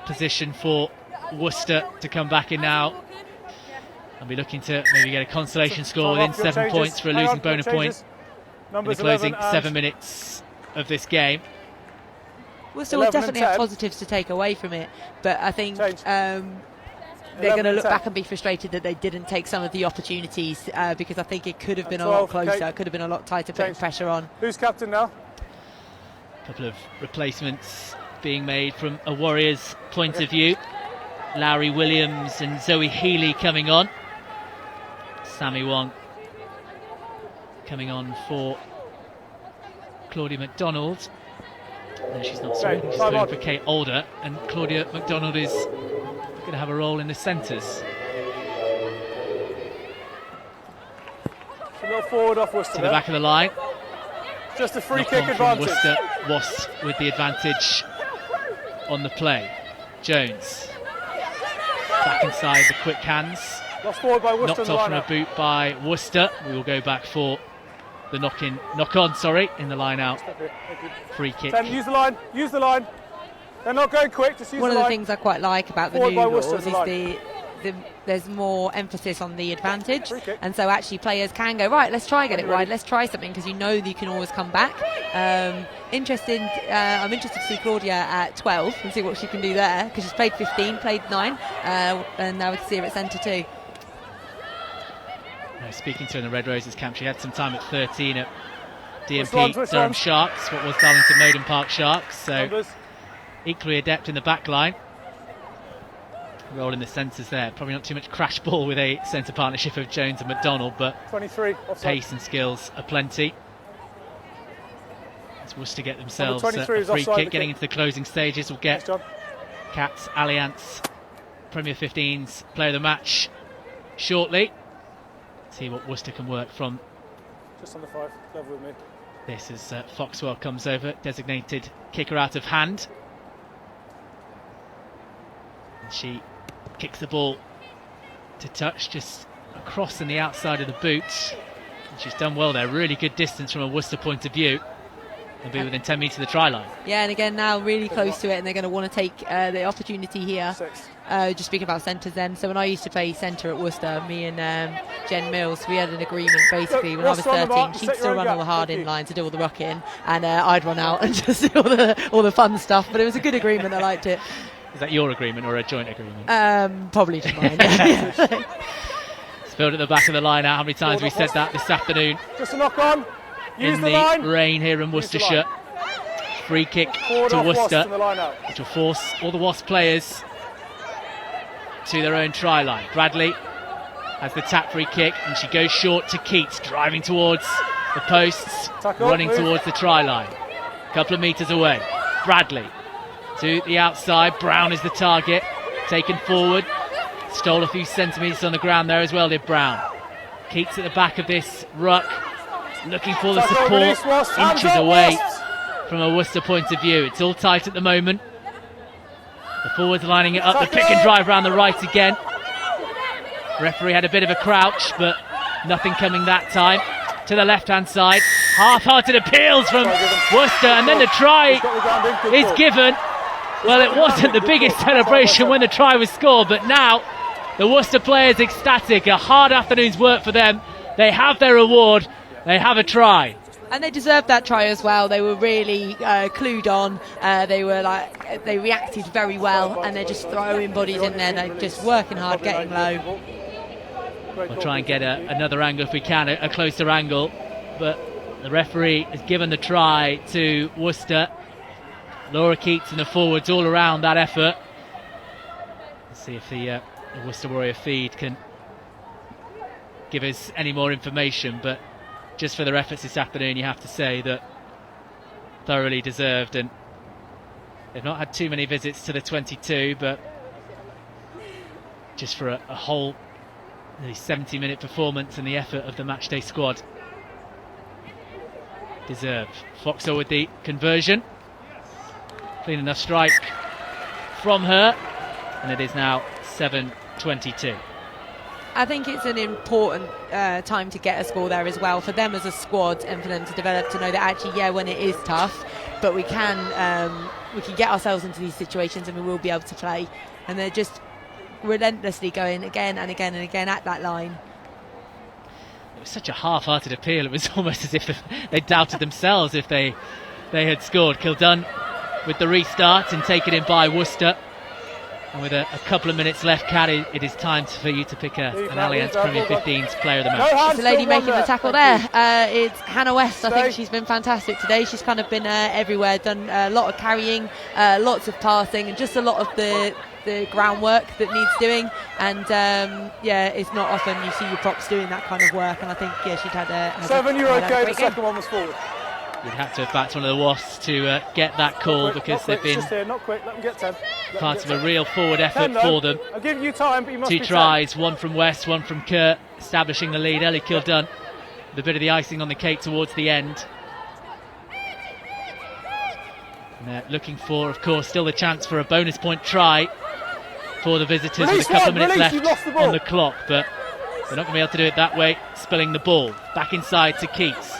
position for Worcester to come back in now. And be looking to maybe get a consolation score within 7 points for a losing bonus point in the closing 7 minutes of this game. Worcester will definitely have positives to take away from it, but I think they're going to look back and be frustrated that they didn't take some of the opportunities because I think it could have been a lot closer, it could have been a lot tighter, putting pressure on. Who's captain now? A couple of replacements being made from a Warriors point of view. Lowry Williams and Zoe Healey coming on. Sammy Wong coming on for Claudia McDonald. No, she's not, sorry. She's going for Kate Alder, and Claudia McDonald is going to have a role in the centres. A little forward off Worcester to the back of the line. Just a free Knock kick on advantage. From Worcester. Wasps with the advantage on the play. Jones back inside the quick hands. Lost forward by Worcester. Knocked off from a boot by Worcester. We will go back for the knock on, in the line out. Free kick. Use the line, use the line. They're not going quick, just use the line. One of the things I quite like about the new rules is there's more emphasis on the advantage, and so actually players can go, right, let's try get it wide, let's try something, because you know that you can always come back. I'm interested to see Claudia at 12 and see what she can do there, because she's played 15, played 9, and now we can see her at centre too. Speaking to her in the Red Roses camp, she had some time at 13 at DMP Durham Sharks, what was Darlington Moden Park Sharks, so equally adept in the back line. Role in the centres there, probably not too much crash ball with a centre partnership of Jones and McDonald, but 23, pace and skills are plenty. As Worcester get themselves a free kick, getting into the closing stages. We'll get Cats Allianz Premier 15's player of the match shortly. See what Worcester can work from. Just on the 5, level with me. This is Foxwell comes over, designated kicker out of hand. And she kicks the ball to touch, just across on the outside of the boot. And she's done well there, really good distance from a Worcester point of view. They'll be within 10 metres of the try line. Yeah, and again now really close to it, and they're going to want to take the opportunity here. Just speaking about centres then, so when I used to play centre at Worcester, me and Jen Mills, we had an agreement basically when I was 13, she'd still run all the hard in line to do all the rucking, and I'd run out and just do all the fun stuff, but it was a good agreement, I liked it. Is that your agreement or a joint agreement? Probably just mine. Yeah. Spilled at the back of the line out. How many times we said that this afternoon? Just a knock on. Use in the line. Rain here in Worcestershire. Free kick to Worcester, which will force all the Wasps players to their own try line. Bradley has the tap free kick, and she goes short to Keats, driving towards the posts, running towards the try line. A couple of metres away. Bradley to the outside. Brown is the target, taken forward. Stole a few centimetres on the ground there as well, did Brown. Keats at the back of this ruck, looking for the support, inches away from a Worcester point of view. It's all tight at the moment. The forwards lining it up, the pick and drive around the right again. Referee had a bit of a crouch, but nothing coming that time. To the left-hand side, half-hearted appeals from Worcester, and then the try is given. Well, it wasn't the biggest celebration when the try was scored, but now the Worcester players ecstatic. A hard afternoon's work for them. They have their reward. They have a try. And they deserved that try as well. They were really clued on. They reacted very well, and they're just throwing bodies in there. They're just working hard, getting low. We'll try and get another angle if we can, a closer angle but the referee has given the try to Worcester. Laura Keats and the forwards all around that effort. Let's see if the Worcester Warrior feed can give us any more information, but just for their efforts this afternoon, you have to say that thoroughly deserved, and they've not had too many visits to the 22, but just for a whole 70-minute performance and the effort of the matchday squad, deserved. Foxall with the conversion, clean enough strike from her, and it is now 7:22. I think it's an important time to get a score there as well, for them as a squad and for them to develop, to know that actually, yeah, when it is tough, but we can get ourselves into these situations and we will be able to play. And they're just relentlessly going again and again and again at that line. It was such a half-hearted appeal. It was almost as if they doubted themselves if they had scored. Kildun with the restart and taken in by Worcester. And with a couple of minutes left, Caddy, it is time for you to pick an Allianz Premier 15's player of the match. It's the lady making the tackle there. It's Hannah West. I think she's been fantastic today. She's kind of been everywhere, done a lot of carrying, lots of passing, and just a lot of the groundwork that needs doing. And yeah, it's not often you see your props doing that kind of work. And I think, yeah, she'd had a... Seven, you're okay. The second one was forward. You'd have to have backed one of the Wasps to get that call, because they've been not quick. Let them get 10. part of a real forward effort for them. I'll give you time, but you must 2 be tries, 10. one from West, one from Kerr, establishing the lead. Ellie Kildun with a bit of the icing on the cake towards the end. And they're looking for, of course, still the chance for a bonus point try for the visitors, with a couple of minutes left on the clock, but they're not going to be able to do it that way. Spilling the ball back inside to Keats.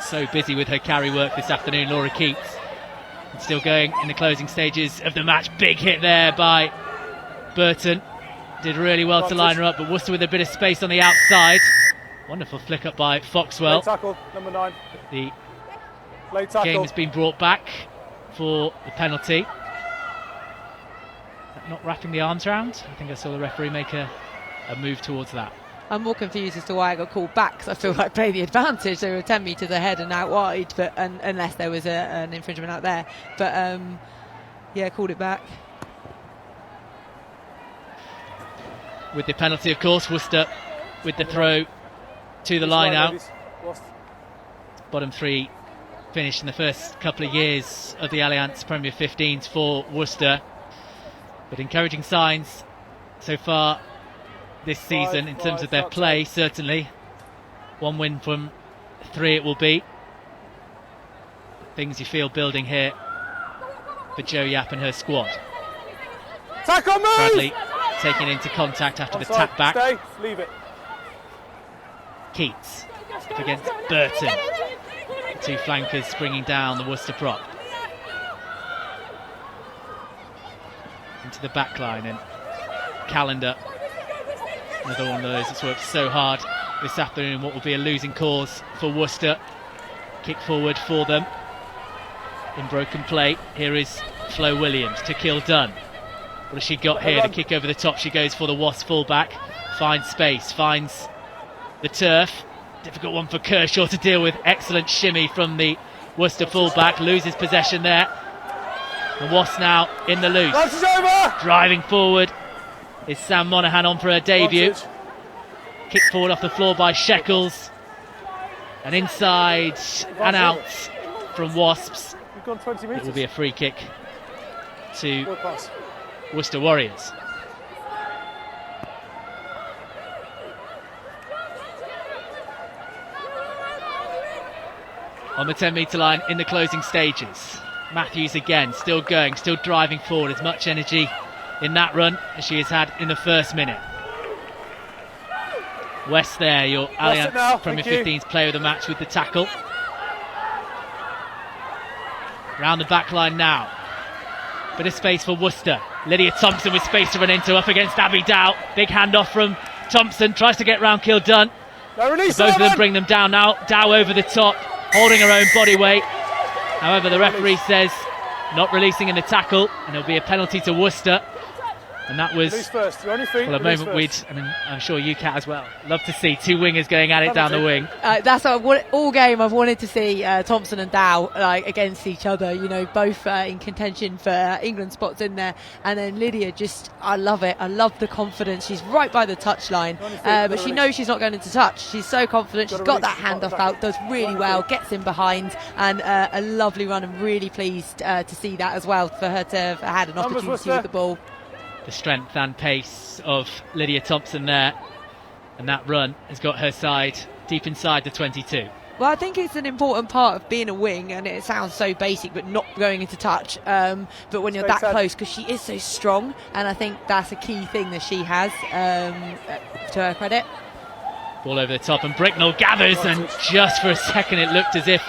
So busy with her carry work this afternoon, Laura Keats. And still going in the closing stages of the match. Big hit there by Burton. Did really well to line her up, but Worcester with a bit of space on the outside. Wonderful flick up by Foxwell. Late tackle, number 9. The late tackle. game has been brought back for the penalty. Not wrapping the arms round. I think I saw the referee make a move towards that. I'm more confused as to why I got called back, because I feel like play the advantage. They were 10 metres ahead and out wide, but unless there was an infringement out there. But yeah, called it back. With the penalty, of course, Worcester with the throw to the line out. Bottom 3 finished in the first couple of years of the Allianz Premier 15s for Worcester. But encouraging signs so far this season in terms of their play, certainly. 1 win from 3 it will be. Things you feel building here for Jo Yap and her squad. Tackle, move! Bradley taking into contact after the tap back. Stay, leave it. Keats up against Burton. The 2 flankers bringing down the Worcester prop. Into the back line, and Calendar, another one of those that's worked so hard this afternoon. What will be a losing cause for Worcester. Kick forward for them in broken play. Here is Flo Williams to Kildun. What has she got here? The kick over the top. She goes for the Wasp fullback. Finds space, finds the turf. Difficult one for Kershaw to deal with. Excellent shimmy from the Worcester fullback. Loses possession there. The Wasps now in the loose. Driving forward is Sam Monaghan on for her debut. Kick forward off the floor by Shekels. And inside and out from Wasps. It will be a free kick to Worcester Warriors. On the 10-metre line in the closing stages. Matthews again, still going, still driving forward. As much energy in that run as she has had in the first minute. West there, your Allianz Premier 15's player of the match with the tackle. Round the back line now. Bit of space for Worcester. Lydia Thompson with space to run into, up against Abby Dow. Big handoff from Thompson, tries to get round Kildun. Both of them bring them down now. Dow over the top, holding her own body weight. However, the referee says not releasing in the tackle, and it'll be a penalty to Worcester. And that was well, a moment I'm sure you, Kat, as well, love to see two wingers going at it down the wing. That's all game I've wanted to see Thompson and Dow against each other, both in contention for England spots in there. And then Lydia, I love it. I love the confidence. She's right by the touchline, but she knows she's not going into touch. She's so confident. She's got that handoff out, does really well, gets in behind, and a lovely run. I'm really pleased to see that as well, for her to have had an opportunity with the ball. The strength and pace of Lydia Thompson there, and that run has got her side deep inside the 22. Well, I think it's an important part of being a wing, and it sounds so basic, but not going into touch. But when you're that close, because she is so strong, and I think that's a key thing that she has, to her credit. Ball over the top, and Bricknell gathers, and just for a second it looked as if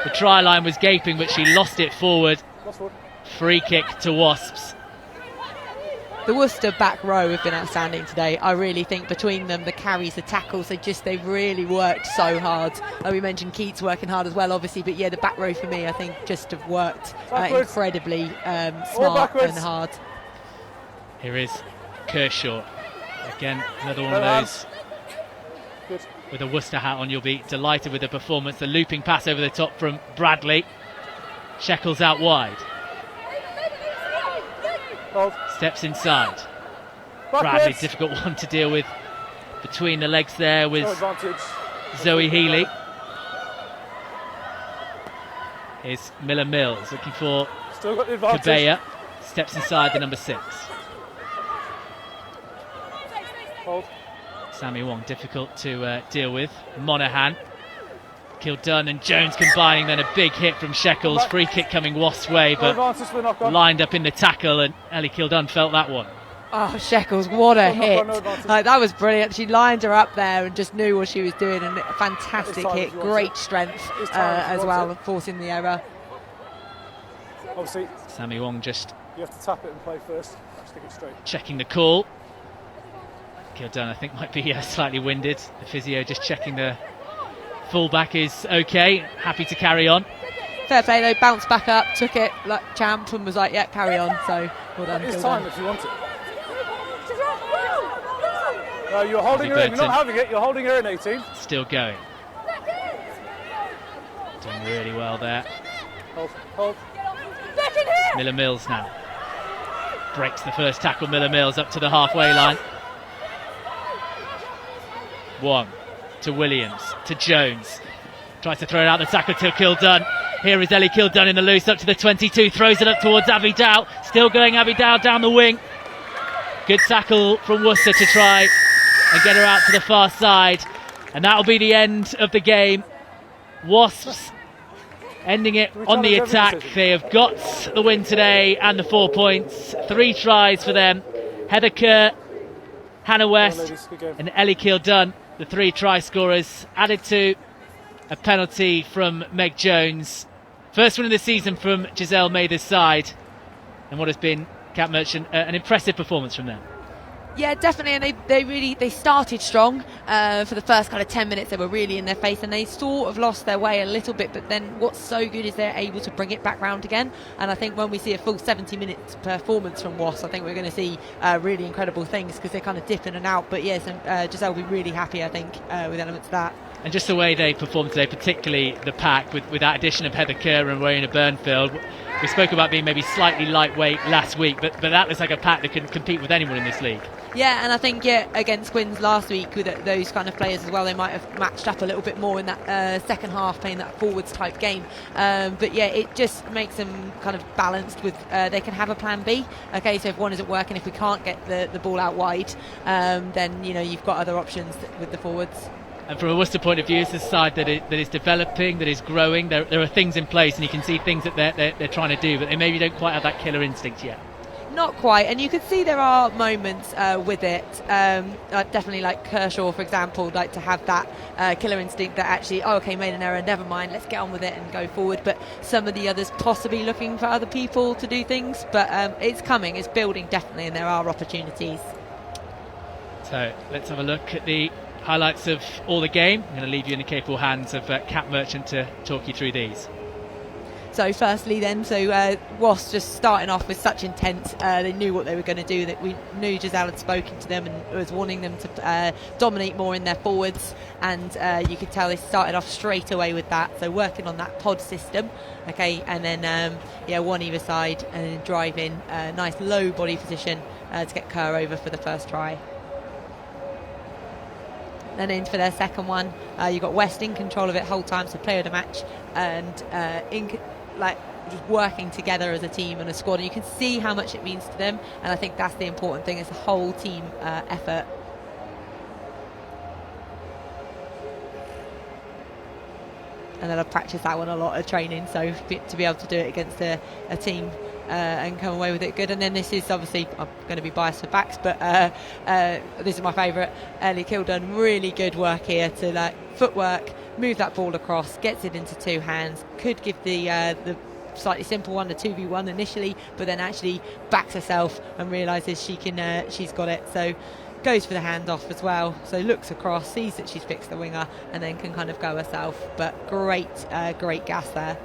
the try line was gaping, but she lost it forward. Free kick to Wasps. The Worcester back row have been outstanding today. I really think between them, the carries, the tackles, they've really worked so hard. We mentioned Keats working hard as well, obviously, but yeah, the back row for me, I think, just have worked incredibly smart and hard. Here is Kershaw. Again, another one of those. With a Worcester hat on, you'll be delighted with the performance. The looping pass over the top from Bradley. Shekels out wide. Steps inside. Bradley, difficult one to deal with between the legs there with Zoe Healey. Here's Miller Mills looking for Kabeya. Steps inside the number 6. Sammy Wong, difficult to deal with. Monaghan. Kildunn and Jones combining, then a big hit from Shekels. Free kick coming Wasps' way, but lined up in the tackle, and Ellie Kildunn felt that one. Oh, Shekels, what a hit. That was brilliant. She lined her up there and just knew what she was doing, and a fantastic hit. Great strength as well, forcing the error. Obviously, Sammy Wong just... You have to tap it and play first. Stick it straight. Checking the call. Kildunn, I think, might be slightly winded. The physio just checking the... Fullback is okay, happy to carry on. Fair play though, bounced back up, took it like champ, and was like, yeah, carry on. So well done. It's time if you want it. No, you're holding her in, you're not having it, you're holding her in, 18. Still going. Doing really well there. Hold. Miller Mills now. Breaks the first tackle, Miller Mills up to the halfway line. One. To Williams, to Jones, tries to throw it out the tackle to Kildunn. Here is Ellie Kildunn in the loose, up to the 22, throws it up towards Abby Dow, still going Abby Dow down the wing. Good tackle from Worcester to try and get her out to the far side, and that'll be the end of the game. Wasps ending it on the attack. They have got the win today and the 4 points. 3 tries for them. Heather Kerr, Hannah West and Ellie Kildunn, the 3 try scorers, added to a penalty from Meg Jones. First one of the season from Giselle Mather's side, and what has been, Kat Merchant, an impressive performance from them. Yeah, definitely, and they started strong. For the first kind of 10 minutes they were really in their face, and they sort of lost their way a little bit, but then what's so good is they're able to bring it back round again, and I think when we see a full 70 minutes performance from Wasps, I think we're going to see really incredible things, because they're kind of dip in and out, but yes, and Giselle will be really happy, I think, with elements of that. And just the way they performed today, particularly the pack, with that addition of Heather Kerr and Rowena Burnfield. We spoke about being maybe slightly lightweight last week, but that looks like a pack that can compete with anyone in this league. Yeah, and I think against Quins last week with those kind of players as well, they might have matched up a little bit more in that second half, playing that forwards type game. But yeah, it just makes them kind of balanced with they can have a plan B. Okay, so if one isn't working, if we can't get the ball out wide, then you've got other options with the forwards. And from a Worcester point of view, it's a side that is developing, that is growing. There are things in place, and you can see things that they're trying to do, but they maybe don't quite have that killer instinct yet. Not quite, and you can see there are moments with it. Definitely like Kershaw, for example, like to have that killer instinct that actually, made an error, never mind, let's get on with it and go forward. But some of the others possibly looking for other people to do things, but it's coming, it's building definitely, and there are opportunities. So let's have a look at the highlights of all the game. I'm going to leave you in the capable hands of Kat Merchant to talk you through these. So firstly then, Wasps just starting off with such intent. They knew what they were going to do, that we knew Giselle had spoken to them and was wanting them to dominate more in their forwards, and you could tell they started off straight away with that, so working on that pod system, okay, and then one either side, and then drive in a nice low body position to get Kerr over for the first try. Then in for their second one, you've got West in control of it whole time, so player of the match, and just working together as a team and a squad, and you can see how much it means to them, and I think that's the important thing, is the whole team effort. And then I've practiced that one a lot at training, so to be able to do it against a team and come away with it good. And then this is obviously, I'm going to be biased for backs, but this is my favourite. Ellie Kilden, really good work here to footwork, move that ball across, gets it into two hands, could give the slightly simple one, the 2v1 initially, but then actually backs herself and realises she's got it. So goes for the handoff as well, so looks across, sees that she's fixed the winger, and then can kind of go herself. But great gas there.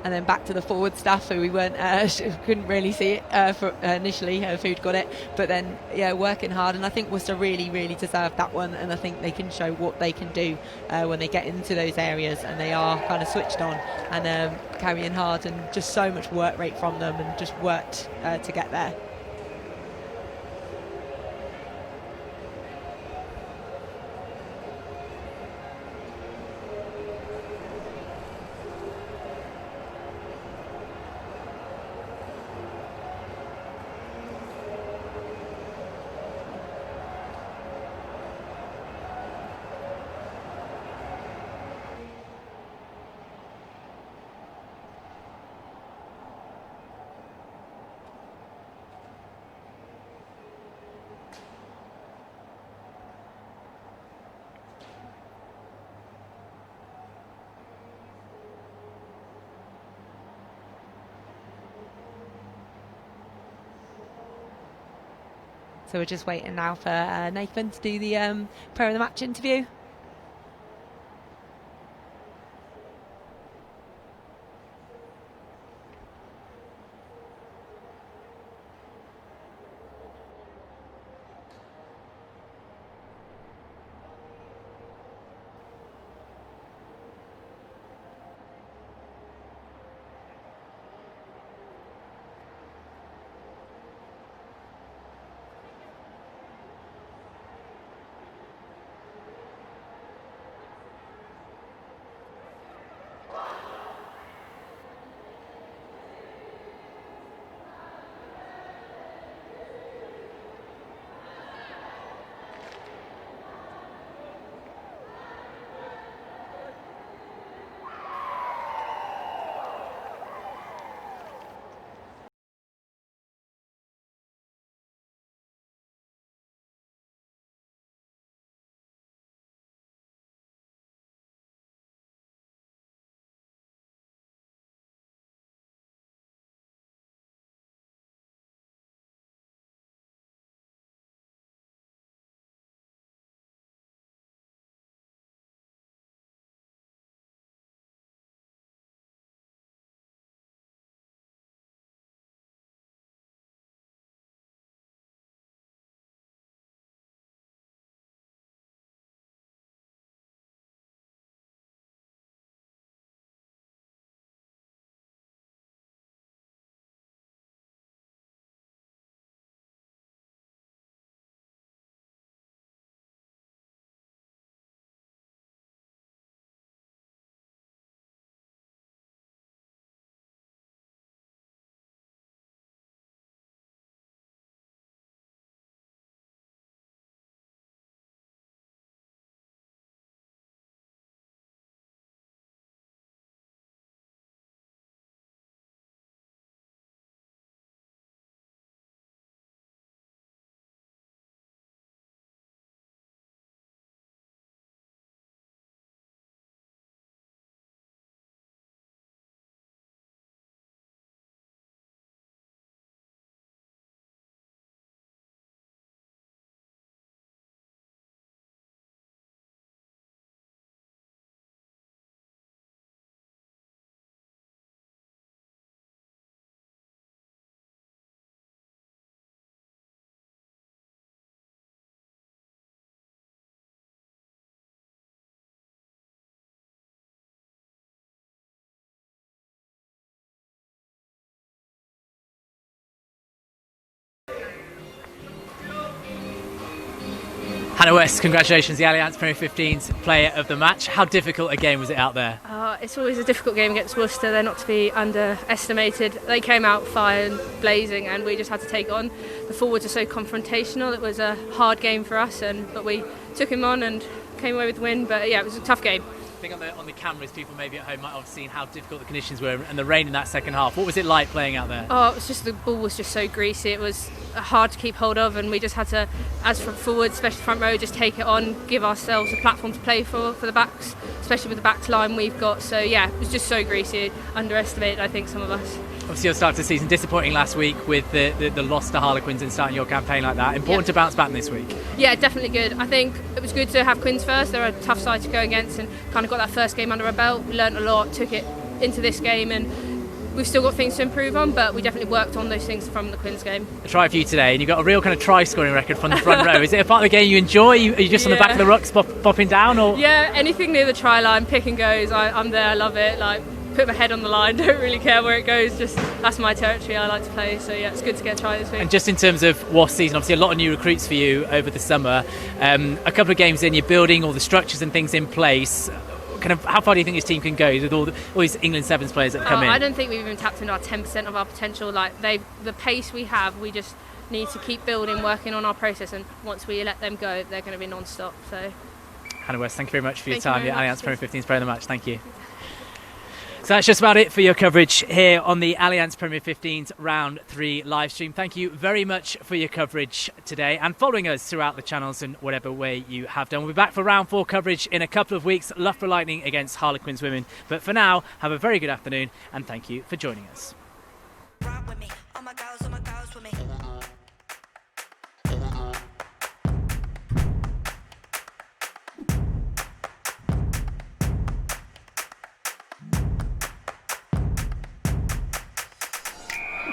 And then back to the forward stuff, so we couldn't really see it initially who'd got it, but then working hard, and I think Worcester really deserved that one, and I think they can show what they can do when they get into those areas, and they are kind of switched on and carrying hard, and just so much work rate from them, and just worked to get there. So we're just waiting now for Nathan to do the player of the match interview. Hannah West, congratulations, the Allianz Premier 15's player of the match. How difficult a game was it out there? It's always a difficult game against Worcester. They're not to be underestimated. They came out fire and blazing, and we just had to take it on. The forwards are so confrontational. It was a hard game for us, but we took him on and came away with the win. But yeah, it was a tough game. I think on the cameras, people maybe at home might have seen how difficult the conditions were and the rain in that second half. What was it like playing out there? Oh, it was just, the ball was just so greasy. It was hard to keep hold of, and we just had to, as front forwards, especially front row, just take it on, give ourselves a platform to play for the backs, especially with the back line we've got. So yeah, it was just so greasy. Underestimated, I think, some of us. Obviously, your start to the season disappointing last week with the loss to Harlequins and starting your campaign like that. Important to bounce back this week. Yeah, definitely good. I think it was good to have Quins first. They're a tough side to go against, and kind of got that first game under our belt. We learnt a lot, took it into this game, and we've still got things to improve on, but we definitely worked on those things from the Quins game. A try for you today, and you've got a real kind of try scoring record from the front row. Is it a part of the game you enjoy? Are you just on the back of the rucks popping down? Or? Yeah, anything near the try line, pick and goes, I'm there, I love it. Like, put my head on the line, don't really care where it goes, just that's my territory, I like to play. So yeah, it's good to get a try this week. And just in terms of Wasps season, obviously a lot of new recruits for you over the summer. A couple of games in, you're building all the structures and things in place. Kind of, how far do you think this team can go with all these England Sevens players that have come in? I don't think we've even tapped into our 10% of our potential. Like the pace we have, we just need to keep building, working on our process, and once we let them go, they're going to be non-stop. So, Hannah West, thank you very much for your time. The Allianz Premier 15's player of the match. Thank you. So that's just about it for your coverage here on the Allianz Premier 15's Round 3 live stream. Thank you very much for your coverage today and following us throughout the channels in whatever way you have done. We'll be back for Round 4 coverage in a couple of weeks. Loughborough Lightning against Harlequins Women. But for now, have a very good afternoon and thank you for joining us.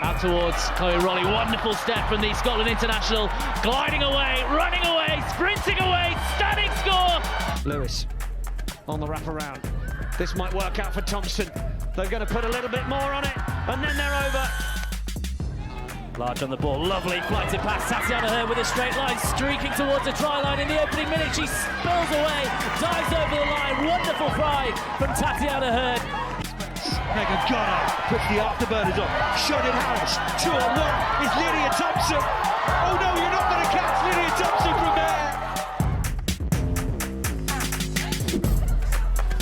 Out towards Chloe Rowley, wonderful step from the Scotland international, gliding away, running away, sprinting away, stunning score! Lewis on the wraparound. This might work out for Thompson. They're going to put a little bit more on it, and then they're over. Large on the ball, lovely flighted pass, Tatiana Hurd with a straight line, streaking towards the try line in the opening minute. She spills away, dives over the line, wonderful fly from Tatiana Hurd. Megan Gunnar puts the afterburners on. Shot in Harris. 2-on-1 is Lydia Thompson. Oh no, you're not going to catch Lydia Thompson from there.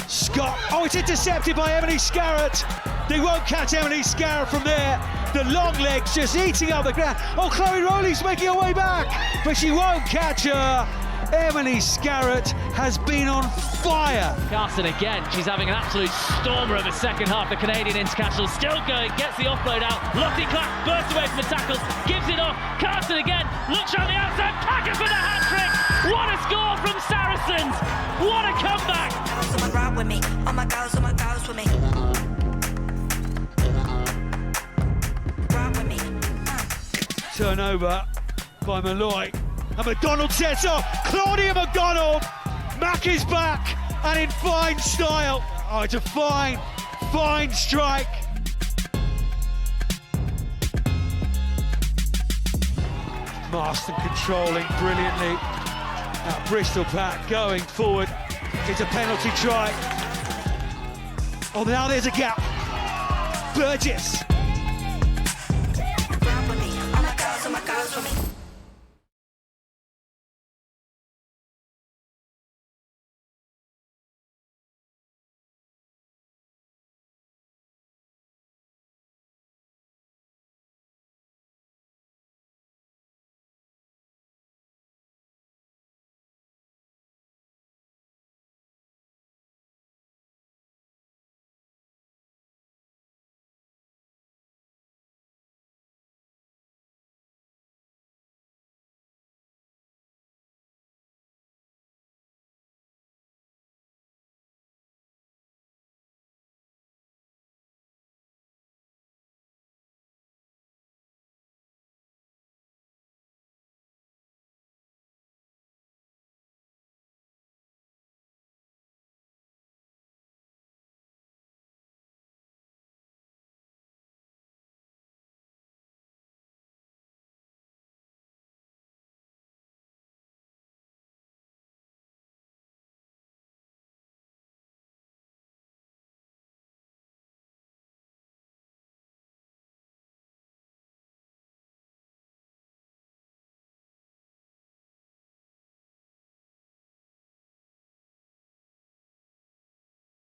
Scott. Oh, it's intercepted by Emily Scarrett. They won't catch Emily Scarrett from there. The long legs just eating up the ground. Oh, Chloe Rowley's making her way back, but she won't catch her. Emily Scarrett has been on fire. Carson again, she's having an absolute stormer of a second half. The Canadian international still going, gets the offload out. Lottie Clapp bursts away from the tackles, gives it off. Carson again, looks on the outside, Packer for the hat-trick. What a score from Saracens. What a comeback. Ride with me, oh my girls with me. Ride with me. Turnover by Malloy. And McDonald sets off. Claudia McDonald. Mack is back and in fine style. Oh, it's a fine strike. Marston controlling brilliantly. That Bristol pack going forward. It's a penalty try. Oh, now there's a gap. Burgess. Ride with me, oh my girls with me.